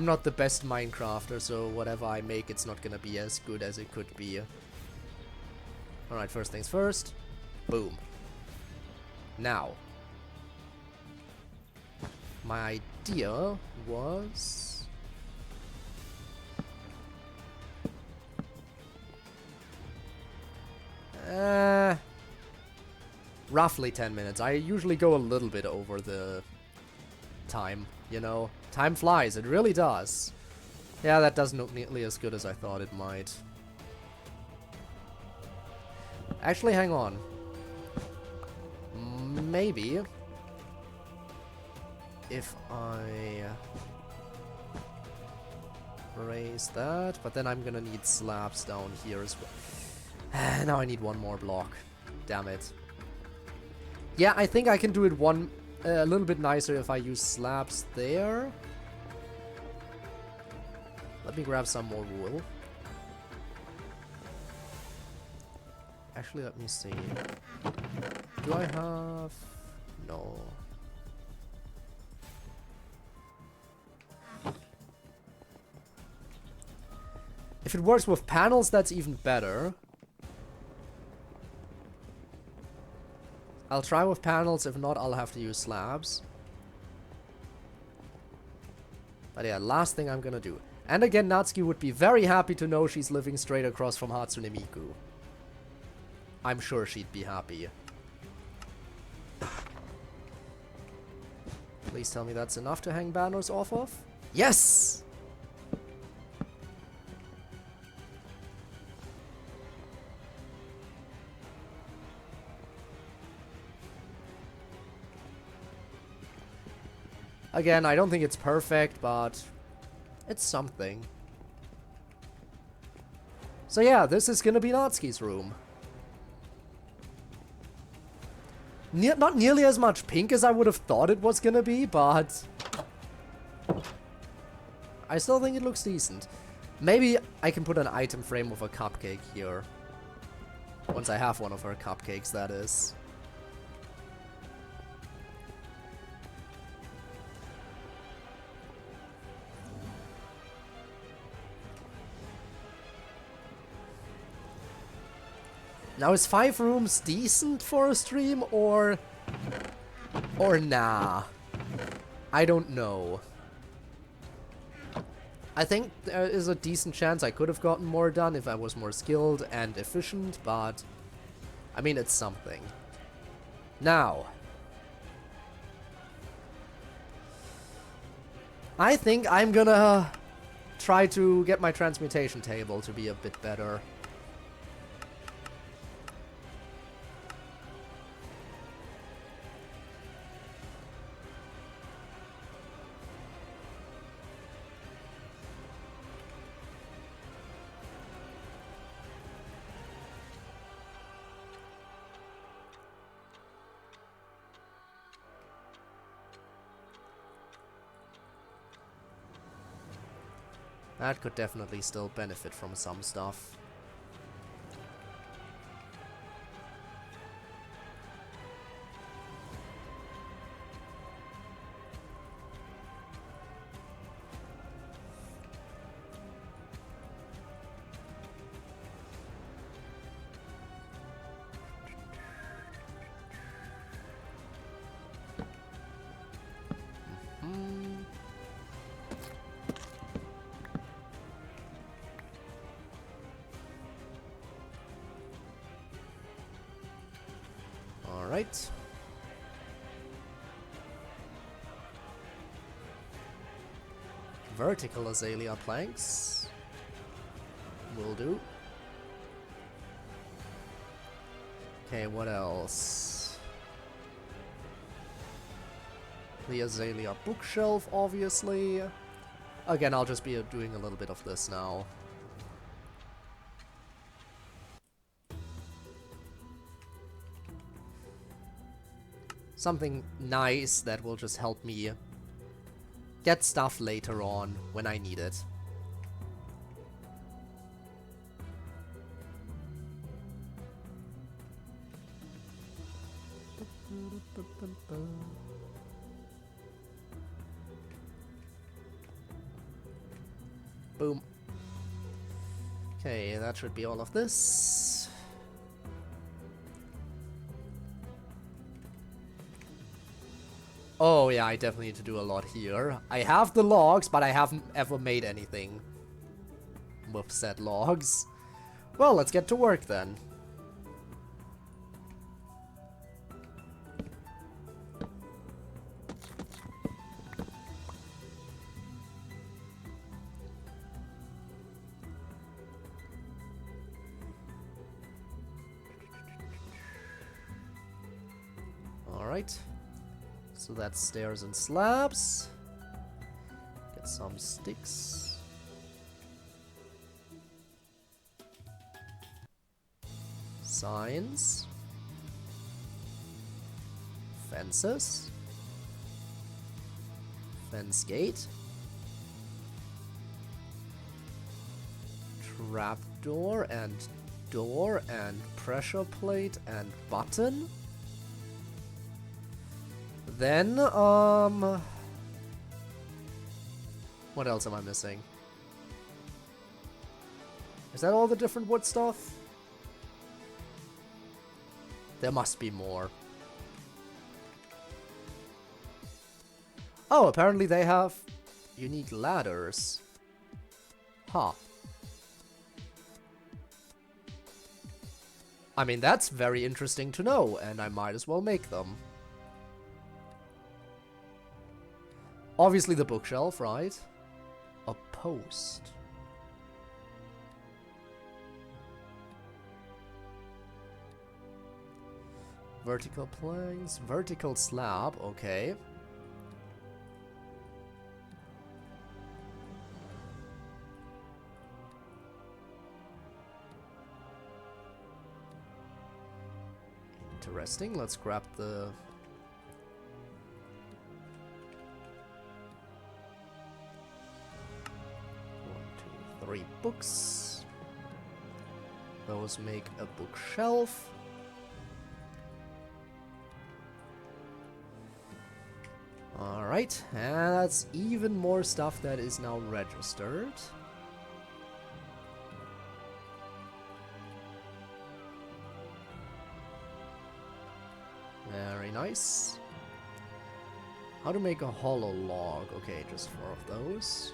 A: not the best Minecrafter, so whatever I make, it's not gonna be as good as it could be. Alright, first things first. Boom. Now. My idea was... roughly 10 minutes. I usually go a little bit over the time, you know. Time flies, it really does. Yeah, that doesn't look nearly as good as I thought it might. Actually, hang on. Maybe if I raise that, but then I'm gonna need slabs down here as well. Now I need one more block. Damn it. Yeah, I think I can do it a little bit nicer if I use slabs there. Let me grab some more wool. Actually, let me see. Do I have... No. If it works with panels, that's even better. I'll try with panels. If not, I'll have to use slabs. But yeah, last thing I'm gonna do. And again, Natsuki would be very happy to know she's living straight across from Hatsune Miku. I'm sure she'd be happy. Please tell me that's enough to hang banners off of. Yes! Again, I don't think it's perfect, but it's something. So yeah, this is gonna be Natsuki's room. Not nearly as much pink as I would have thought it was gonna be, but I still think it looks decent. Maybe I can put an item frame of a cupcake here. Once I have one of her cupcakes, that is. Now, is 5 rooms decent for a stream, or nah? I don't know. I think there is a decent chance I could have gotten more done if I was more skilled and efficient, but I mean, it's something. Now, I think I'm gonna try to get my transmutation table to be a bit better. That could definitely still benefit from some stuff. Alright. Vertical azalea planks. Will do. Okay, what else? The azalea bookshelf, obviously. Again, I'll just be doing a little bit of this now. Something nice that will just help me get stuff later on when I need it. Boom. Okay, that should be all of this. Oh yeah, I definitely need to do a lot here. I have the logs, but I haven't ever made anything with said logs. Well, let's get to work then. Alright. So that's stairs and slabs. Get some sticks. Signs. Fences. Fence gate. Trapdoor and door and pressure plate and button. Then, what else am I missing? Is that all the different wood stuff? There must be more. Oh, apparently they have unique ladders. Huh. I mean, that's very interesting to know, and I might as well make them. Obviously the bookshelf, right? A post. Vertical planks, vertical slab, okay. Interesting, let's grab the... 3 books. Those make a bookshelf. Alright, and that's even more stuff that is now registered. Very nice. How to make a hollow log. Okay, just 4 of those.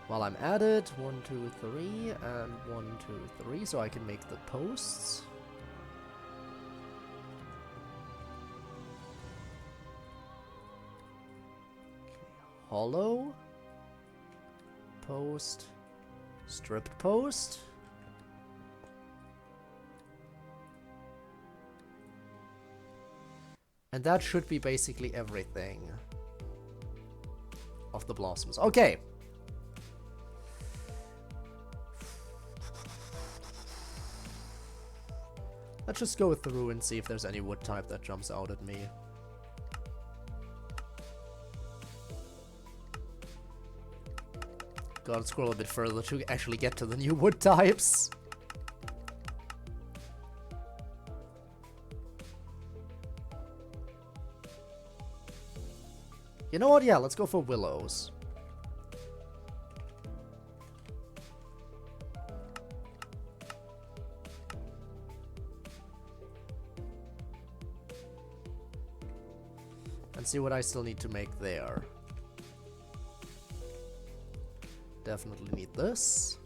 A: While I'm at it, 1, 2, 3, and 1, 2, 3, so I can make the posts. Hollow. Post. Stripped post. And that should be basically everything of the blossoms. Okay. Let's just go through and see if there's any wood type that jumps out at me. Gotta scroll a bit further to actually get to the new wood types. You know what? Yeah, let's go for willows. And see what I still need to make there. Definitely need this.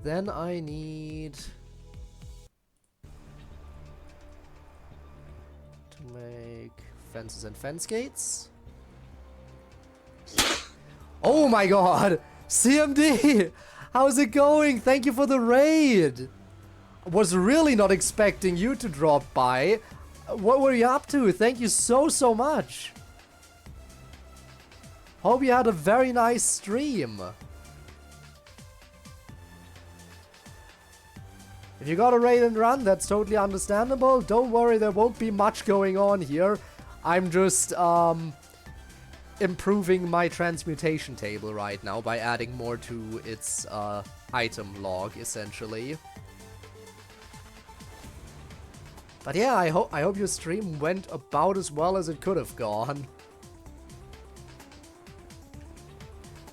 A: Then I need to make fences and fence gates. Oh my god! CMD! How's it going? Thank you for the raid! Was really not expecting you to drop by. What were you up to? Thank you so much. Hope you had a very nice stream. If you got a raid and run, that's totally understandable. Don't worry, there won't be much going on here. I'm just improving my transmutation table right now by adding more to its item log, essentially. But yeah, I hope your stream went about as well as it could have gone.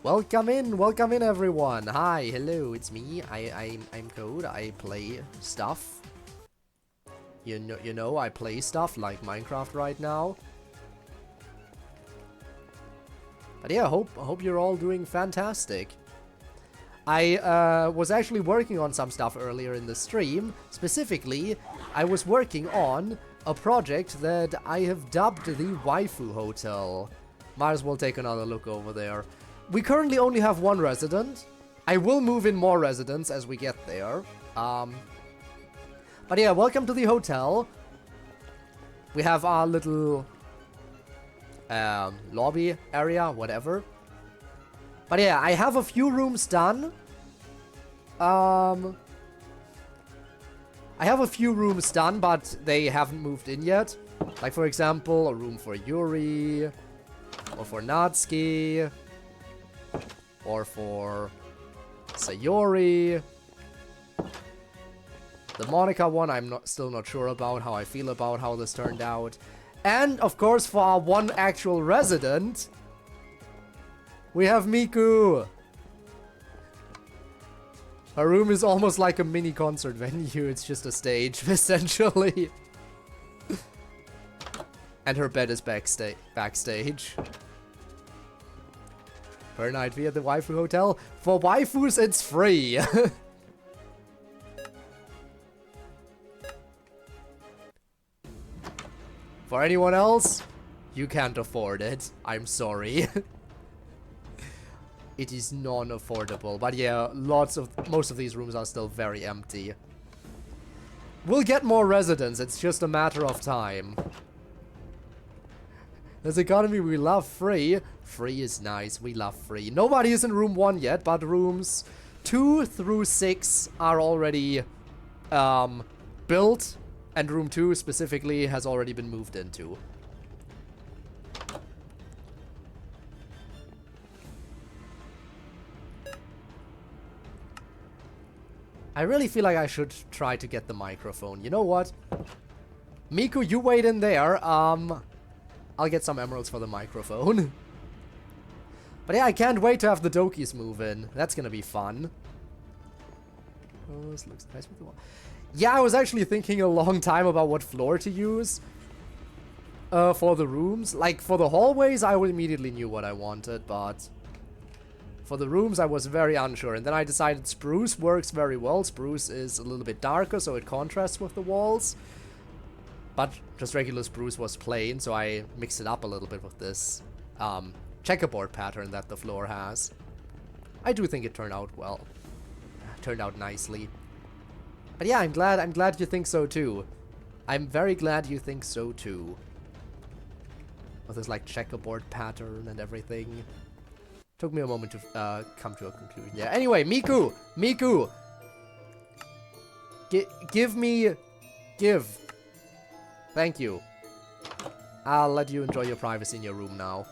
A: Welcome in everyone. Hi, hello, it's me. I'm Code. I play stuff. You know, I play stuff like Minecraft right now. But yeah, hope you're all doing fantastic. I was actually working on some stuff earlier in the stream. Specifically, I was working on a project that I have dubbed the Waifu Hotel. Might as well take another look over there. We currently only have 1 resident. I will move in more residents as we get there. But yeah, welcome to the hotel. We have our little lobby area, whatever. But yeah, I have a few rooms done. I have a few rooms done, but they haven't moved in yet. Like, for example, a room for Yuri, or for Natsuki, or for Sayori. The Monika one, I'm still not sure about how I feel about how this turned out. And, of course, for our 1 actual resident, we have Miku. Her room is almost like a mini concert venue. It's just a stage, essentially. And her bed is backstage. Per night via the Waifu Hotel. For waifus, it's free. For anyone else, you can't afford it. I'm sorry. It is non-affordable. But yeah, most of these rooms are still very empty. We'll get more residents. It's just a matter of time. This economy, we love free. Free is nice. We love free. Nobody is in room 1 yet, but rooms 2 through 6 are already built. And room 2 specifically has already been moved into. I really feel like I should try to get the microphone. You know what? Miku, you wait in there. I'll get some emeralds for the microphone. But yeah, I can't wait to have the Dokis move in. That's gonna be fun. Oh, this looks nice with the wall. Yeah, I was actually thinking a long time about what floor to use for the rooms. Like, for the hallways, I immediately knew what I wanted, but for the rooms, I was very unsure. And then I decided spruce works very well. Spruce is a little bit darker, so it contrasts with the walls. But just regular spruce was plain, so I mixed it up a little bit with this checkerboard pattern that the floor has. I do think it turned out well. Turned out nicely. But yeah, I'm glad you think so too. I'm very glad you think so too. With this like checkerboard pattern and everything. Took me a moment to come to a conclusion. Yeah. Anyway, Miku! Give. Thank you. I'll let you enjoy your privacy in your room now.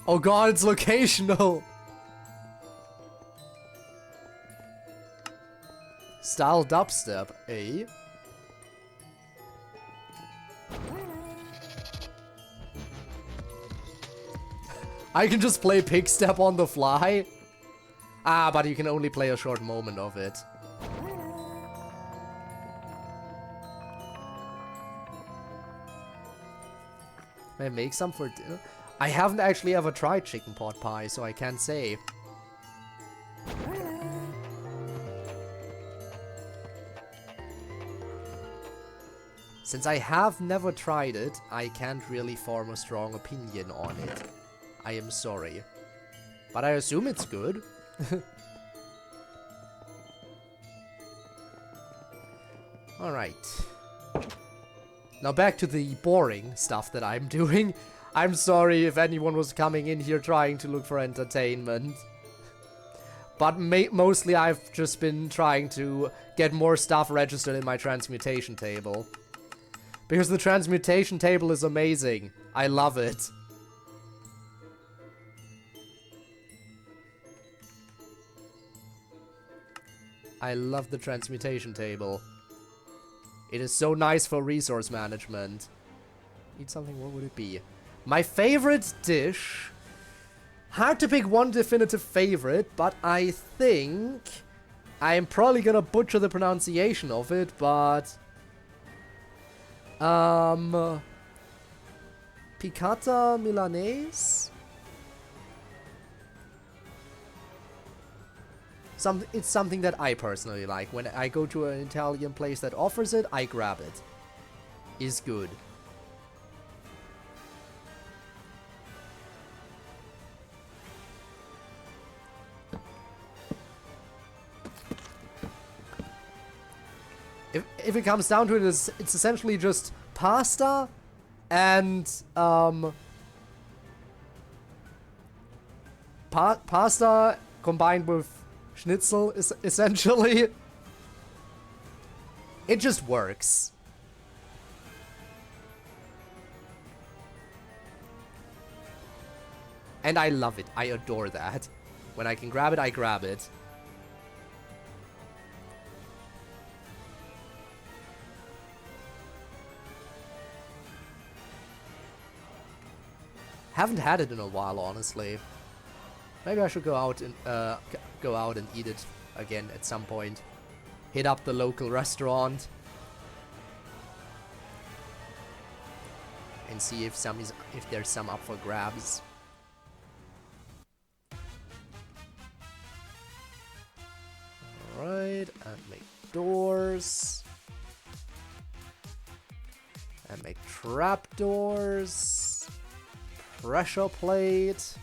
A: Oh god, it's locational! Style dubstep, eh? I can just play pig step on the fly? Ah, but you can only play a short moment of it. May I make some for dinner? I haven't actually ever tried chicken pot pie, so I can't say. Since I have never tried it, I can't really form a strong opinion on it. I am sorry. But I assume it's good. Alright. Now back to the boring stuff that I'm doing. I'm sorry if anyone was coming in here trying to look for entertainment. But mostly I've just been trying to get more stuff registered in my transmutation table. Because the transmutation table is amazing. I love it. I love the transmutation table. It is so nice for resource management. Need something, what would it be? My favorite dish. Hard to pick one definitive favorite, but I think I'm probably gonna butcher the pronunciation of it, but piccata Milanese? It's something that I personally like. When I go to an Italian place that offers it, I grab it. Is good. If it comes down to it, it's essentially just pasta and pasta combined with schnitzel, essentially. It just works. And I love it. I adore that. When I can grab it, I grab it. Haven't had it in a while, honestly. Maybe I should go out and eat it again at some point. Hit up the local restaurant and see if there's some up for grabs. Alright, and make doors. And make trapdoors. Pressure plate.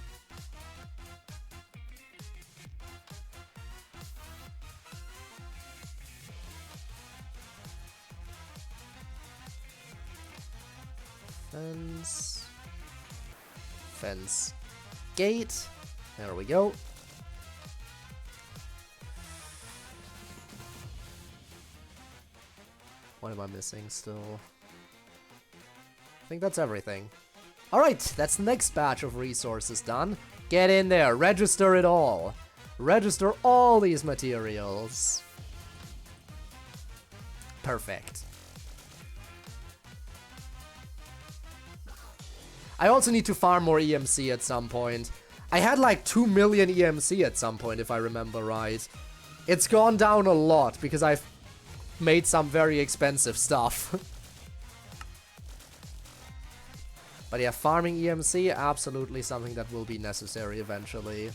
A: Fence. Fence. Gate. There we go. What am I missing still? I think that's everything. Alright, that's the next batch of resources done. Get in there, register it all. Register all these materials. Perfect. I also need to farm more EMC at some point. I had like 2 million EMC at some point, if I remember right. It's gone down a lot because I've made some very expensive stuff. But yeah, farming EMC, absolutely something that will be necessary eventually.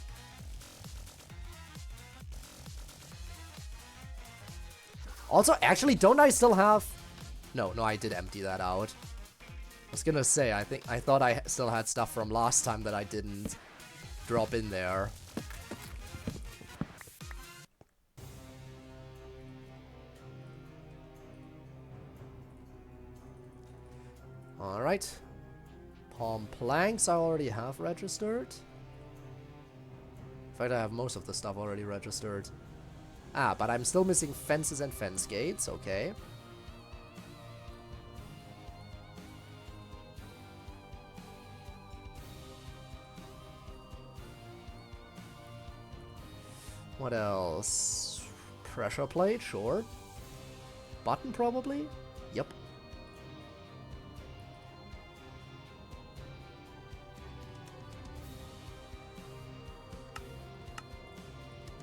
A: Also, actually, don't I still have... No, I did empty that out. I was gonna say, I thought I still had stuff from last time that I didn't drop in there. Alright. Palm planks I already have registered. In fact, I have most of the stuff already registered. Ah, but I'm still missing fences and fence gates, okay. What else? Pressure plate, sure. Button, probably? Yep.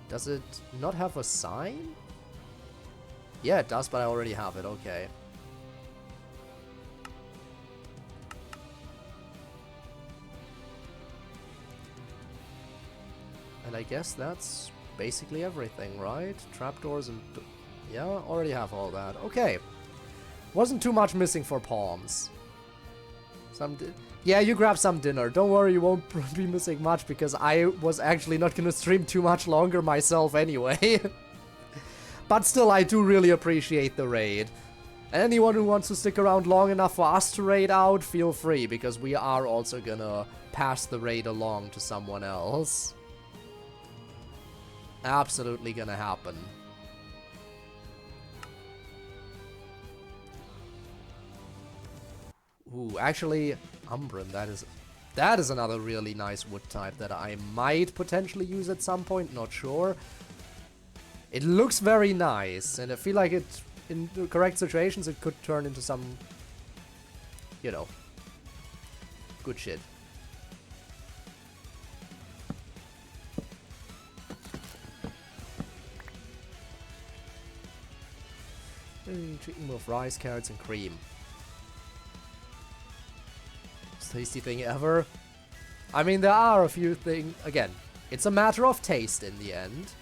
A: Does it not have a sign? Yeah, it does, but I already have it, okay. And I guess that's basically everything, right? Trapdoors and... yeah, already have all that. Okay. Wasn't too much missing for palms. Yeah, you grab some dinner. Don't worry, you won't be missing much because I was actually not gonna stream too much longer myself anyway. But still, I do really appreciate the raid. Anyone who wants to stick around long enough for us to raid out, feel free, because we are also gonna pass the raid along to someone else. Absolutely gonna happen. Ooh, actually, Umbran, that is another really nice wood type that I might potentially use at some point, not sure. It looks very nice, and I feel like it, in the correct situations, it could turn into some, you know, good shit. Chicken with rice, carrots, and cream. Tasty thing ever. I mean, there are a few things. Again, it's a matter of taste in the end.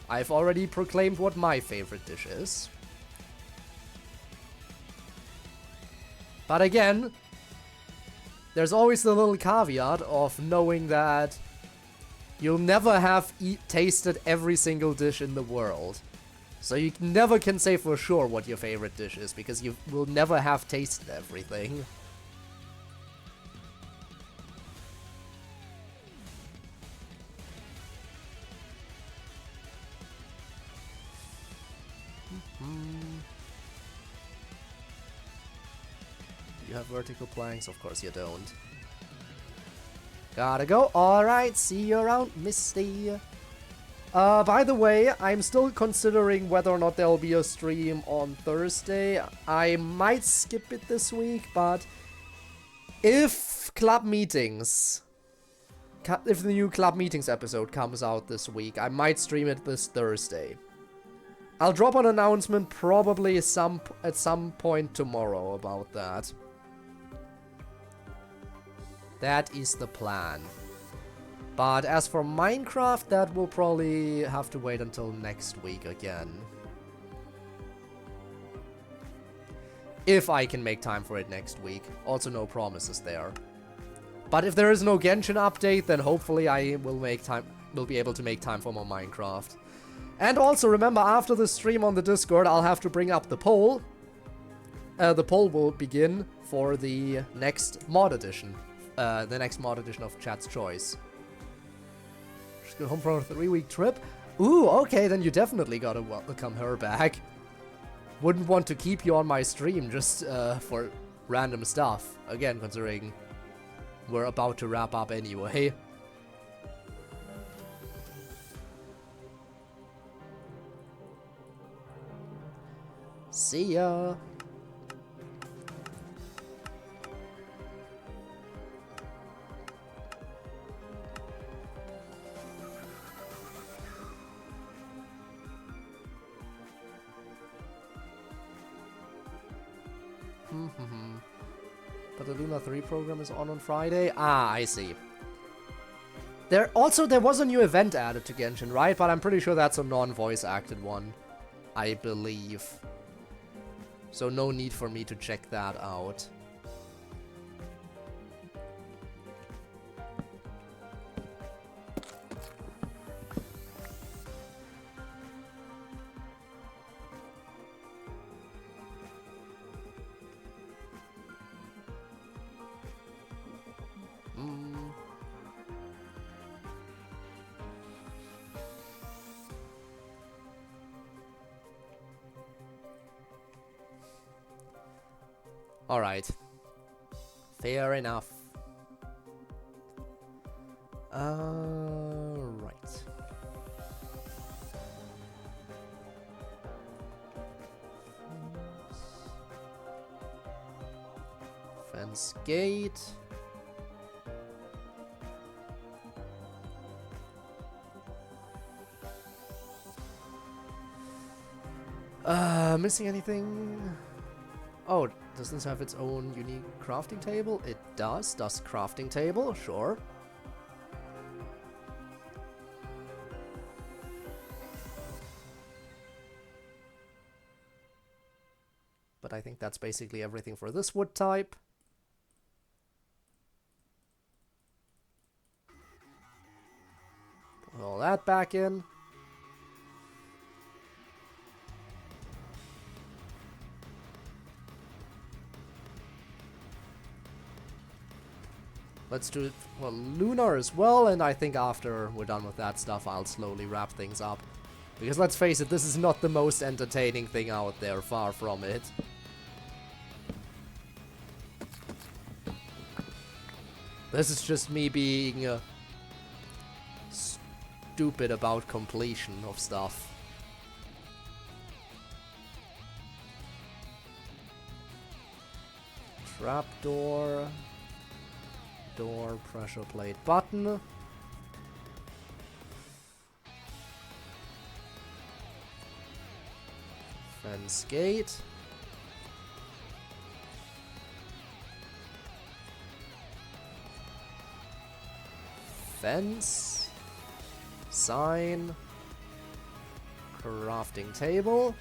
A: I've already proclaimed what my favorite dish is. But again, there's always the little caveat of knowing that you'll never have tasted every single dish in the world. So you never can say for sure what your favorite dish is, because you will never have tasted everything. You have vertical planks? Of course you don't. Gotta go. Alright, see you around, Misty. By the way, I'm still considering whether or not there'll be a stream on Thursday. I might skip it this week, but If club meetings, if the new club meetings episode comes out this week, I might stream it this Thursday. I'll drop an announcement probably at some point tomorrow about that. That is the plan. But as for Minecraft, that will probably have to wait until next week again. If I can make time for it next week. Also no promises there. But if there is no Genshin update, then hopefully I will be able to make time for more Minecraft. And also remember, after the stream on the Discord, I'll have to bring up the poll. The poll will begin for the next mod edition. The next mod edition of Chat's Choice. Just go home for a 3-week trip? Ooh, okay, then you definitely gotta welcome her back. Wouldn't want to keep you on my stream just for random stuff. Again, considering we're about to wrap up anyway. See ya! But the Luna 3 program is on Friday? Ah, I see. There was a new event added to Genshin, right? But I'm pretty sure that's a non-voice acted one. I believe. So no need for me to check that out. Alright. Fair enough. Right. Fence gate. Missing anything? Oh, does this have its own unique crafting table? It does. Does crafting table? Sure. But I think that's basically everything for this wood type. Put all that back in. Let's do it for Lunar as well, and I think after we're done with that stuff, I'll slowly wrap things up. Because let's face it, this is not the most entertaining thing out there, far from it. This is just me being stupid about completion of stuff. Trapdoor. Door, pressure plate button. Fence gate. Fence. Sign. Crafting table.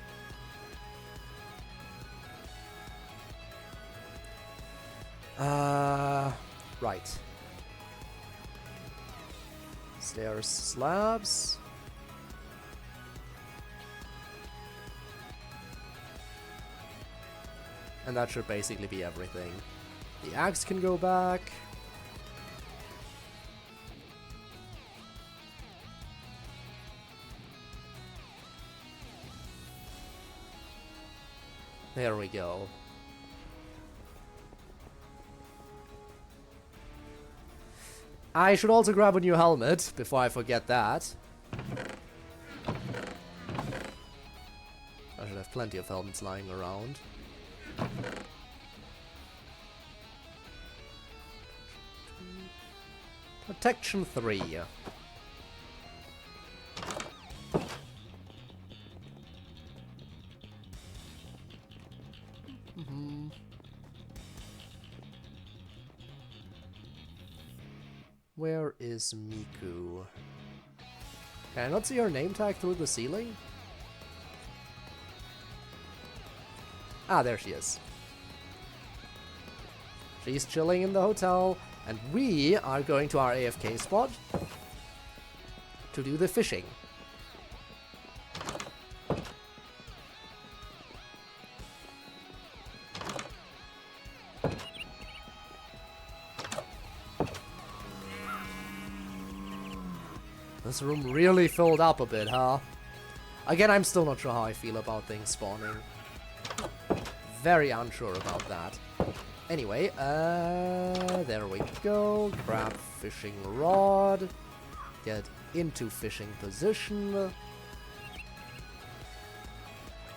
A: Right. Stairs, slabs. And that should basically be everything. The axe can go back. There we go. I should also grab a new helmet before I forget that. I should have plenty of helmets lying around. Protection 3. Where is Miku? Can I not see her name tag through the ceiling? Ah, there she is. She's chilling in the hotel, and we are going to our AFK spot to do the fishing. This room really filled up a bit, huh? Again, I'm still not sure how I feel about things spawning. Very unsure about that. Anyway, there we go. Grab fishing rod. Get into fishing position.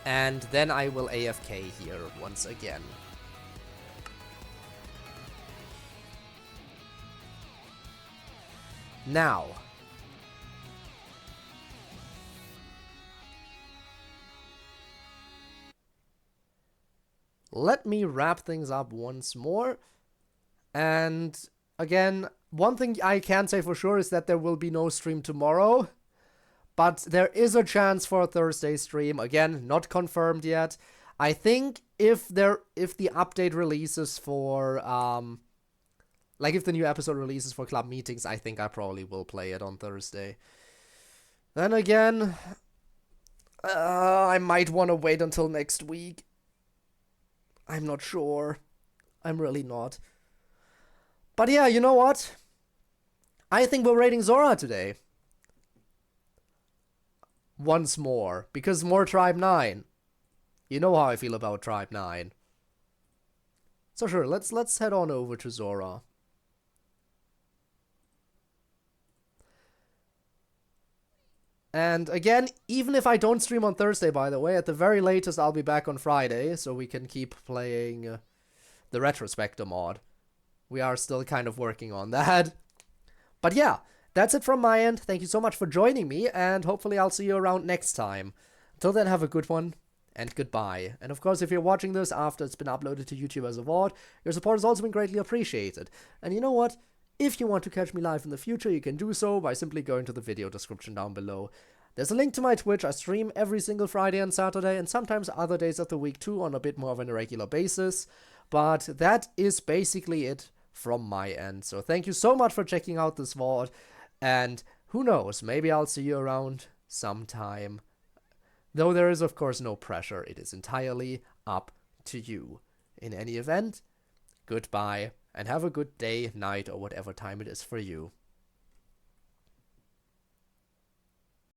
A: And then I will AFK here once again. Now. Let me wrap things up once more. And again, one thing I can say for sure is that there will be no stream tomorrow. But there is a chance for a Thursday stream. Again, not confirmed yet. I think if the update releases for like if the new episode releases for club meetings, I think I probably will play it on Thursday. Then again, I might want to wait until next week. I'm not sure. I'm really not. But yeah, you know what? I think we're raiding Zora today. Once more. Because more Tribe 9. You know how I feel about Tribe 9. So sure, let's head on over to Zora. And again, even if I don't stream on Thursday, by the way, at the very latest I'll be back on Friday, so we can keep playing the Retrospector mod. We are still kind of working on that. But yeah, that's it from my end. Thank you so much for joining me, and hopefully I'll see you around next time. Until then, have a good one, and goodbye. And of course, if you're watching this after it's been uploaded to YouTube as a VOD, your support has also been greatly appreciated. And you know what? If you want to catch me live in the future, you can do so by simply going to the video description down below. There's a link to my Twitch. I stream every single Friday and Saturday, and sometimes other days of the week too, on a bit more of an irregular basis. But that is basically it from my end. So thank you so much for checking out this VOD, and who knows, maybe I'll see you around sometime. Though there is of course no pressure, it is entirely up to you. In any event, goodbye. And have a good day, night, or whatever time it is for you.